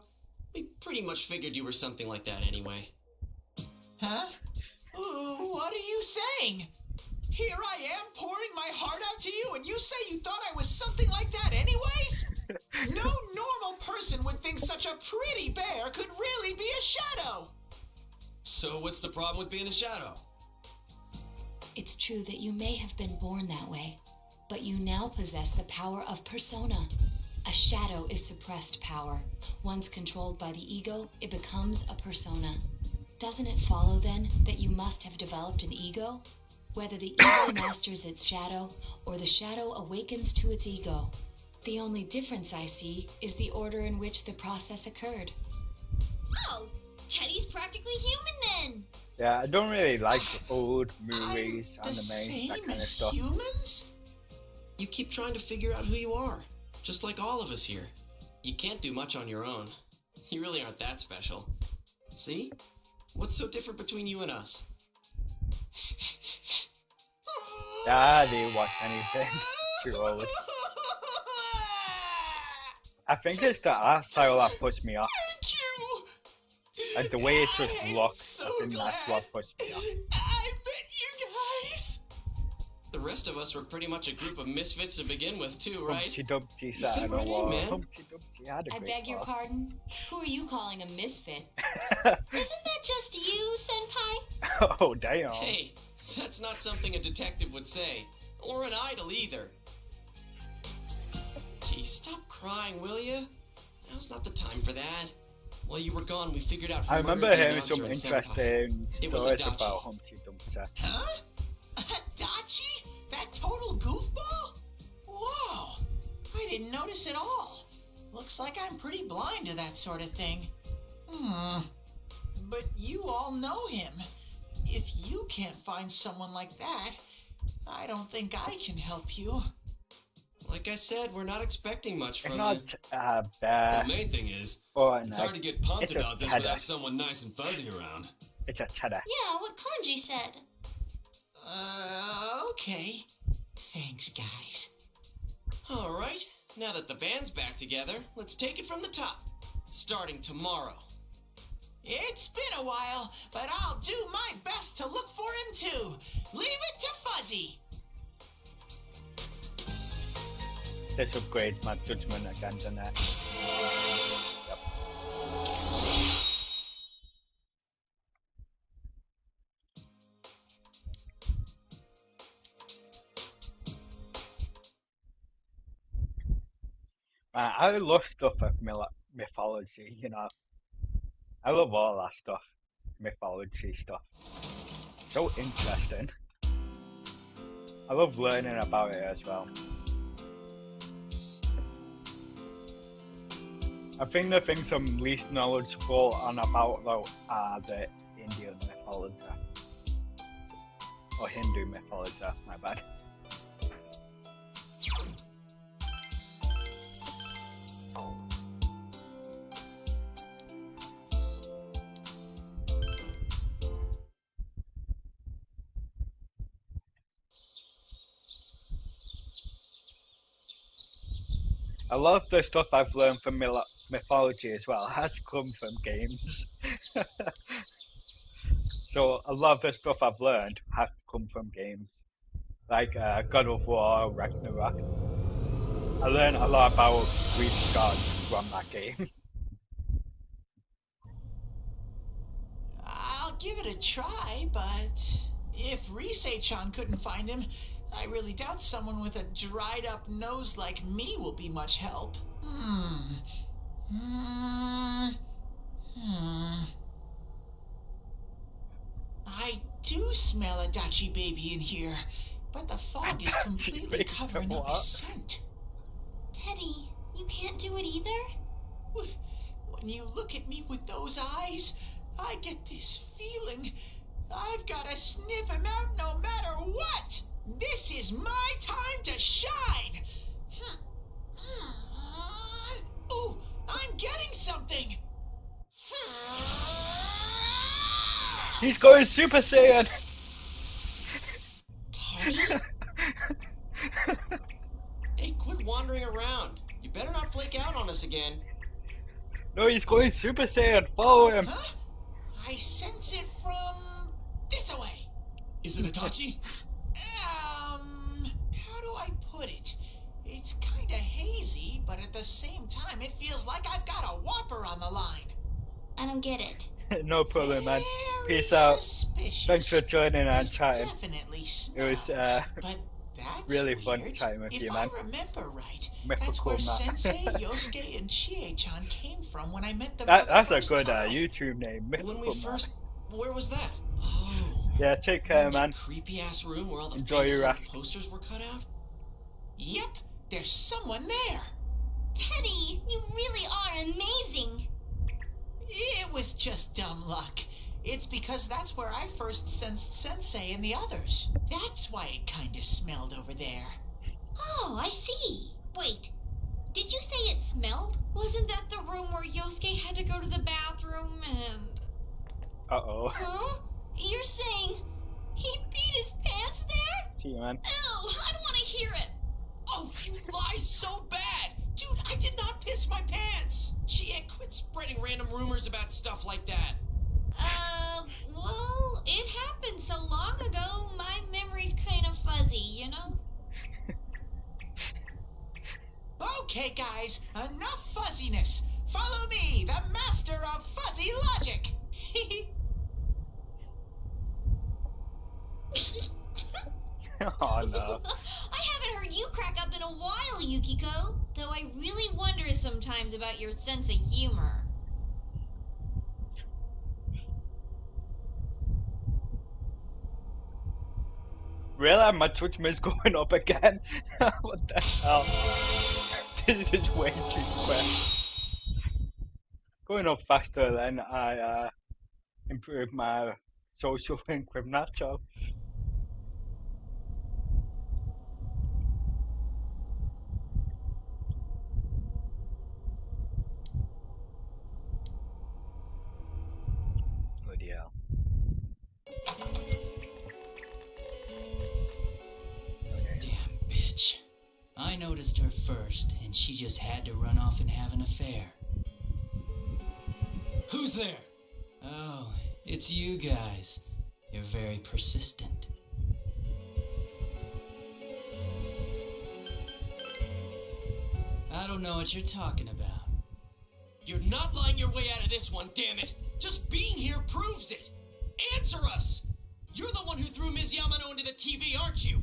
we pretty much figured you were something like that anyway. Huh? What are you saying? Here I am pouring my heart out to you, and you say you thought I was something like that anyways? No normal person would think such a pretty bear could really be a shadow. So what's the problem with being a shadow? It's true that you may have been born that way, but you now possess the power of persona. A shadow is suppressed power. Once controlled by the ego, it becomes a persona. Doesn't it follow then that you must have developed an ego? Whether the ego masters its shadow or the shadow awakens to its ego. The only difference I see is the order in which the process occurred. Oh, Teddy's practically human then. Yeah, I don't really like old movies, The anime, same that kind of as stuff. humans? You keep trying to figure out who you are, just like all of us here. You can't do much on your own. You really aren't that special. See? What's so different between you and us? I didn't watch anything. Too old. I think it's the art style that puts me off. Thank you. Like the way it's just I looked. am so I think that's glad. what puts me off. I bet you guys. The rest of us were pretty much a group of misfits to begin with, too, right? Humpty Dumpty You sat fit on a right in, wall. man. Humpty Dumpty had a I great beg your fall. pardon? Who are you calling a misfit? Isn't that just you, Senpai? Oh, damn. Hey, that's not something a detective would say. Or an idol, either. Gee, stop crying, will you? Now's not the time for that. While you were gone, we figured out who I remember murdered the hearing some announcer and interesting Senpai. It was stories Adachi. about Humpty Dumpty. Huh? Adachi? That total goofball? Whoa! I didn't notice at all. Looks like I'm pretty blind to that sort of thing. But you all know him. If you can't find someone like that, I don't think I can help you. Like I said, we're not expecting much from It's you. not The bad. main thing is, Or it's hard to get pumped It's a about this headache. without someone nice and fuzzy around. It's a cheddar. Yeah, what Kanji said. Okay. Thanks, guys. All right, now that the band's back together, let's take it from the top. Starting tomorrow. It's been a while, but I'll do my best to look for him too. Leave it to Fuzzy. This upgrades my judgment again, doesn't it? Yep. I love stuff of mythology, you know. I love all that stuff. Mythology stuff. So interesting. I love learning about it as well. I think the things I'm least knowledgeable on about though are the Indian mythology. Or Hindu mythology, my bad. A lot of the stuff I've learned from mythology as well has come from games. So a lot of the stuff I've learned has come from games. Like God of War, Ragnarok. I learned a lot about Greek gods from that game. I'll give it a try, but if Risei-chan couldn't find him, I really doubt someone with a dried up nose like me will be much help. I do smell a Dachi baby in here, but the fog is completely covering up his scent. Teddy, you can't do it either? When you look at me with those eyes, I get this feeling I've got to sniff him out no matter what. This is my time to shine. Ooh, I'm getting something. He's going Super Saiyan! Teddy? Hey, quit wandering around. You better not flake out on us again. No, he's going Super Saiyan! Follow him! Huh? I sense it from this away. Is it Itachi? How do I put it? It's kinda hazy, but at the same time, it feels like I've got a whopper on the line. I don't get it. No problem, man. Very Peace out. suspicious. Thanks for joining and This chatting. definitely It smells, was but that's really fun weird. chatting with if you, man. I remember right, Mythical that's where man. Sensei, Yosuke, and Chie-chan came from when I met them That's for a the good first time. YouTube name, When Mythical we Man. first... Where was that? Oh. Yeah, take care, that man. creepy-ass room where all the Enjoy faces your on the rest. posters were cut out? Yep, there's someone there. Teddy, you really are amazing. It was just dumb luck. It's because that's where I first sensed Sensei and the others. That's why it kinda smelled over there. Oh, I see. Wait, did you say it smelled? Wasn't that the room where Yosuke had to go to the bathroom and... Uh-oh. Huh? You're saying he see, man. Ew, I don't want to hear it. Oh, you lie so bad! Dude, I did not piss my pants! Shit, quit spreading random rumors about stuff like that. Well, it happened so long ago, my memory's kind of fuzzy, you know? Okay, guys, enough fuzziness. Follow me, the master of fuzzy logic. Oh no. I haven't heard you crack up in a while, Yukiko. Though I really wonder sometimes about your sense of humor. Really? My judgment's going up again? What the hell? This is way too quick. Going up faster than I improved my social link with Nacho. Bloody hell. Damn bitch. I noticed her first, and she just had to run off and have an affair. Who's there? Oh, it's you guys. You're very persistent. I don't know what you're talking about. You're not lying your way out of this one, damn it! Just being here proves it! Answer us! You're the one who threw Ms. Yamano into the TV, aren't you?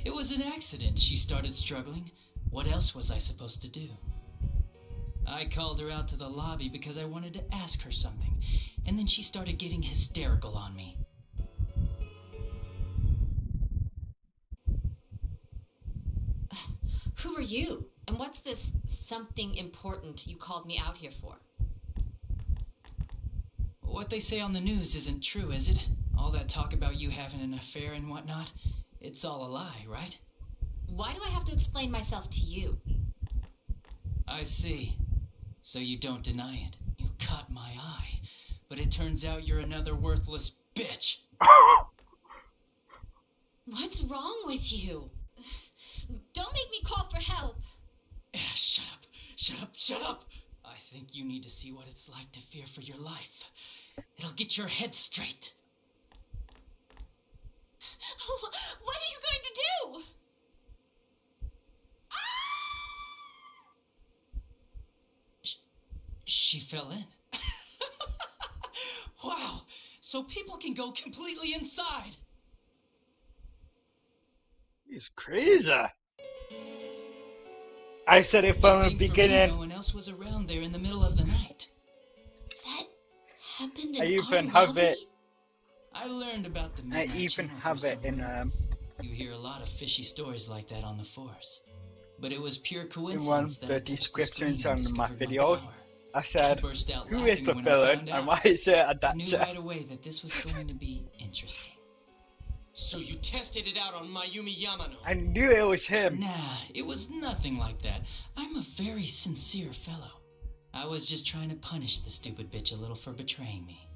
It was an accident. She started struggling. What else was I supposed to do? I called her out to the lobby because I wanted to ask her something, and then she started getting hysterical on me. Who are you? And what's this something important you called me out here for? What they say on the news isn't true, is it? All that talk about you having an affair and whatnot? It's all a lie, right? Why do I have to explain myself to you? I see. So you don't deny it. You caught my eye. But it turns out you're another worthless bitch. What's wrong with you? Don't make me call for help. Shut up. Shut up. Shut up. I think you need to see what it's like to fear for your life. It'll get your head straight. What are you going to do? She fell in. Wow. So people can go completely inside. He's crazy. I said it from the beginning. No one else was around there in the middle of the night. That happened I in even our have it. lobby? I learned about the I Midnight even Channel have through it in someone. You hear a lot of fishy stories like that on the force. But it was pure in coincidence one of that the I touched the descriptions screen and on my discovered videos. power. I said, burst out who is the laughing when I villain found and out. why is it a I knew dancer? right away that this was going to be interesting. So you tested it out on Mayumi Yamano? I knew it was him. Nah, it was nothing like that. I'm a very sincere fellow. I was just trying to punish the stupid bitch a little for betraying me.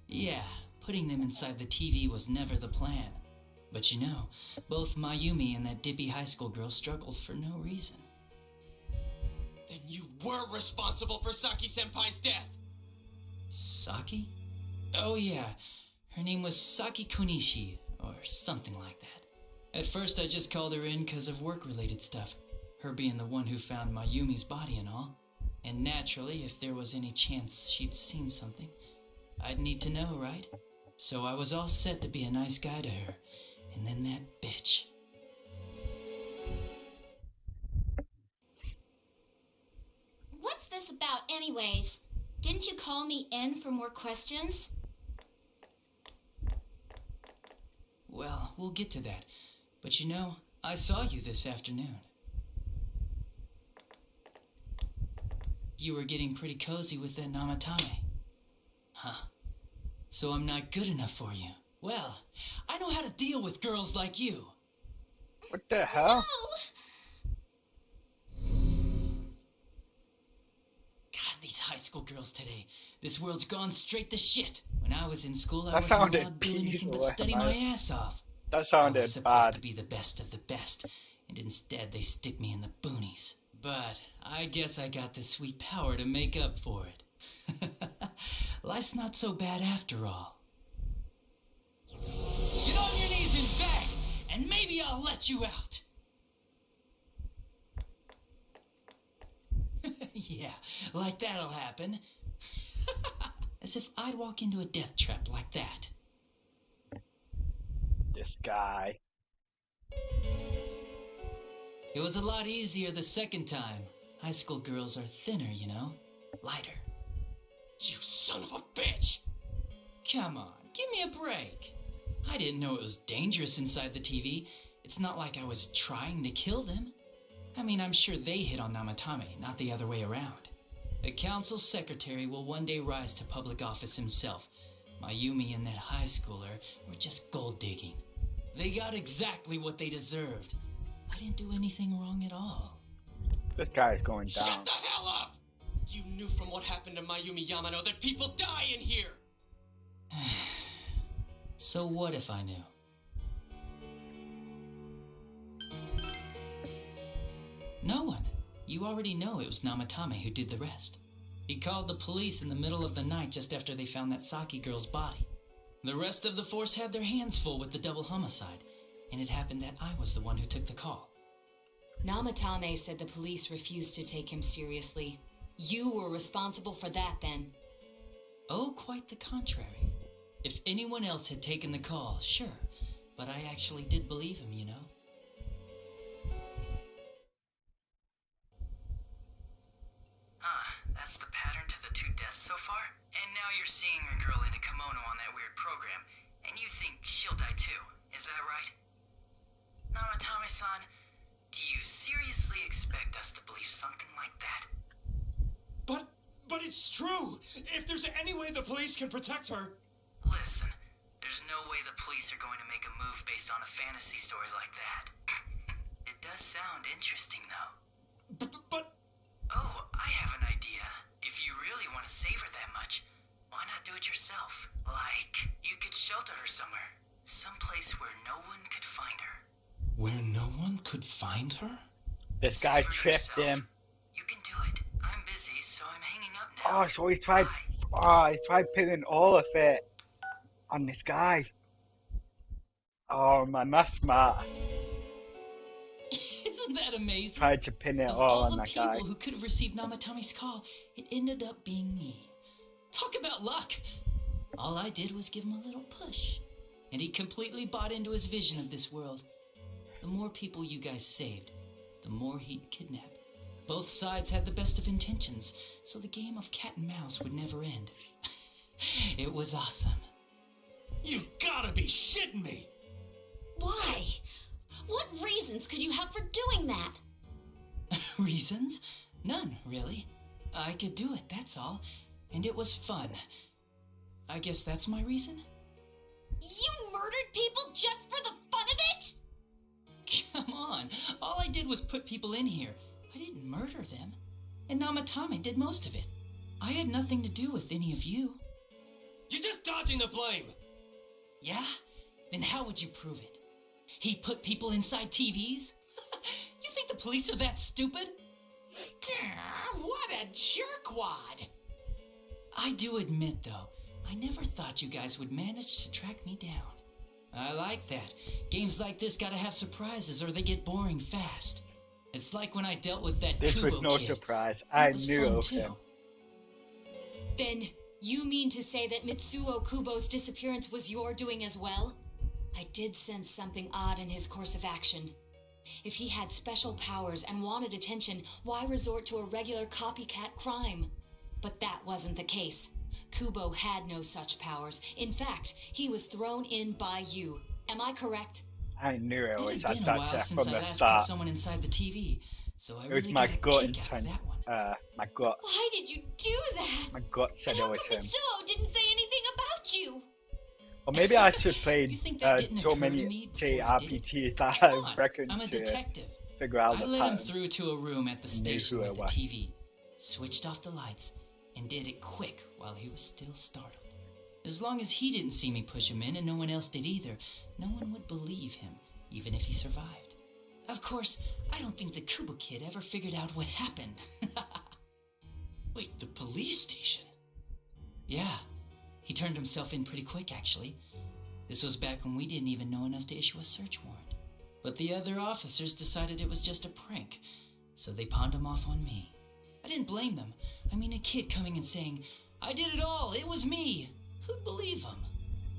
Yeah, putting them inside the TV was never the plan. But you know, both Mayumi and that dippy high school girl struggled for no reason. Then you were responsible for Saki-senpai's death! Saki? Oh yeah, her name was Saki Konishi, or something like that. At first I just called her in because of work-related stuff, her being the one who found Mayumi's body and all. And naturally, if there was any chance she'd seen something, I'd need to know, right? So I was all set to be a nice guy to her, and then that bitch. What's this about anyways? Didn't you call me in for more questions? Well, we'll get to that. But you know, I saw you this afternoon. You were getting pretty cozy with that Namatame. Huh. So I'm not good enough for you. Well, I know how to deal with girls like you. What the hell? No! God these high school girls today. This world's gone straight to shit. When I was in school, I That wasn't sounded allowed to do anything but peaceful, study man. my ass off. That I was sounded supposed bad. to be the best of the best, and instead they stick me in the boonies. But I guess I got the sweet power to make up for it. Life's not so bad after all. Get on your knees and beg, and maybe I'll let you out. Yeah, like that'll happen. As if I'd walk into a death trap like that. This guy. It was a lot easier the second time. High school girls are thinner, you know? Lighter. You son of a bitch! Come on, give me a break. I didn't know it was dangerous inside the TV. It's not like I was trying to kill them. I mean, I'm sure they hit on Namatame, not the other way around. The council secretary will one day rise to public office himself. Mayumi and that high schooler were just gold digging. They got exactly what they deserved. I didn't do anything wrong at all. This guy is going down. Shut the hell up! You knew from what happened to Mayumi Yamano that people die in here! So what if I knew? No one. You already know it was Namatame who did the rest. He called the police in the middle of the night just after they found that Saki girl's body. The rest of the force had their hands full with the double homicide, and it happened that I was the one who took the call. Namatame said the police refused to take him seriously. You were responsible for that then. Oh, quite the contrary. If anyone else had taken the call, sure, but I actually did believe him, you know. That's the pattern to the 2 deaths so far? And now you're seeing a girl in a kimono on that weird program, and you think she'll die too, is that right? Namatame-san, do you seriously expect us to believe something like that? But it's true! If there's any way the police can protect her... Listen, there's no way the police are going to make a move based on a fantasy story like that. It does sound interesting, though. But... Oh, I have an idea. If you really want to save her that much, why not do it yourself? Like, you could shelter her somewhere. Someplace where no one could find her. Where no one could find her? This guy Save her tripped yourself. him. You can do it. I'm busy, so I'm hanging up now. Oh, so he tried. Bye. He tried pinning all of it on this guy. Oh man, that's smart. Isn't that amazing? Tried to pin it Of all on the that people guy. who could have received Namatame's call, it ended up being me. Talk about luck! All I did was give him a little push, and he completely bought into his vision of this world. The more people you guys saved, the more he'd kidnap. Both sides had the best of intentions, so the game of cat and mouse would never end. It was awesome. You gotta be shitting me! Why? What reasons could you have for doing that? Reasons? None, really. I could do it, that's all. And it was fun. I guess that's my reason? You murdered people just for the fun of it? Come on. All I did was put people in here. I didn't murder them. And Namatame did most of it. I had nothing to do with any of you. You're just dodging the blame! Yeah? Then how would you prove it? He put people inside TVs? You think the police are that stupid? What a jerkwad! I do admit, though, I never thought you guys would manage to track me down. I like that. Games like this gotta have surprises or they get boring fast. It's like when I dealt with that This Kubo was no kid. surprise. It I was knew fun of too. him. Then you mean to say that Mitsuo Kubo's disappearance was your doing as well? I did sense something odd in his course of action. If he had special powers and wanted attention, why resort to a regular copycat crime? But that wasn't the case. Kubo had no such powers. In fact, he was thrown in by you. Am I correct? I knew it It was had at been a that while set since from I the last start. put someone inside the TV, so I It was really my got a gut kick out of intent. that one. My gut. Why did you do that? My gut said And it how was come him. Mitsuo didn't say anything about you? Or maybe I should play You think that didn't so occur to many me before I did it? JRPGs that Come I on, reckon I'm a to detective. figure out I the let him pattern. through to a room at the Knew station who with it the was. TV, switched off the lights, and did it quick while he was still startled. As long as he didn't see me push him in and no one else did either, no one would believe him, even if he survived. Of course, I don't think the Kubo kid ever figured out what happened. Wait, the police station? Yeah, he turned himself in pretty quick, actually. This was back when we didn't even know enough to issue a search warrant. But the other officers decided it was just a prank, so they pawned him off on me. I didn't blame them. I mean, a kid coming and saying, "I did it all, it was me." Who'd believe him?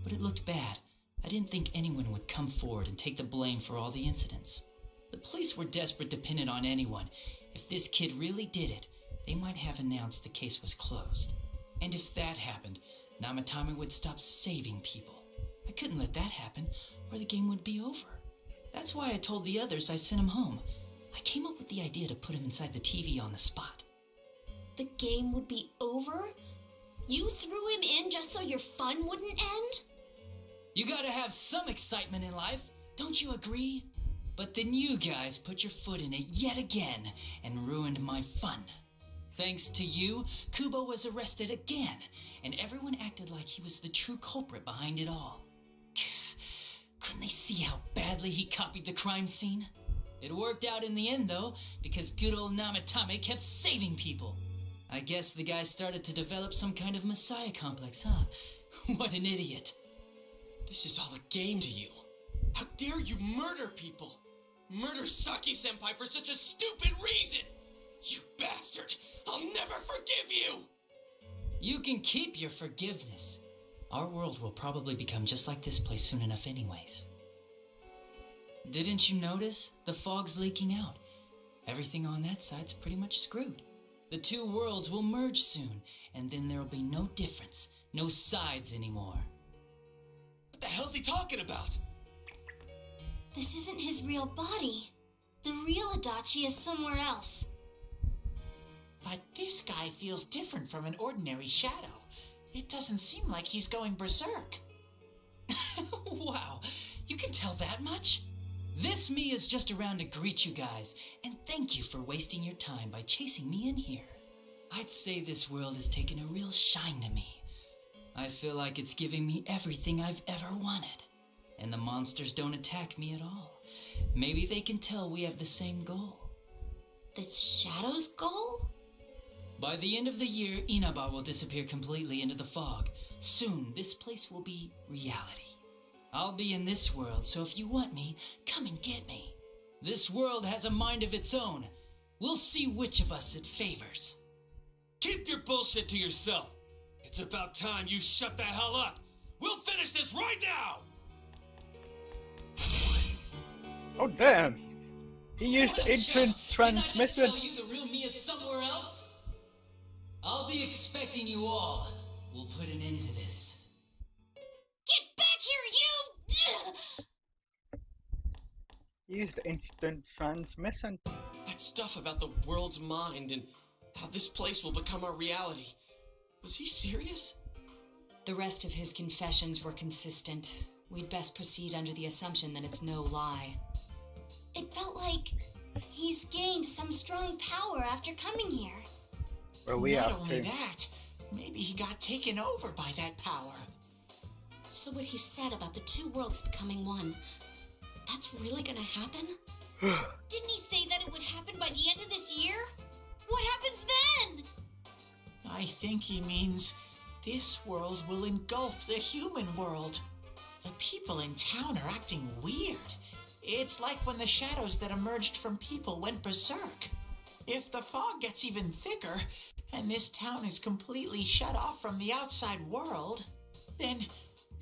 But it looked bad. I didn't think anyone would come forward and take the blame for all the incidents. The police were desperate to pin it on anyone. If this kid really did it, they might have announced the case was closed. And if that happened, Namatame would stop saving people. I couldn't let that happen, or the game would be over. That's why I told the others I sent him home. I came up with the idea to put him inside the TV on the spot. The game would be over? You threw him in just so your fun wouldn't end? You gotta have some excitement in life, don't you agree? But then you guys put your foot in it yet again and ruined my fun. Thanks to you, Kubo was arrested again, and everyone acted like he was the true culprit behind it all. Couldn't they see how badly he copied the crime scene? It worked out in the end, though, because good old Namatame kept saving people. I guess the guy started to develop some kind of messiah complex, huh? What an idiot. This is all a game to you. How dare you murder people? Murder Saki-senpai for such a stupid reason! You bastard! I'll never forgive you! You can keep your forgiveness. Our world will probably become just like this place soon enough anyways. Didn't you notice? The fog's leaking out. Everything on that side's pretty much screwed. The two worlds will merge soon, and then there'll be no difference, no sides anymore. What the hell's he talking about? This isn't his real body. The real Adachi is somewhere else. But this guy feels different from an ordinary shadow. It doesn't seem like he's going berserk. Wow, you can tell that much? This me is just around to greet you guys, and thank you for wasting your time by chasing me in here. I'd say this world has taken a real shine to me. I feel like it's giving me everything I've ever wanted. And the monsters don't attack me at all. Maybe they can tell we have the same goal. The Shadow's goal? By the end of the year, Inaba will disappear completely into the fog. Soon, this place will be reality. I'll be in this world, so if you want me, come and get me. This world has a mind of its own. We'll see which of us it favors. Keep your bullshit to yourself. It's about time you shut the hell up. We'll finish this right now! Oh damn! He used instant transmission. Did I just tell you the real me is somewhere else? I'll be expecting you all. We'll put an end to this. Get back here, you! He used instant transmission. That stuff about the world's mind and how this place will become our reality. Was he serious? The rest of his confessions were consistent. We'd best proceed under the assumption that it's no lie. It felt like he's gained some strong power after coming here. Well, we Not have only to. that, maybe he got taken over by that power. So what he said about the two worlds becoming one, that's really gonna happen? Didn't he say that it would happen by the end of this year? What happens then? I think he means this world will engulf the human world. The people in town are acting weird. It's like when the shadows that emerged from people went berserk. If the fog gets even thicker, and this town is completely shut off from the outside world, then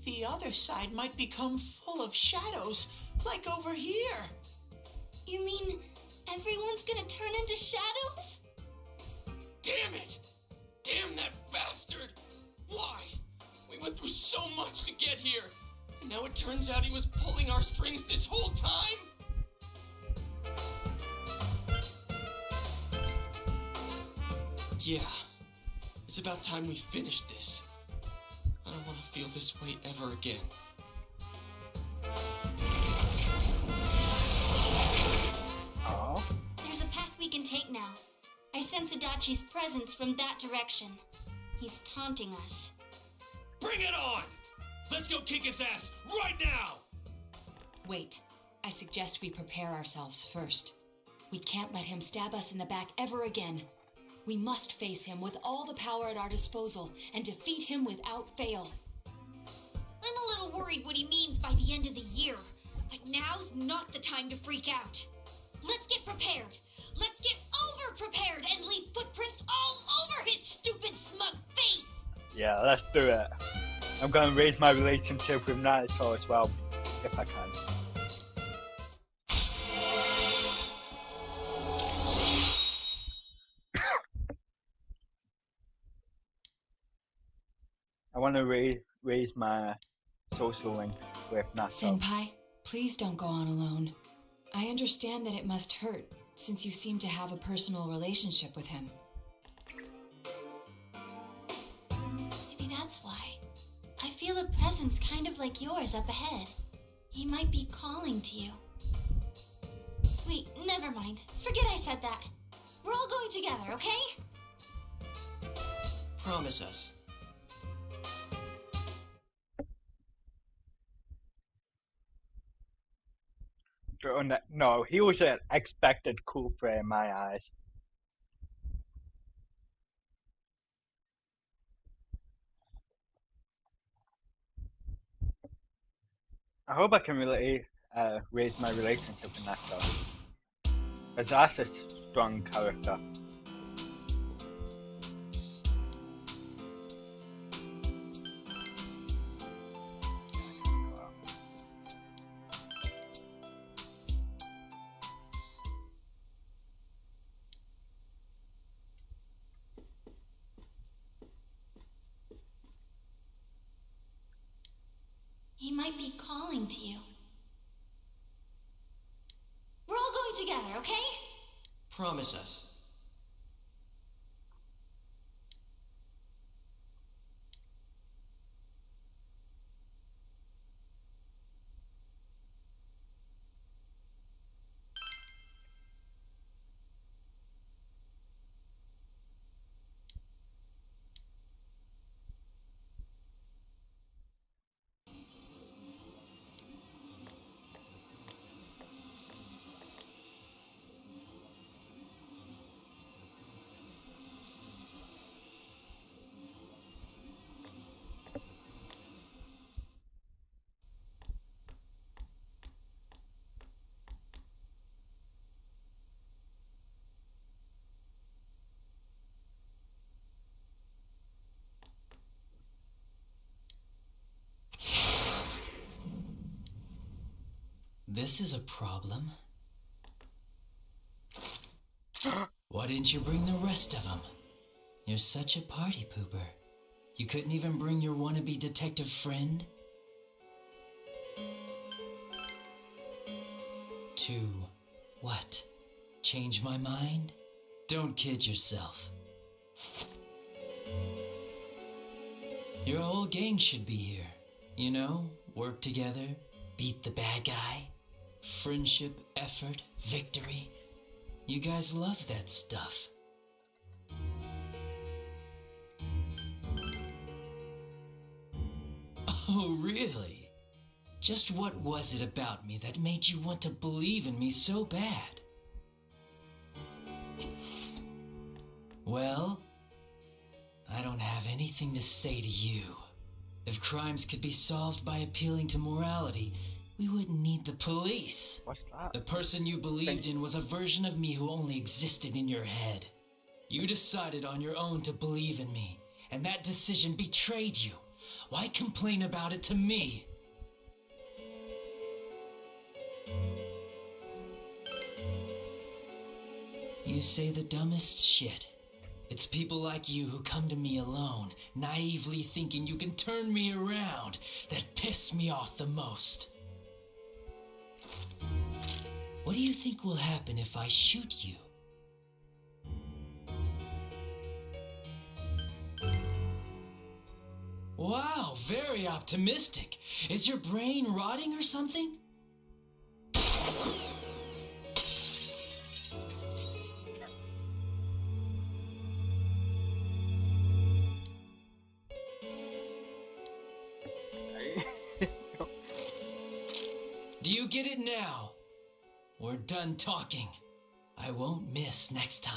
the other side might become full of shadows, like over here. You mean everyone's gonna turn into shadows? Damn it! Damn that bastard! Why? We went through so much to get here, and now it turns out he was pulling our strings this whole time? Yeah, it's about time we finished this. I don't want to feel this way ever again. Oh. There's a path we can take now. I sense Adachi's presence from that direction. He's taunting us. Bring it on! Let's go kick his ass right now! Wait. I suggest we prepare ourselves first. We can't let him stab us in the back ever again. We must face him with all the power at our disposal and defeat him without fail. I'm a little worried what he means by the end of the year, but now's not the time to freak out. Let's get prepared. Let's get over-prepared and leave footprints all over his stupid, smug face. Yeah, let's do it. I'm going to raise my relationship with Naruto as well, if I can. I want to raise my social link with Naruto. Senpai, please don't go on alone. I understand that it must hurt, since you seem to have a personal relationship with him. Maybe that's why. I feel a presence kind of like yours up ahead. He might be calling to you. Wait, never mind. Forget I said that. We're all going together, okay? Promise us. No, he was an expected culprit in my eyes. I hope I can really raise my relationship with Naruto, because that's a strong character. He might be calling to you. We're all going together, okay? Promise us. This is a problem. Why didn't you bring the rest of them? You're such a party pooper. You couldn't even bring your wannabe detective friend? To what? Change my mind? Don't kid yourself. Your whole gang should be here. You know, work together, beat the bad guy. Friendship, effort, victory. You guys love that stuff. Oh, really? Just what was it about me that made you want to believe in me so bad? Well, I don't have anything to say to you. If crimes could be solved by appealing to morality, we wouldn't need the police. What's that? The person you believed in was a version of me who only existed in your head. You decided on your own to believe in me, and that decision betrayed you. Why complain about it to me? You say the dumbest shit. It's people like you who come to me alone, naively thinking you can turn me around, that piss me off the most. What do you think will happen if I shoot you? Wow, very optimistic. Is your brain rotting or something? Do you get it now? We're done talking. I won't miss next time.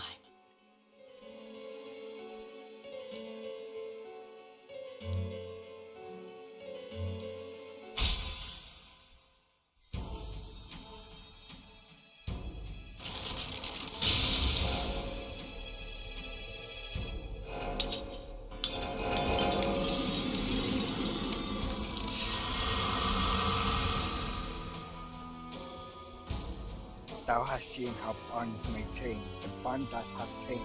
Thou hast seen how bonds may change, and bond does have changed.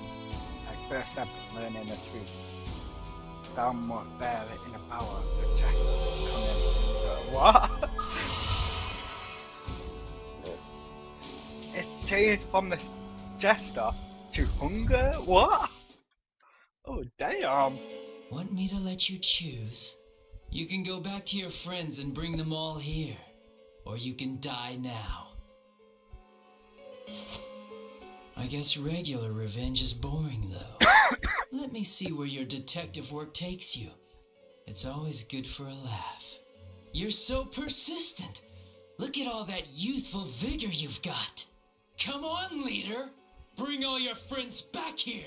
Thy first step in learning the truth. Thou must bear it in a power, protect, come in. What? It's changed from the jester to hunger? What? Oh, damn. Want me to let you choose? You can go back to your friends and bring them all here. Or you can die now. I guess regular revenge is boring, though. Let me see where your detective work takes you. It's always good for a laugh. You're so persistent. Look at all that youthful vigor you've got. Come on, leader. Bring all your friends back here.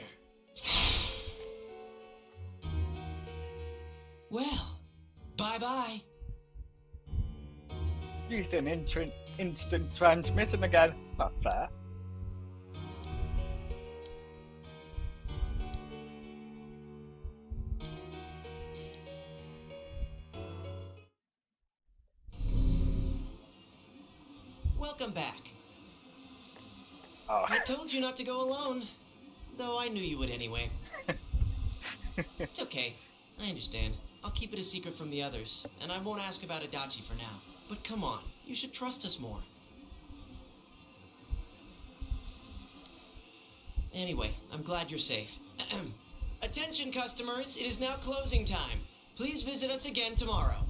Well, bye-bye. Using instant transmission again. Not fair. Welcome back. Oh. I told you not to go alone, though I knew you would anyway. It's okay. I understand. I'll keep it a secret from the others, and I won't ask about Adachi for now. But come on, you should trust us more. Anyway, I'm glad you're safe. Attention, customers, it is now closing time. Please visit us again tomorrow.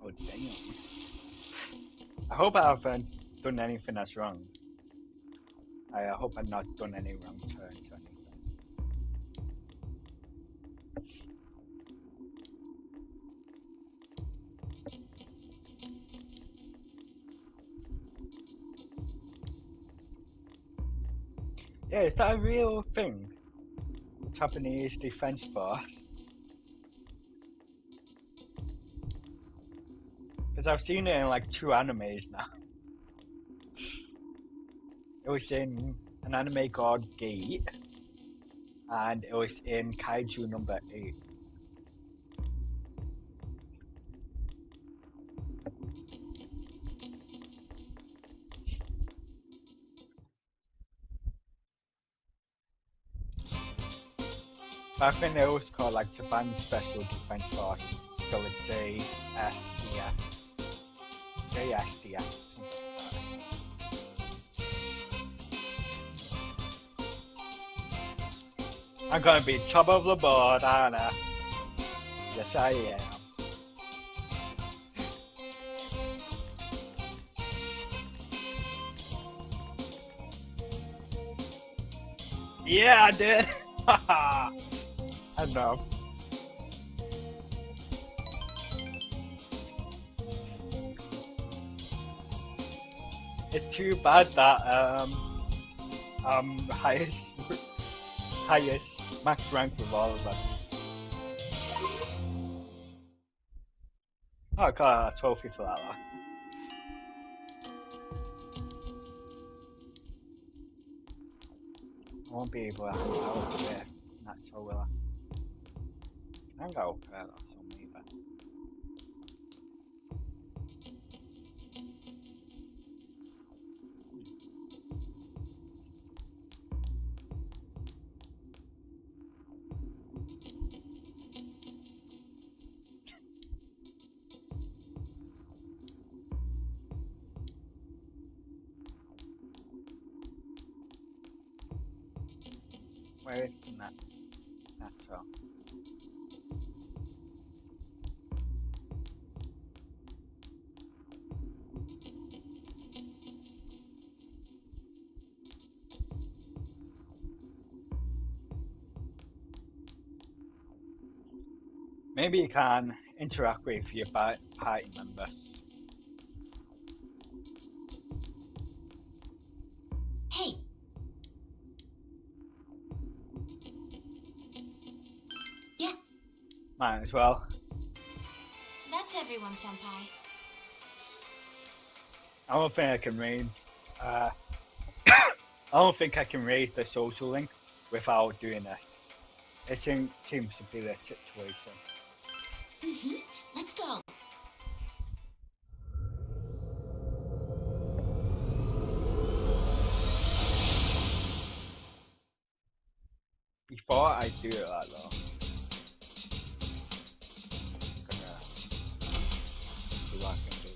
Oh, damn. I hope I haven't done anything that's wrong. I hope I've not done any wrong turns or anything. Yeah, is that a real thing? Japanese Defense Force? Because I've seen it in like 2 animes now. It was in an anime called Gate, and it was in Kaiju number 8. But I think it was called like Japan Special Defense Force, so it's JSDF. JSDF. I'm gonna be top of the board, aren't I? Yes, I am. Yeah, I did. I know. It's too bad that highest max rank with all of them. Oh, I got a trophy for that one. I won't be able to hang out with Nacho, will I? Hang out with her or something either. Where is the Nacho? Maybe you can interact with your party members. Hey. Yeah. Might as well. That's everyone, Senpai. I don't think I can raise. I don't think I can raise the social link without doing this. It seems to be the situation. Let's go. Before I do that though, I'm gonna see what I can do.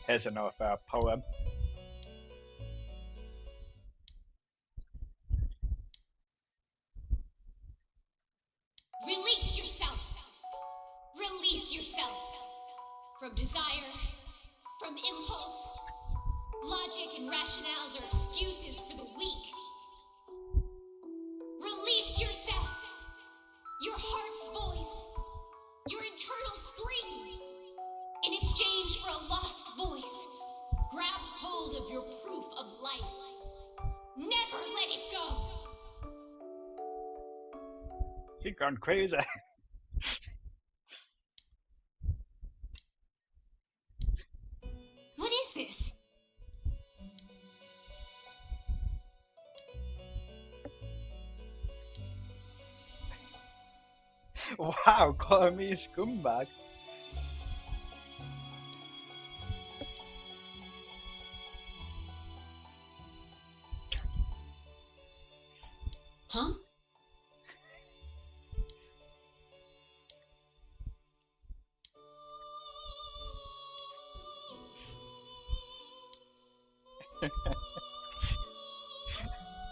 Here's another poem. Release yourself. Release yourself. From desire, from impulse. Logic and rationales are excuses for the weak. Release yourself. Your heart's voice. Your internal scream. In exchange for a lost voice, grab hold of your proof of life. Never let it go. She's gone crazy. What is this? Wow, calling me a scumbag. Huh?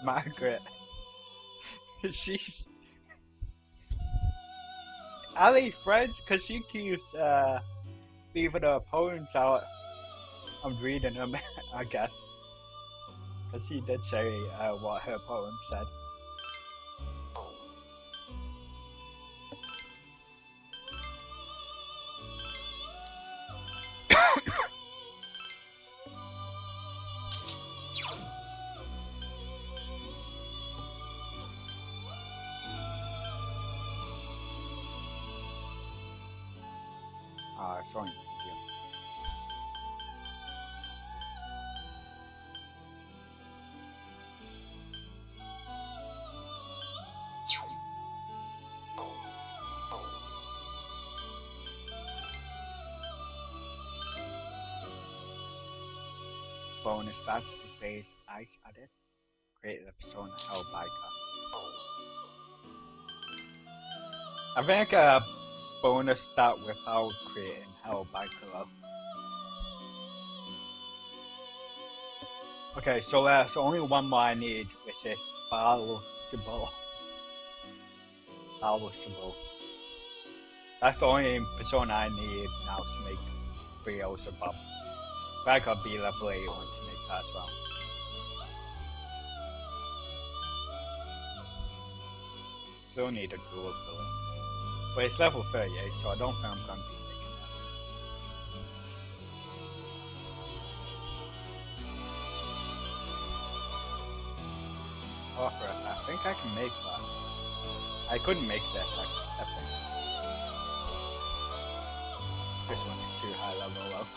Margaret. She's Ali friends because she keeps leaving her poems out. I'm reading them, I guess, because she did say what her poem said. Sorry. Bonus stats to phase ice added. Created a persona held by I think a bonus stat without creating hell by color. Okay, so there's only one more I need, which is Balusible. That's the only persona I need now to make Brios above. But I got B level 81 to make that as well. Still need a dual filler. But it's level 38, so I don't think I'm going to be making that. Offer us, I think I can make that. I couldn't make this, I think. This one is too high level though.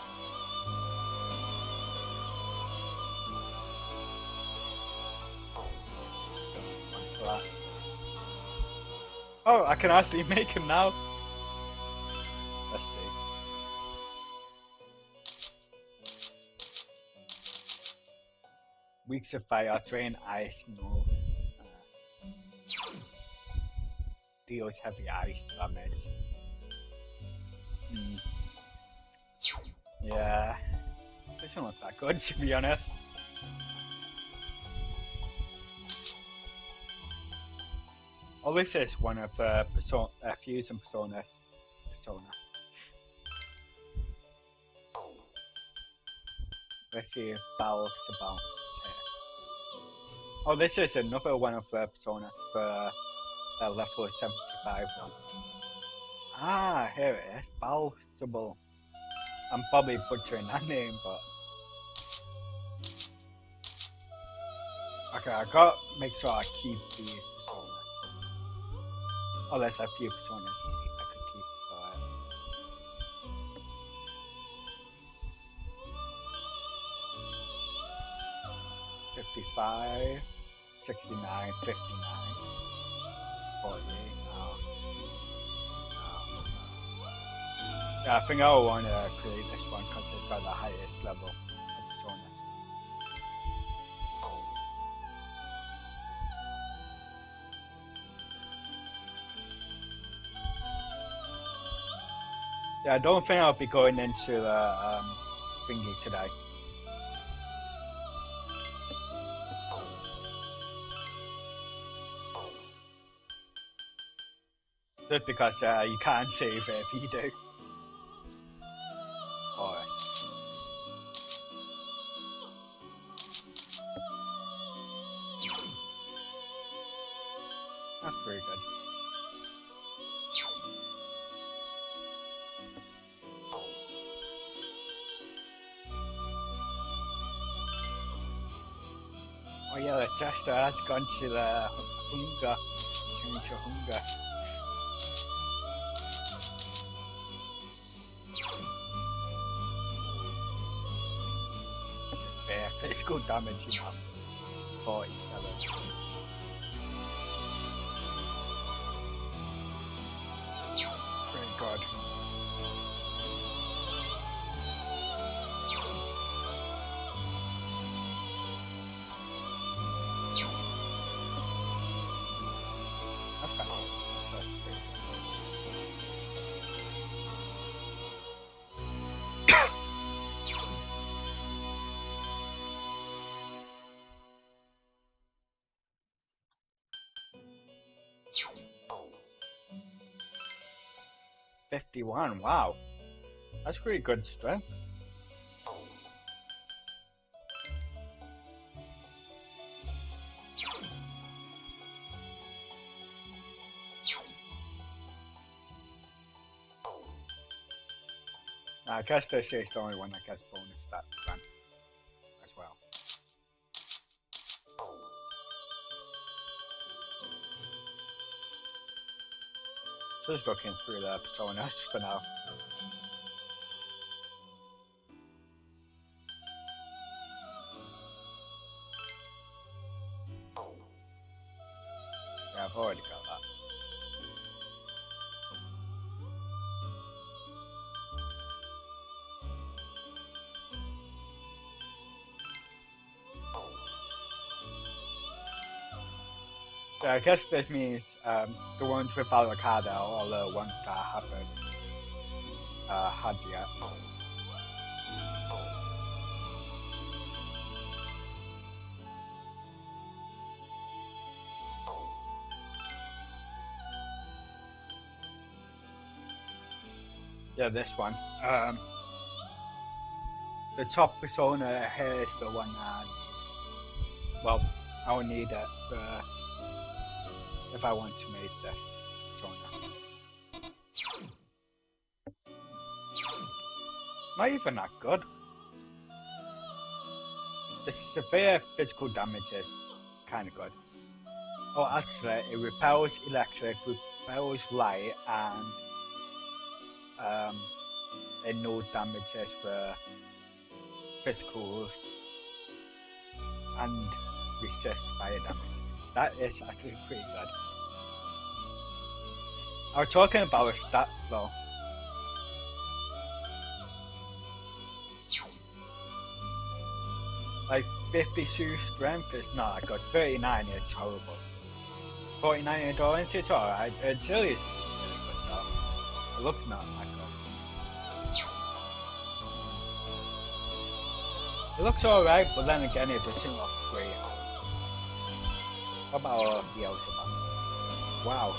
Oh, I can actually make him now. Let's see. Weeks of fire, drain ice, no. Deals heavy ice damage. Yeah. This doesn't look that good, to be honest. Oh, this is one of the Fusion Personas. Let's see if Bal's about here. Oh, this is another one of the personas for the level 75 one. Ah, here it is. Balsable. I'm probably butchering that name, but... Okay, I gotta make sure I keep these personas. Oh, there's a few personas I could keep for it. 55, 69, 59, 48. Yeah, I think I want to create this one because it's got the highest level of personas. Yeah, I don't think I'll be going into the thingy today. Just because you can't save it if you do. Oh, that's pretty good. Oh yeah, the Chester has gone to the hunger. Change to hunger. Severe physical damage, you know. 47. Pretty good. That's kind of pretty good. 51, wow. That's pretty good strength. I guess this is the only one that gets bonus that run as well. Just looking through the personas for now. Yeah, I've already got that. So I guess this means the ones without a card are all the ones that I haven't had yet. Yeah, this one. The top persona here is the one that well, I will need it for if I want to make this persona. Not even that good. The severe physical damage is kind of good. Oh, actually, it repels electric, repels light, and it no damages for physical and resist fire damage. That is actually pretty good. I was talking about her stats though. Like 52 strength is not that good. 39 is horrible. 49 endurance is alright. Agility is really good though. It looks not that good. It looks alright, but then again it doesn't look great. What about Beelzebub? Wow.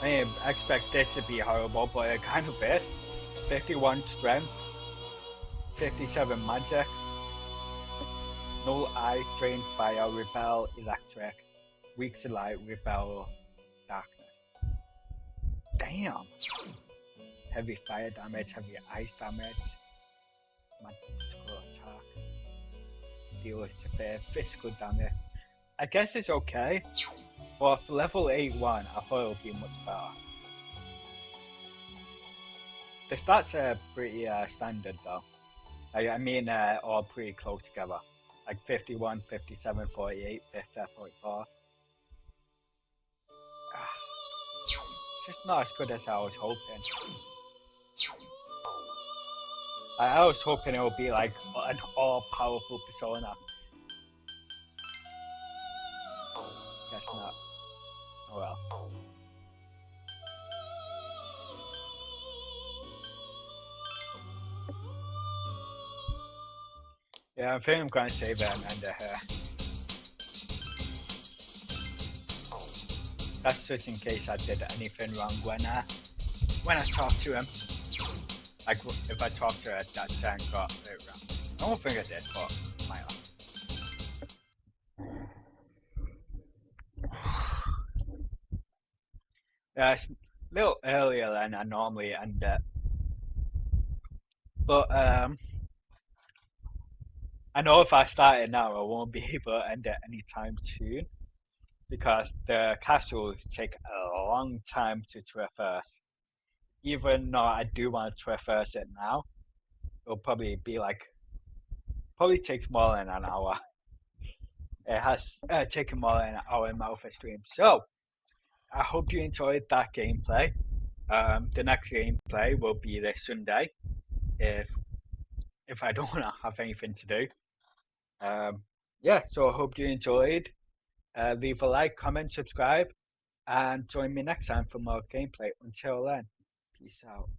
I didn't expect this to be horrible, but it kind of is. 51 strength, 57 magic. Null eye, drain fire, repel electric, weak to light, repel darkness. Damn! Heavy fire damage, heavy ice damage, magical attack, deals severe physical damage. I guess it's okay, but for level 8-1, I thought it would be much better. The stats are pretty standard though. I mean, all pretty close together. Like 51, 57, 48, 50, 44. It's just not as good as I was hoping. I was hoping it would be like an all-powerful persona. Guess not. Oh well. Yeah, I think I'm gonna save it and end it here. That's just in case I did anything wrong when I talked to him. Like if I talked to her at that time, got it wrong. I don't think I did, but might have. Yeah, it's a little earlier than I normally end it. But I know if I start it now, I won't be able to end it anytime soon because the castles take a long time to traverse. Even though I do want to traverse it now, it'll probably be like, probably takes more than an hour. It has taken more than an hour in my other stream. So, I hope you enjoyed that gameplay. The next gameplay will be this Sunday, if I don't want to have anything to do. Yeah, so I hope you enjoyed. Leave a like, comment, subscribe, and join me next time for more gameplay. Until then, peace out.